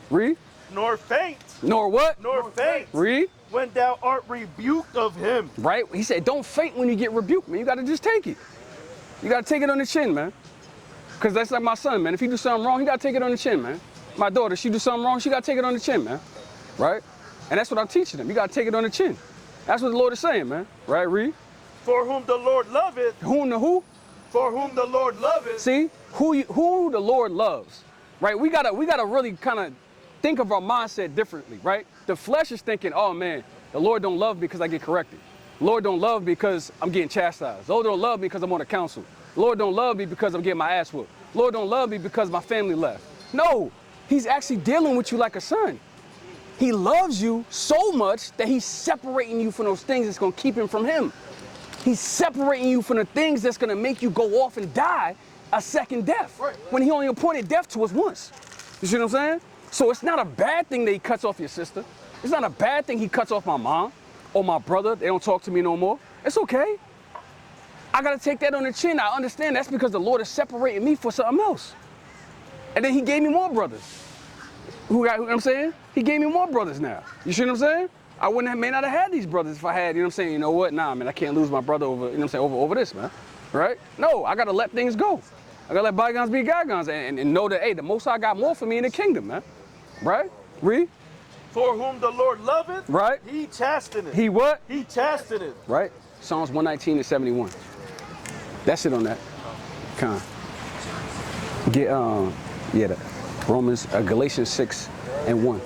Read. Nor faint. Nor what? Nor faint. Read. When thou art rebuked of him. Right? He said, don't faint when you get rebuked, man. You got to just take it. You got to take it on the chin, man. Because that's like my son, man. If he do something wrong, he got to take it on the chin, man. My daughter, she do something wrong, she got to take it on the chin, man. Right? And that's what I'm teaching them. You got to take it on the chin. That's what the Lord is saying, man. Right, read. For whom the Lord loveth. Whom the who? For whom the Lord loveth. See, who the Lord loves, right? We gotta really kind of think of our mindset differently, right? The flesh is thinking, oh man, the Lord don't love me because I get corrected. The Lord don't love me because I'm getting chastised. The Lord don't love me because I'm on the council. The Lord don't love me because I'm getting my ass whooped. The Lord don't love me because my family left. No, he's actually dealing with you like a son. He loves you so much that he's separating you from those things that's going to keep him from him. He's separating you from the things that's going to make you go off and die a second death, when he only appointed death to us once. You see what I'm saying? So it's not a bad thing that he cuts off your sister. It's not a bad thing he cuts off my mom or my brother. They don't talk to me no more. It's okay. I got to take that on the chin. I understand that's because the Lord is separating me for something else. And then he gave me more brothers. You know what I'm saying? He gave me more brothers now. You see what I'm saying? I may not have had these brothers if I had, you know what I'm saying? You know what? Nah, man, I can't lose my brother over, you know what I'm saying, over this, man. Right? No, I got to let things go. I got to let bygones be bygones and know that, hey, the Most High got more for me in the kingdom, man. Right? Read. For whom the Lord loveth, right? He chasteneth. He what? He chasteneth. Right? Psalms 119 and 71. That's it on that. Con. Get, Galatians 6 and 1.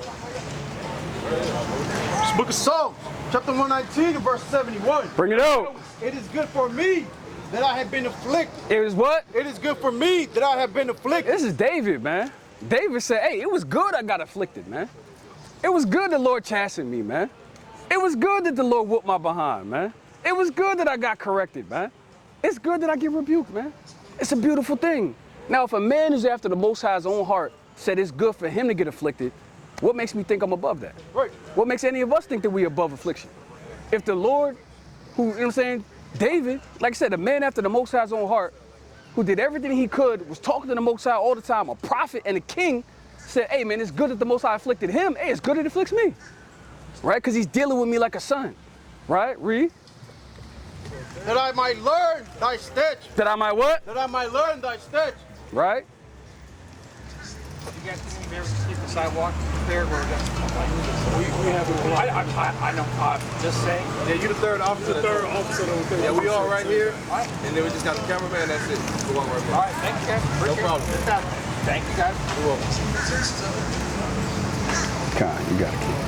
Book of Psalms, chapter 119 and verse 71. Bring it out. It is good for me that I have been afflicted. It is what? It is good for me that I have been afflicted. This is David, man. David said, hey, it was good I got afflicted, man. It was good the Lord chastened me, man. It was good that the Lord whooped my behind, man. It was good that I got corrected, man. It's good that I get rebuked, man. It's a beautiful thing. Now, if a man who's after the Most High's own heart said it's good for him to get afflicted, what makes me think I'm above that? Right. What makes any of us think that we're above affliction? If the Lord, who, you know what I'm saying, David, like I said, a man after the Most High's own heart, who did everything he could, was talking to the Most High all the time, a prophet and a king, said, hey, man, it's good that the Most High afflicted him. Hey, it's good that it afflicts me. Right? Because he's dealing with me like a son. Right? Read. That I might learn thy statutes. That I might what? That I might learn thy statutes. Right? You guys can ever keep the sidewalk there where we have I know, just saying. Yeah, you the third officer. The third officer. Yeah, we all right here. And then we just got the cameraman, that's it. Go on right there. All right, thank you guys. No problem. Thank you guys. You're welcome. Con, you gotta keep.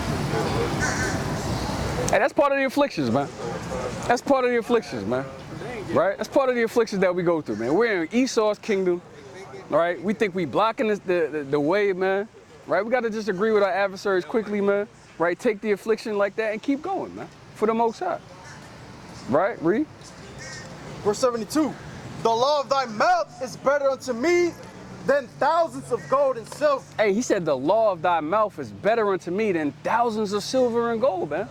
Hey, that's part of the afflictions, man. That's part of the afflictions, man. Right? That's part of the afflictions that we go through, man. We're in Esau's kingdom. All right? We think we blocking the way, man. Right? We got to just agree with our adversaries quickly, man. Right? Take the affliction like that and keep going, man. For the Most High. Right? Read. Verse 72. The law of thy mouth is better unto me than thousands of gold and silver. Hey, he said the law of thy mouth is better unto me than thousands of silver and gold, man.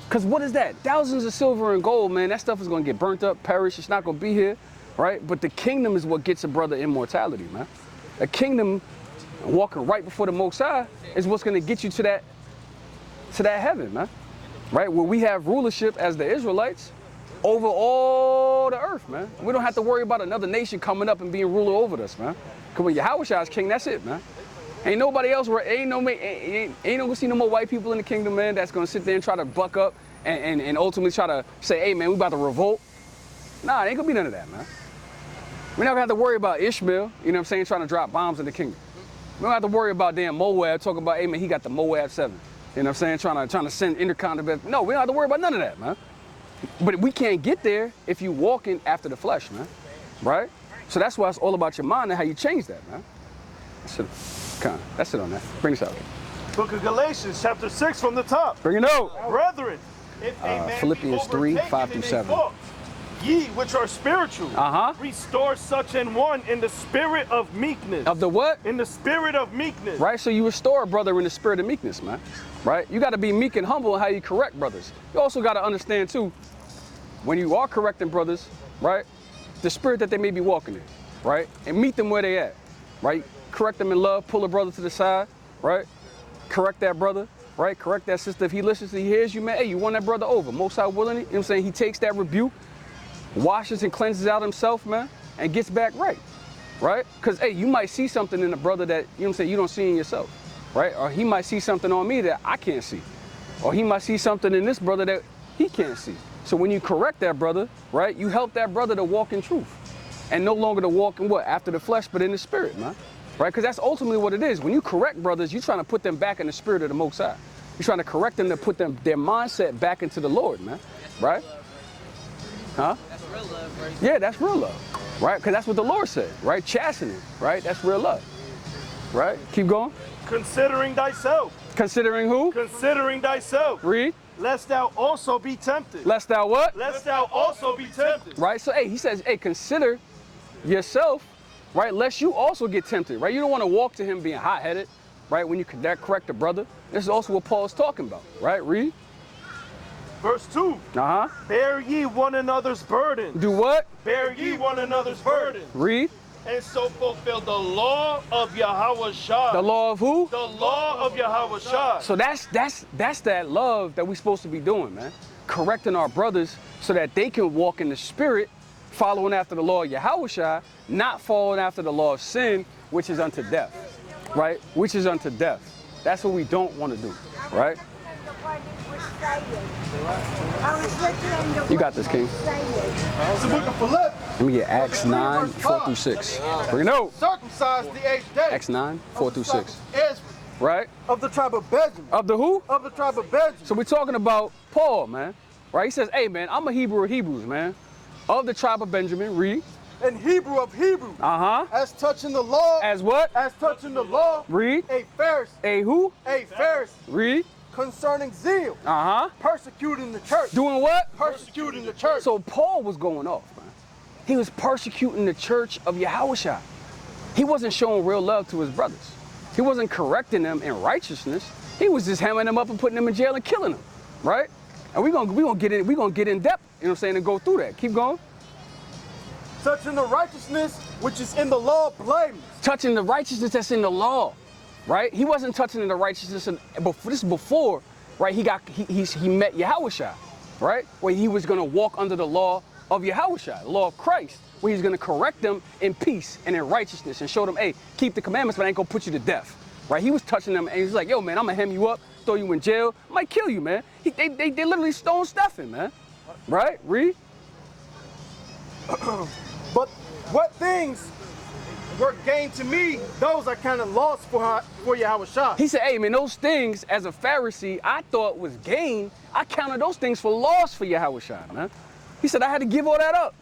Because what is that? Thousands of silver and gold, man. That stuff is going to get burnt up, perish. It's not going to be here, right? But the kingdom is what gets a brother immortality, man. A kingdom, walking right before the Most High, is what's going to get you to that heaven, man. Right? Where we have rulership as the Israelites over all the earth, man. We don't have to worry about another nation coming up and being ruler over us, man. Because when Yahushua is king, that's it, man. Ain't nobody else, ain't gonna see no more white people in the kingdom, man, that's gonna sit there and try to buck up and ultimately try to say, hey, man, we about to revolt. Nah, it ain't gonna be none of that, man. We never have to worry about Ishmael, you know what I'm saying, trying to drop bombs in the kingdom. We don't have to worry about damn Moab talking about, hey, man, he got the Moab 7. You know what I'm saying, trying to send intercontinental. No, we don't have to worry about none of that, man. But we can't get there if you walking after the flesh, man, right? So that's why it's all about your mind and how you change that, man. That's it on that. Bring this out. Book of Galatians, chapter 6 from the top. Bring it out. Brethren, if a man Philippians be 3, overtaken 5 through in a 7. fault, ye which are spiritual, restore such an one in the spirit of meekness. Of the what? In the spirit of meekness. Right, so you restore a brother in the spirit of meekness, man. Right? You got to be meek and humble in how you correct brothers. You also got to understand, too, when you are correcting brothers, right, the spirit that they may be walking in, right? And meet them where they at, right? Correct them in love, pull a brother to the side, right? Correct that brother, right? Correct that sister. If he listens, he hears you, man, hey, you won that brother over. Most High willingly, you know what I'm saying? He takes that rebuke, washes and cleanses out himself, man, and gets back right, right? Because, hey, you might see something in a brother that, you know what I'm saying, you don't see in yourself, right? Or he might see something on me that I can't see. Or he might see something in this brother that he can't see. So when you correct that brother, right, you help that brother to walk in truth. And no longer to walk in what? After the flesh, but in the spirit, man. Right? Because that's ultimately what it is. When you correct brothers, you're trying to put them back in the spirit of the Most High. You're trying to correct them to put their mindset back into the Lord, man. Right? Huh? That's real love, right? Yeah, that's real love. Right? Because that's what the Lord said, right? Chastening, right? That's real love. Right? Keep going. Considering thyself. Considering who? Considering thyself. Read. Lest thou also be tempted. Lest thou what? Lest thou also be tempted. Right? So, hey, he says, hey, consider yourself, right? Lest you also get tempted, right? You don't want to walk to him being hot-headed, right? When you correct a brother. This is also what Paul's talking about, right? Read. Verse 2. Bear ye one another's burden. Do what? Bear ye one another's burden. Read. And so fulfill the law of Yahushua. The law of who? The law of Yahushua. So that's that love that we're supposed to be doing, man. Correcting our brothers so that they can walk in the spirit, following after the law of Yahushua, not following after the law of sin, which is unto death, right? Which is unto death. That's what we don't want to do, right? You got this, King. It's the book of Philippians. Let me get Acts 9, 4 through 6. Bring it out. Circumcised the 8th day. Acts 9, 4 through 6. Ezra. Right? Of the tribe of Benjamin. Of the who? Of the tribe of Benjamin. So we're talking about Paul, man. Right? He says, hey, man, I'm a Hebrew of Hebrews, man. of the tribe of Benjamin, read. And Hebrew of Hebrew. As touching the law. As what? As touching the law. Read. A Pharisee. A who? A Pharisee. Read. Concerning zeal. Persecuting the church. Doing what? Persecuting the church. So Paul was going off, man. He was persecuting the church of Yahushua. He wasn't showing real love to his brothers. He wasn't correcting them in righteousness. He was just hammering them up and putting them in jail and killing them, right? And we're gonna get in depth, you know what I'm saying, and go through that. Keep going. Touching the righteousness which is in the law, blameless. Touching the righteousness that's in the law, right? He wasn't touching the righteousness this is before, right? He met Yahushua, right? Where he was gonna walk under the law of Yahushua, the law of Christ, where he's gonna correct them in peace and in righteousness and show them, hey, keep the commandments, but I ain't gonna put you to death, right? He was touching them and he's like, yo, man, I'm gonna hem you up, throw you in jail, I might kill you, man. They literally stoned Stephen, man, right? Read. But what things were gained to me, those I kind of lost for Yahushua. He said, hey, man, those things as a Pharisee I thought was gain, I counted those things for loss for Yahushua, man. He said, I had to give all that up.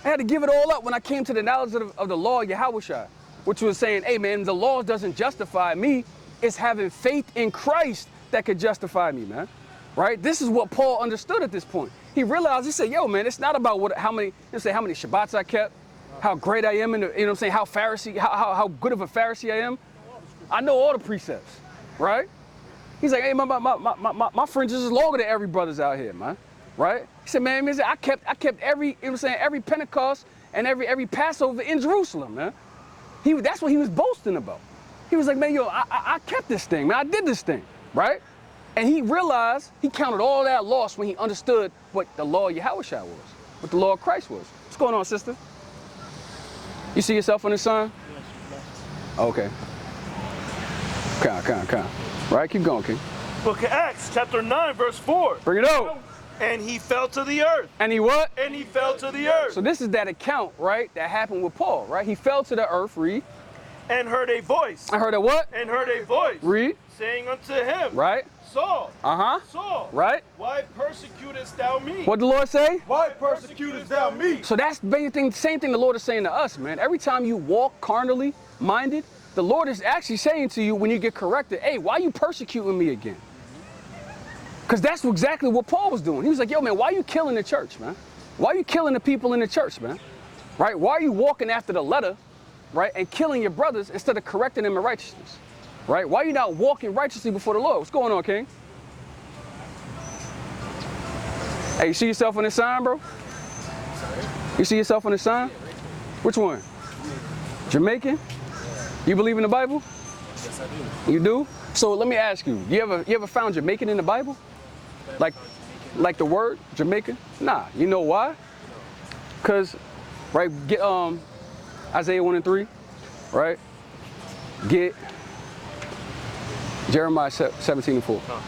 I had to give it all up when I came to the knowledge of the law of Yahushua, which was saying, hey, man, the law doesn't justify me. It's having faith in Christ that could justify me, man. Right? This is what Paul understood at this point. He realized, he said, yo, man, it's not about how many Shabbats I kept, how great I am, you know what I'm saying, how good of a Pharisee I am. I know all the precepts, right? He's like, hey, my fringes is longer than every brother's out here, man. Right? He said, man, I kept every, you know what I'm saying, every Pentecost and every Passover in Jerusalem, man. That's what he was boasting about. He was like, man, yo, I kept this thing, man. I did this thing, right? And he realized, he counted all that loss when he understood what the law of Yahushua was, what the law of Christ was. What's going on, sister? You see yourself on the sign? Okay. Come. Right, keep going, King. Book of Acts, chapter 9, verse 4. Bring it out. And he fell to the earth. And he what? And he fell to the earth. So this is that account, right, that happened with Paul, right? He fell to the earth, read. And heard a voice. I heard a what? And heard a voice. Read. Saying unto him. Right. Saul. Saul. Right. Why persecutest thou me? What the Lord say? Why persecutest thou me? So that's the same thing the Lord is saying to us, man. Every time you walk carnally minded, the Lord is actually saying to you when you get corrected, hey, why are you persecuting me again? Because that's exactly what Paul was doing. He was like, yo, man, why are you killing the church, man? Why are you killing the people in the church, man? Right? Why are you walking after the letter, right, and killing your brothers instead of correcting them in righteousness? Right? Why are you not walking righteously before the Lord? What's going on, King? Hey, you see yourself on this sign, bro? You see yourself on this sign? Which one? Jamaican? You believe in the Bible? Yes, I do. You do? So let me ask you, you ever found Jamaican in the Bible? Like the word Jamaican? Nah. You know why? Because, right, get Isaiah 1 and 3, right? Get Jeremiah 17 and 4. All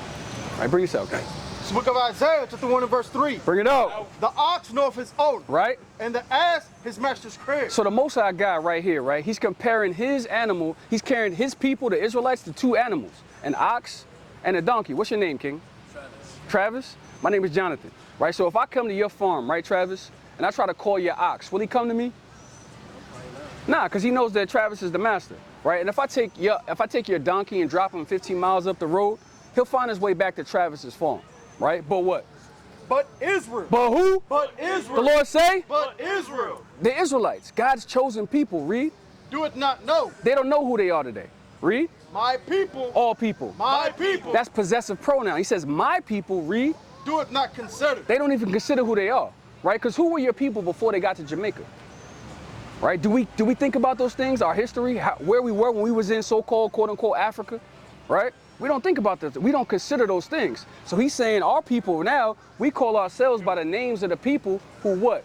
right, bring this out, okay? It's the book of Isaiah, chapter 1 and verse 3. Bring it out. The ox knoweth his owner. Right. And the ass his master's crib. So the Most High God right here, right? He's comparing his animal, he's carrying his people, the Israelites, to two animals, an ox and a donkey. What's your name, King? Travis. Travis? My name is Jonathan, right? So if I come to your farm, right, Travis, and I try to call your ox, will he come to me? Nah, because he knows that Travis is the master, right? And if I take your donkey and drop him 15 miles up the road, he'll find his way back to Travis's farm, right? But what? But Israel. But who? But Israel. The Lord say? But Israel. The Israelites, God's chosen people, read. Do it not know. They don't know who they are today. Read. My people. All people. My people. That's possessive pronoun. He says, my people, read. Do it not consider. They don't even consider who they are, right? Because who were your people before they got to Jamaica? Right? Do we think about those things, our history, where we were when we was in so-called, quote-unquote, Africa, right? We don't think about this. We don't consider those things. So he's saying our people now, we call ourselves by the names of the people who what?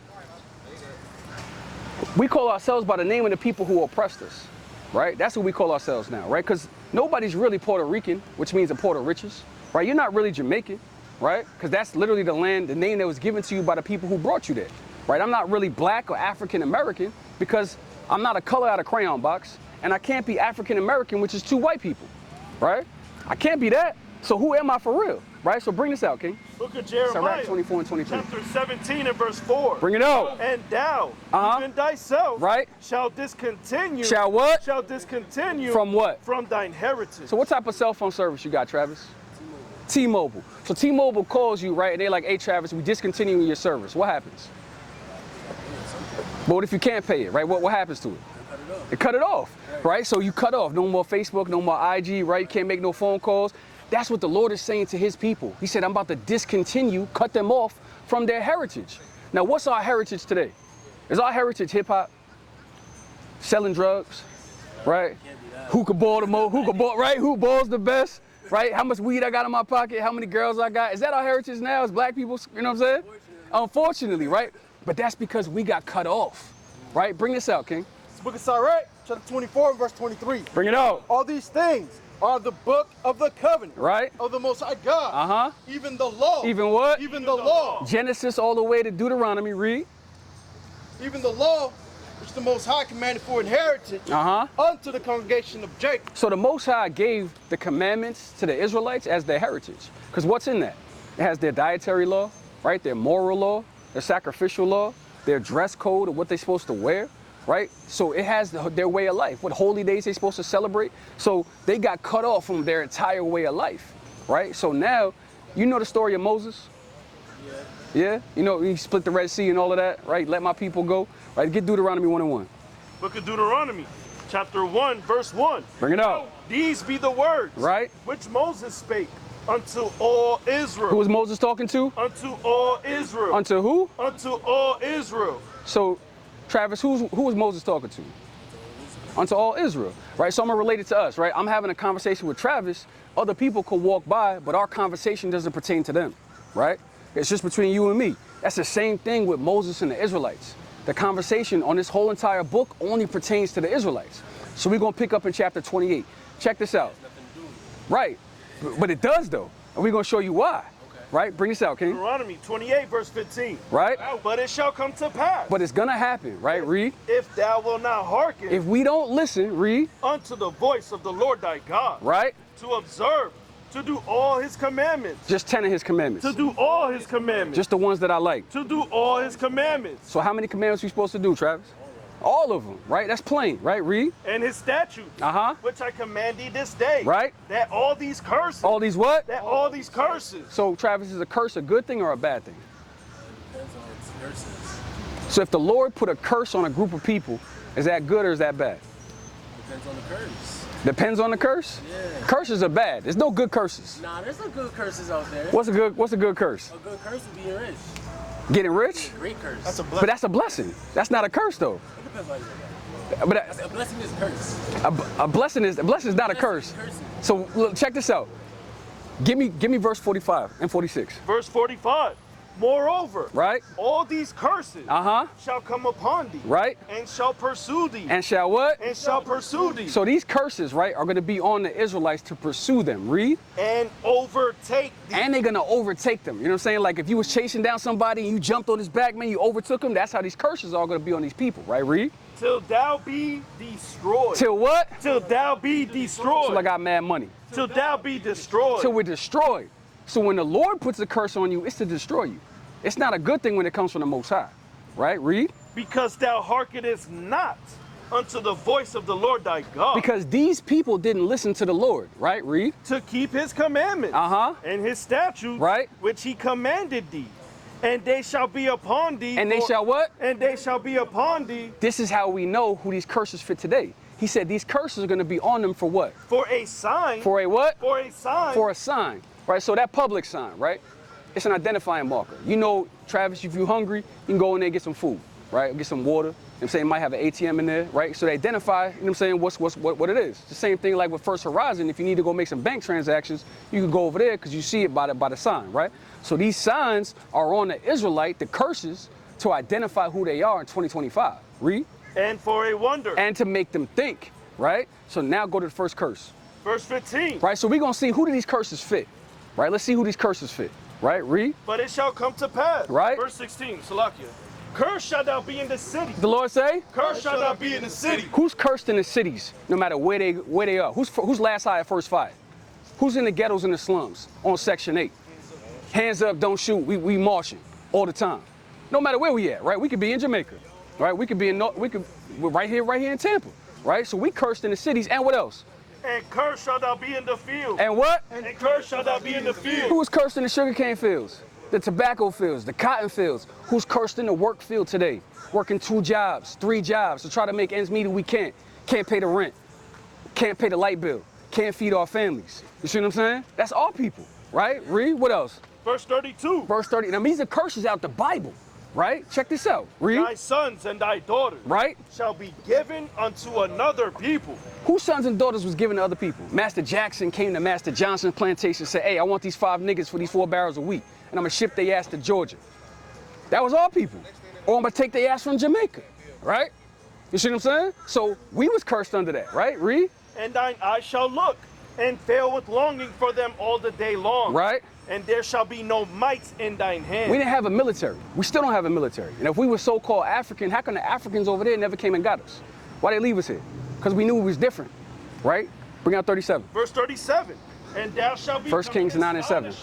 We call ourselves by the name of the people who oppressed us, right? That's what we call ourselves now, right? Because nobody's really Puerto Rican, which means a port of riches, right? You're not really Jamaican, right? Because that's literally the land, the name that was given to you by the people who brought you there, right? I'm not really black or African American because I'm not a color out of crayon box, and I can't be African American, which is two white people, right? I can't be that. So who am I for real? Right? So bring this out, King. Book of Jeremiah, 24 and 22. chapter 17 and verse 4. Bring it out. And thou, even thyself, shall discontinue. Shall what? Shall discontinue. From what? From thine heritage. So what type of cell phone service you got, Travis? T-Mobile. So T-Mobile calls you, right? And they're like, hey, Travis, we discontinuing your service. What happens? But what if you can't pay it, right? What happens to it? They cut it off, right? So you cut off. No more Facebook, no more IG, right? You can't make no phone calls. That's what the Lord is saying to his people. He said, I'm about to discontinue, cut them off from their heritage. Now, what's our heritage today? Is our heritage hip-hop? Selling drugs, right? Who could ball the most? Who could ball, right? Who balls the best, right? How much weed I got in my pocket? How many girls I got? Is that our heritage now as black people? You know what I'm saying? Unfortunately, right? But that's because we got cut off, right? Bring this out, King. It's the book of Sirach, chapter 24 and verse 23. Bring it out. All these things are the book of the covenant, right? Of the Most High God. Even the law. Even what? Even the law. Genesis all the way to Deuteronomy. Read. Even the law, which the Most High commanded for inheritance unto the congregation of Jacob. So the Most High gave the commandments to the Israelites as their heritage. Because what's in that? It has their dietary law, right? Their moral law, their sacrificial law, their dress code of what they're supposed to wear. Right? So it has their way of life, what holy days they're supposed to celebrate. So they got cut off from their entire way of life, right? So now, you know the story of Moses? Yeah? You know, he split the Red Sea and all of that, right? Let my people go, right? Get Deuteronomy 1:1. Book of Deuteronomy, chapter 1, verse 1. Bring it out. These be the words, right? Which Moses spake unto all Israel. Who was Moses talking to? Unto all Israel. Unto who? Unto all Israel. So, Travis, who was Moses talking to? Unto all Israel, right? So I'm gonna relate it to us, right? I'm having a conversation with Travis. Other people could walk by, but our conversation doesn't pertain to them, right? It's just between you and me. That's the same thing with Moses and the Israelites. The conversation on this whole entire book only pertains to the Israelites. So we're gonna pick up in chapter 28. Check this out. Right, but it does though. And we're gonna show you why. Right? Bring this out, King. Deuteronomy 28, verse 15. Right? But it shall come to pass. But it's gonna happen, right? Read. If thou wilt not hearken. If we don't listen, read. Unto the voice of the Lord thy God. Right? To observe, to do all his commandments. Just 10 of his commandments. To do all his commandments. Just the ones that I like. To do all his commandments. So how many commandments we supposed to do, Travis? All of them, right? That's plain, right? Read. And his statutes, which I command thee this day. Right. That all these curses. All these what? That all these curses. So, Travis, is a curse a good thing or a bad thing? Depends on its curses. So if the Lord put a curse on a group of people, is that good or is that bad? Depends on the curse. Depends on the curse? Yeah. Curses are bad. There's no good curses. Nah, there's no good curses out there. What's a good curse? A good curse is being rich. Getting rich? Great curse. That's a blessing. But that's a blessing. That's not a curse though. It depends on you. But a blessing is a curse. A blessing is not a curse. So look, check this out. Give me verse 45 and 46. Verse 45. Moreover, right? All these curses shall come upon thee, right? And shall pursue thee. And shall what? And shall pursue thee. So these curses, right, are going to be on the Israelites to pursue them. Read. And overtake thee. And they're going to overtake them. You know what I'm saying? Like if you was chasing down somebody and you jumped on his back, man, you overtook him. That's how these curses are going to be on these people, right? Read. Till thou be destroyed. Till what? Till thou be destroyed. So I got mad money. Till thou be destroyed. Till we're destroyed. So when the Lord puts a curse on you, it's to destroy you. It's not a good thing when it comes from the Most High. Right? Read. Because thou hearkenest not unto the voice of the Lord thy God. Because these people didn't listen to the Lord. Right? Read. To keep his commandments. And his statutes. Right. Which he commanded thee. And they shall be upon thee. And they shall what? And they shall be upon thee. This is how we know who these curses fit today. He said these curses are going to be on them for what? For a sign. For a what? For a sign. For a sign. Right? So that public sign, right? It's an identifying marker. You know, Travis, if you're hungry, you can go in there and get some food, right? Get some water. You know what I'm saying? It might have an ATM in there, right? So they identify, you know what I'm saying, what it is. The same thing like with First Horizon. If you need to go make some bank transactions, you can go over there because you see it by the sign, right? So these signs are on the Israelite, the curses, to identify who they are in 2025. Read. And for a wonder. And to make them think, right? So now go to the first curse. Verse 15. Right, so we're going to see who do these curses fit, right? Let's see who these curses fit, right? Read. But it shall come to pass. Right. Verse 16, Salakia. Cursed shalt thou be in the city. The Lord say? Cursed shalt thou be in the city. Who's cursed in the cities, no matter where they are? Who's last high at first fight? Who's in the ghettos and the slums on Section 8? Hands up, don't shoot. We marching all the time. No matter where we at, right? We could be in Jamaica, right? We could be in we're right here in Tampa, right? So we cursed in the cities, and what else? And cursed shall thou be in the field. And what? And cursed shall thou be in the field. Who was cursed in the sugarcane fields, the tobacco fields, the cotton fields? Who's cursed in the work field today? Working 2 jobs, 3 jobs to try to make ends meet, and we can't. Can't pay the rent, can't pay the light bill, can't feed our families. You see what I'm saying? That's all people, right? Read, what else? Verse 32. Verse 30. Now these are curses out the Bible, right? Check this out. Read. Thy sons and thy daughters, right, shall be given unto another people. Whose sons and daughters was given to other people? Master Jackson came to Master Johnson's plantation and said, hey, I want these 5 niggas for these 4 barrels of wheat, and I'm gonna ship their ass to Georgia. That was all people. Or I'm gonna take their ass from Jamaica, right? You see what I'm saying? So we was cursed under that, right? Read. And thine eye shall look, and fail with longing for them all the day long. Right. And there shall be no might in thine hand. We didn't have a military. We still don't have a military. And if we were so-called African, how come the Africans over there never came and got us? Why they leave us here? Because we knew we was different, right? Bring out 37. Verse 37. And thou shalt be 1 Kings 9 and 7.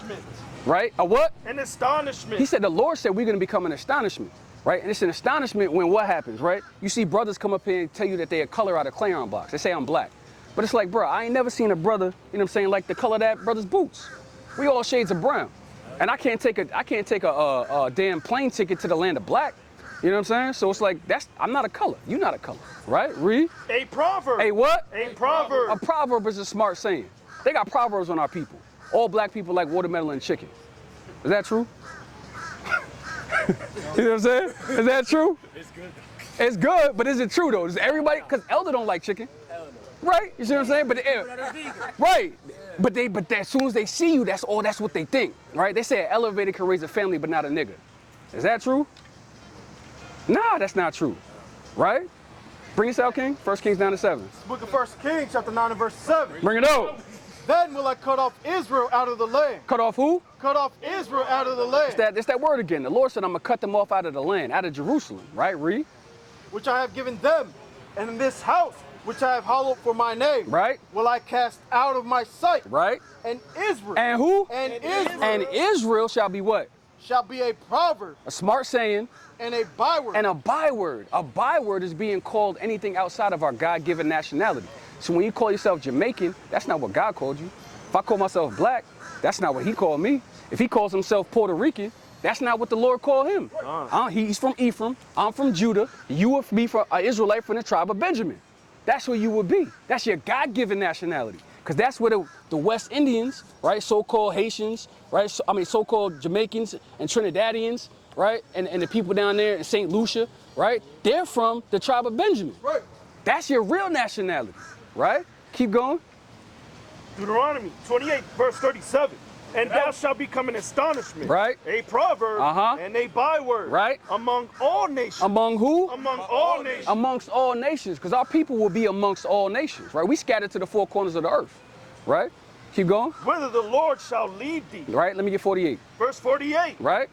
Right? A what? An astonishment. He said the Lord said we're going to become an astonishment. Right? And it's an astonishment when what happens, right? You see brothers come up here and tell you that they are color out of crayon blocks. They say I'm black. But it's like, bro, I ain't never seen a brother, you know what I'm saying, like the color of that brother's boots. We all shades of brown. And I can't take a damn plane ticket to the land of black. You know what I'm saying? So it's like, I'm not a color. You're not a color. Right? Read. A proverb. A what? A proverb. A proverb is a smart saying. They got proverbs on our people. All black people like watermelon and chicken. Is that true? You know what I'm saying? Is that true? It's good. It's good, but is it true though? Does everybody? Because Elder don't like chicken, right? You see what I'm saying? But right, but as soon as they see you, that's what they think, right? They say an elevator can raise a family, but not a nigga. Is that true? Nah, that's not true, right? Bring us out, King. 1 Kings 9 and 7. Book of 1 Kings, chapter 9 and verse 7. Bring it out. Then will I cut off Israel out of the land. Cut off who? Cut off Israel out of the land. It's that word again. The Lord said, I'm going to cut them off out of the land, out of Jerusalem. Right? Read. Which I have given them. And in this house, which I have hallowed for my name. Right. Will I cast out of my sight. Right. And Israel. And who? And Israel. And Israel shall be what? Shall be a proverb. A smart saying. And a byword. And a byword. A byword is being called anything outside of our God-given nationality. So when you call yourself Jamaican, that's not what God called you. If I call myself black, that's not what he called me. If he calls himself Puerto Rican, that's not what the Lord called him. He's from Ephraim. I'm from Judah. You would be from an Israelite from the tribe of Benjamin. That's who you would be. That's your God-given nationality. Because that's where the West Indians, right, so-called Haitians, right, so-called Jamaicans and Trinidadians, right, and the people down there in St. Lucia, right, they're from the tribe of Benjamin. Right. That's your real nationality, right? Keep going. Deuteronomy 28, verse 37. And thou shalt become an astonishment, right? A proverb, and a byword, right? Among all nations. Among who? Among all nations. Amongst all nations, because our people will be amongst all nations, right? We scattered to the 4 corners of the earth, right? Keep going. Whither the Lord shall lead thee. Right, let me get 48. Verse 48. Right.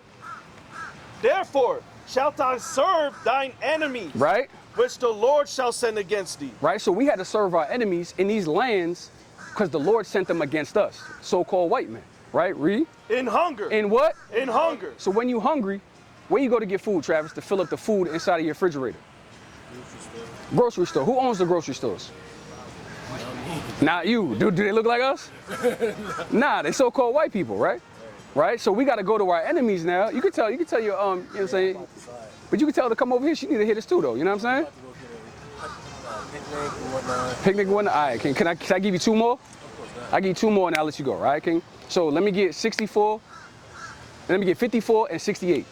Therefore shalt thou serve thine enemies, right? Which the Lord shall send against thee. Right, so we had to serve our enemies in these lands because the Lord sent them against us, so-called white men. Right, read. In hunger. In what? In hunger. So when you hungry, where you go to get food, Travis, to fill up the food inside of your refrigerator? Grocery store. Who owns the grocery stores? Not you. Do they look like us? Nah, they so-called white people, right? Right? So we got to go to our enemies now. You can tell your, you know what I'm saying? But you can tell her to come over here. She need to hit us too, though. You know what I'm saying? Picnic and whatnot. All right, can I give you 2 more? I give you 2 more and I'll let you go, right, King? So let me get 64, and let me get 54 and 68.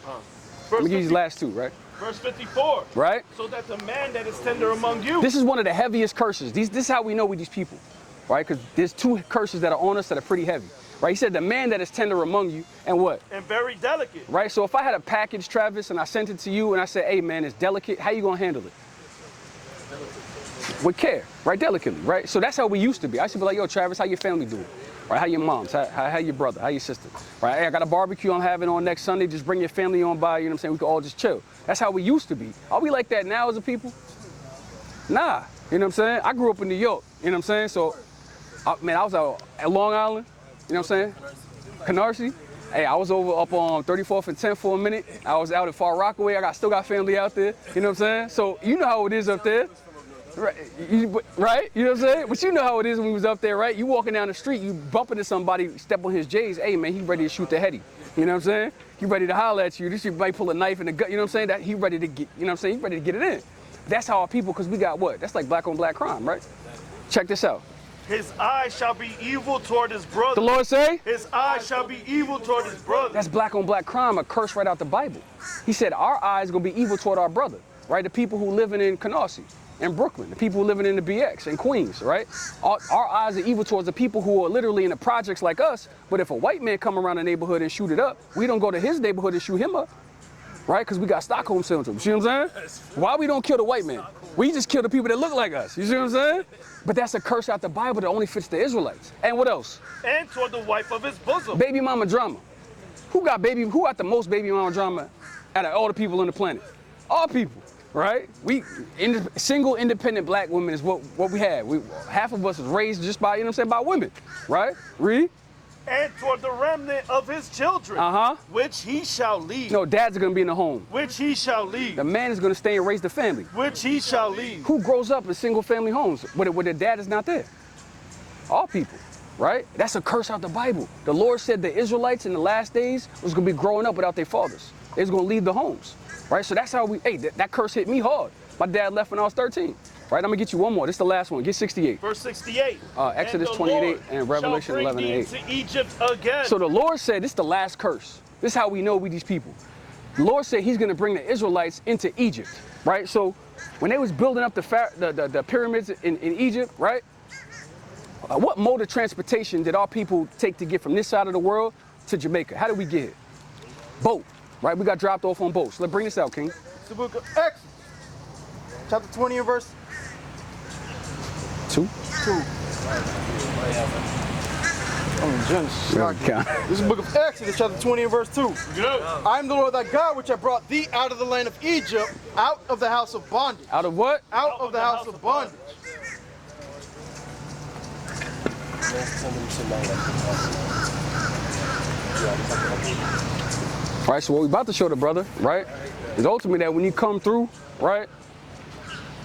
Let me give you these last 2, right? Verse 54. Right? So that the man that is tender among you. This is one of the heaviest curses. This is how we know we these people, right? Because there's 2 curses that are on us that are pretty heavy, right? He said the man that is tender among you and what? And very delicate. Right? So if I had a package, Travis, and I sent it to you and I said, hey, man, it's delicate, how you going to handle it? With care, right? Delicately, right? So that's how we used to be. I used to be like, yo, Travis, how your family doing? Right? How your moms? How your brother? How your sister? Right? Hey, I got a barbecue I'm having on next Sunday. Just bring your family on by. You know what I'm saying? We can all just chill. That's how we used to be. Are we like that now as a people? Nah. You know what I'm saying? I grew up in New York. You know what I'm saying? So, man, I was out at Long Island. You know what I'm saying? Canarsie. Hey, I was over up on 34th and 10th for a minute. I was out at Far Rockaway. Still got family out there. You know what I'm saying? So you know how it is up there. Right? Right? You know what I'm saying? But you know how it is when we was up there, right? You walking down the street, you bump into somebody, step on his J's. Hey, man, he ready to shoot the heady. You know what I'm saying? He ready to holler at you. This shit might pull a knife in the gut. You know what I'm saying? That he ready to get, you know what I'm saying? He ready to get it in. That's how our people, because we got what? That's like black on black crime, right? Check this out. His eye shall be evil toward his brother. The Lord say? His eye shall be evil toward his brother. That's black on black crime, a curse right out the Bible. He said our eyes gonna be evil toward our brother, right? The people who living in Canarsie and Brooklyn, the people who living in the BX and Queens, right? Our eyes are evil towards the people who are literally in the projects like us, but if a white man come around the neighborhood and shoot it up, we don't go to his neighborhood and shoot him up, right? Because we got Stockholm syndrome, you see what I'm saying? Why we don't kill the white man? We just kill the people that look like us, you see what I'm saying? But that's a curse out the Bible that only fits the Israelites. And what else? And toward the wife of his bosom. Baby mama drama. Who got the most baby mama drama out of all the people on the planet? All people, right? Single independent black women is what we have. Half of us is raised just by, you know what I'm saying, by women, right? Read. And toward the remnant of his children, which he shall lead. No, dads are gonna be in the home. Which he shall lead. The man is gonna stay and raise the family. Which he shall lead. Who grows up in single family homes where their dad is not there? All people, right? That's a curse out the Bible. The Lord said the Israelites in the last days was gonna be growing up without their fathers. They was gonna leave the homes, right? So that's how that curse hit me hard. My dad left when I was 13. Right, I'm gonna get you one more. This is the last one. Get 68. Verse 68. Exodus 28 and Revelation 11 and 8. To Egypt again. So the Lord said, this is the last curse. This is how we know we these people. The Lord said he's gonna bring the Israelites into Egypt, right? So when they was building up the pyramids in Egypt, right? What mode of transportation did our people take to get from this side of the world to Jamaica? How did we get here? Boat, right? We got dropped off on boats. Let's bring this out, King. It's the book of Exodus, chapter 20 and verse 2. Genesis. This is the book of Exodus, chapter 20 and verse 2. I am the Lord thy God, which have brought thee out of the land of Egypt, out of the house of bondage. Out of what? Out of the house of bondage. All right, so what we about to show the brother, right, is ultimately that when you come through, right,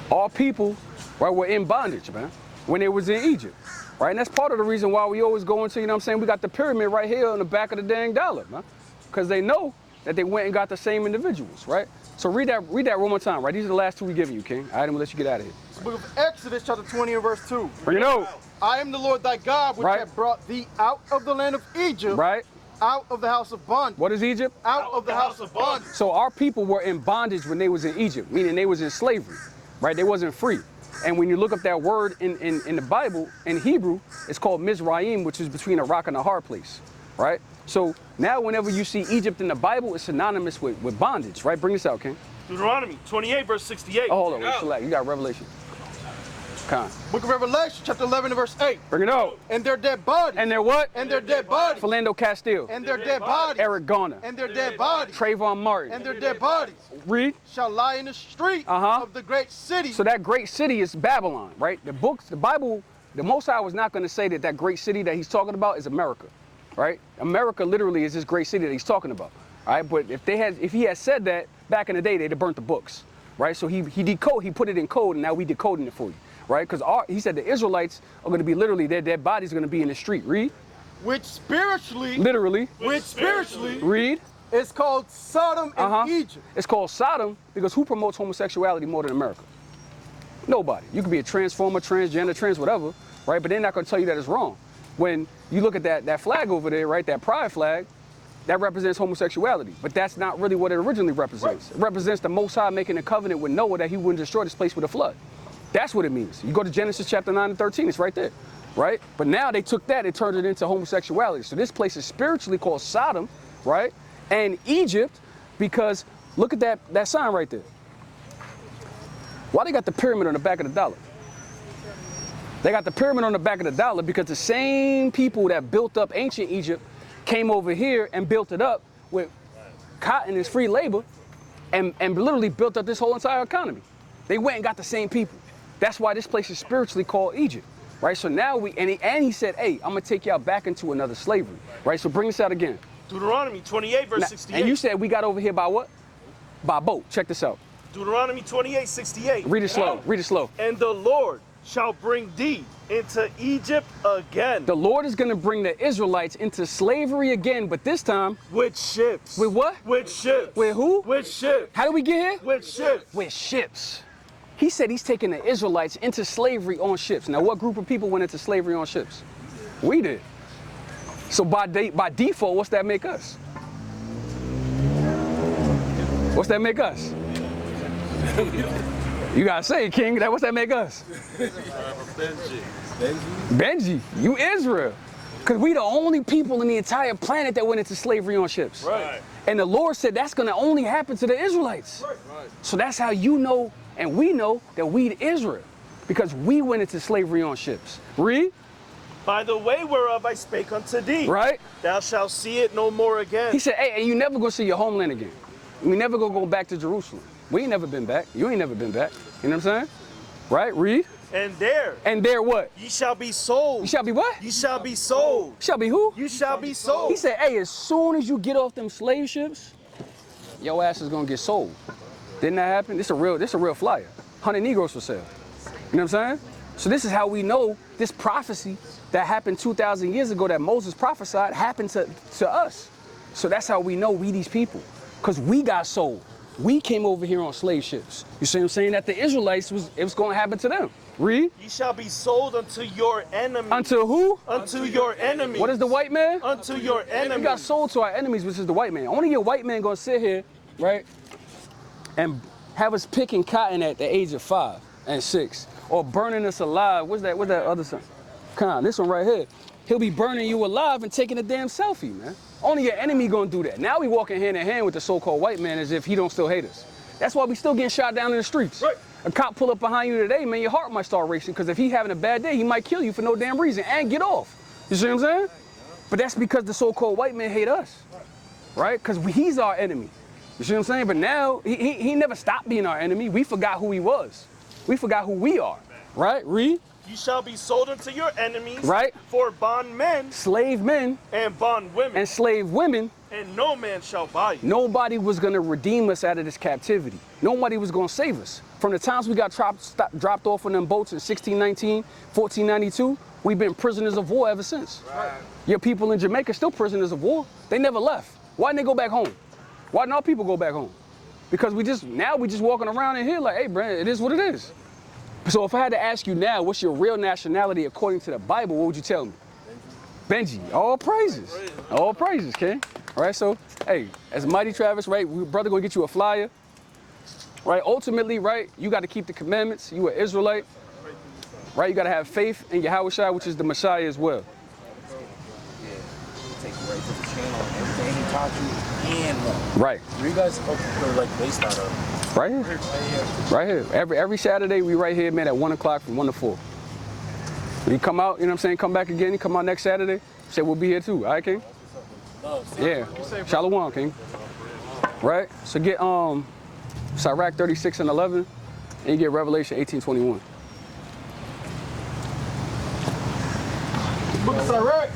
all people, right, were in bondage, man, when they was in Egypt, right? And that's part of the reason why we always go into, you know what I'm saying, we got the pyramid right here on the back of the dang dollar, man, because they know that they went and got the same individuals, right? So read that one more time, right? These are the last two we giving you, King. All right, I'm gonna let you get out of here. It's the book of Exodus, chapter 20 and verse 2. Bring it out. I am the Lord thy God, which have brought thee out of the land of Egypt, right? Out of the house of bondage. What is Egypt? Out of the house of bondage. So our people were in bondage when they was in Egypt, meaning they was in slavery, right? They wasn't free. And when you look up that word in the Bible, in Hebrew, it's called Mizraim, which is between a rock and a hard place, right? So now whenever you see Egypt in the Bible, it's synonymous with bondage, right? Bring this out, King. Deuteronomy 28, verse 68. Oh, hold on, wait, select. You got Revelation. Book of Revelation, chapter 11 and verse 8. Bring it out. And their dead bodies. And their what? And their dead bodies. Philando Castile. And their dead bodies. Eric Garner. And their dead bodies. Trayvon Martin. And their dead bodies. Read. Shall lie in the street of the great city. So that great city is Babylon, right? The Bible, the Most High was not going to say that great city that he's talking about is America, right? America literally is this great city that he's talking about, all right? But if he had said that back in the day, they'd have burnt the books, right? So he put it in code, and now we decoding it for you. Right, because he said the Israelites are going to be literally, their bodies are going to be in the street. Read. Which spiritually. Literally. Which spiritually. Read. It's called Sodom and Egypt. It's called Sodom because who promotes homosexuality more than America? Nobody. You could be a transformer, transgender, trans whatever, right? But they're not going to tell you that it's wrong. When you look at that flag over there, right, that pride flag, that represents homosexuality. But that's not really what it originally represents. It represents the Most High making a covenant with Noah that he wouldn't destroy this place with a flood. That's what it means. You go to Genesis chapter 9 and 13, it's right there, right? But now they took that and turned it into homosexuality. So this place is spiritually called Sodom, right? And Egypt, because look at that sign right there. Why they got the pyramid on the back of the dollar? They got the pyramid on the back of the dollar because the same people that built up ancient Egypt came over here and built it up with cotton as free labor and literally built up this whole entire economy. They went and got the same people. That's why this place is spiritually called Egypt, right? So now he said, hey, I'm gonna take y'all back into another slavery, right? So bring this out again. Deuteronomy 28, verse Now, 68. and you said we got over here by what? By boat. Check this out. Deuteronomy 28, 68. Read it slow. Read it slow. And the Lord shall bring thee into Egypt again. The Lord is going to bring the Israelites into slavery again, but this time with ships. With what? With ships. With who? With ships. How did we get here? With ships. With ships. He said he's taking the Israelites into slavery on ships. Now, what group of people went into slavery on ships? We did. So by default, what's that make us? What's that make us? You gotta say, King, what's that make us? Benji, you Israel. Because we the only people in the entire planet that went into slavery on ships. Right. And the Lord said that's gonna only happen to the Israelites. Right. So that's how you know, and we know that we Israel. Because we went into slavery on ships. Read. By the way whereof I spake unto thee. Right. Thou shalt see it no more again. He said, hey, and you never gonna see your homeland again. We never gonna go back to Jerusalem. We ain't never been back. You ain't never been back. You know what I'm saying? Right? Read. And there. And there what? Ye shall be sold. You shall be what? You shall be sold. Shall be who? You shall be sold. He said, hey, as soon as you get off them slave ships, your ass is gonna get sold. Didn't that happen? This a real flyer. 100 Negroes for sale. You know what I'm saying? So this is how we know this prophecy that happened 2,000 years ago that Moses prophesied happened to us. So that's how we know we these people. Because we got sold. We came over here on slave ships. You see what I'm saying? That the Israelites, it was going to happen to them. Read. Ye shall be sold unto your enemies. Unto who? Unto your enemies. What is the white man? Unto your enemies. We got sold to our enemies, which is the white man. Only your white man going to sit here, right, and have us picking cotton at the age of 5 and 6. Or burning us alive. What's that other son? Come on, this one right here. He'll be burning you alive and taking a damn selfie, man. Only your enemy gonna do that. Now we walking hand in hand with the so-called white man as if he don't still hate us. That's why we still getting shot down in the streets. Right. A cop pull up behind you today, man, your heart might start racing because if he having a bad day, he might kill you for no damn reason and get off. You see what I'm saying? But that's because the so-called white man hate us, right? Because he's our enemy. You see what I'm saying? But now he never stopped being our enemy. We forgot who he was. We forgot who we are, right? Read. You shall be sold unto your enemies, right? For bondmen, slave men, and bondwomen, and slave women, and no man shall buy you. Nobody was gonna redeem us out of this captivity. Nobody was gonna save us. From the times we got dropped off on them boats in 1619, 1492, we've been prisoners of war ever since. Right. Your people in Jamaica still prisoners of war. They never left. Why didn't they go back home? Why didn't our people go back home? Because we just walking around in here like, hey, Brand, it is what it is. So if I had to ask you now, what's your real nationality according to the Bible, what would you tell me? Benji. All praises. All praises, King. All right, so, hey, as Mighty Travis, right, brother gonna get you a flyer. Right, ultimately, right, you got to keep the commandments. You an Israelite. Right, you got to have faith in Yahushua, which is the Messiah as well. Yeah, take you right to the channel and everything he taught you and more. Right. Where you guys are like based out of? Right here. Right here. Every Saturday, we right here, man, at 1 o'clock from 1 to 4. When you come out, you know what I'm saying, come back again, you come out next Saturday, say we'll be here too, all right, King? Yeah. Shalom, King. Right? So get Sirach 36 and 11, and you get Revelation 18:21. Book of Sirach,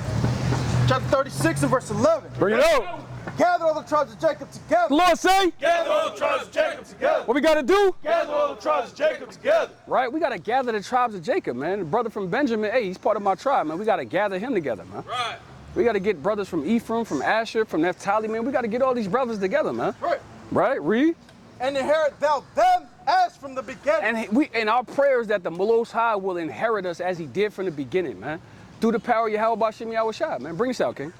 chapter 36 and verse 11. Bring it out. Gather all the tribes of Jacob together. The Lord say, gather all the tribes of Jacob together. What we got to do? Gather all the tribes of Jacob together. Right? We got to gather the tribes of Jacob, man. The brother from Benjamin, hey, he's part of my tribe, man. We got to gather him together, man. Right. We got to get brothers from Ephraim, from Asher, from Naphtali, man. We got to get all these brothers together, man. Right. Right? Read. And inherit thou them as from the beginning. And our prayers that the Most High will inherit us as he did from the beginning, man. Through the power of Yahweh Bashem Yahushua, man. Bring this out, King.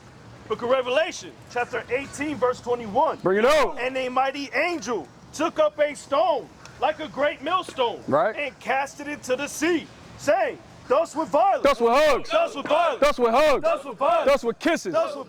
Book of Revelation, chapter 18, verse 21. Bring it out. And a mighty angel took up a stone, like a great millstone, right, and cast it into the sea, saying, thus with violence, thus with hugs, thus with violence, thus with hugs, thus with violence, thus with kisses, thus with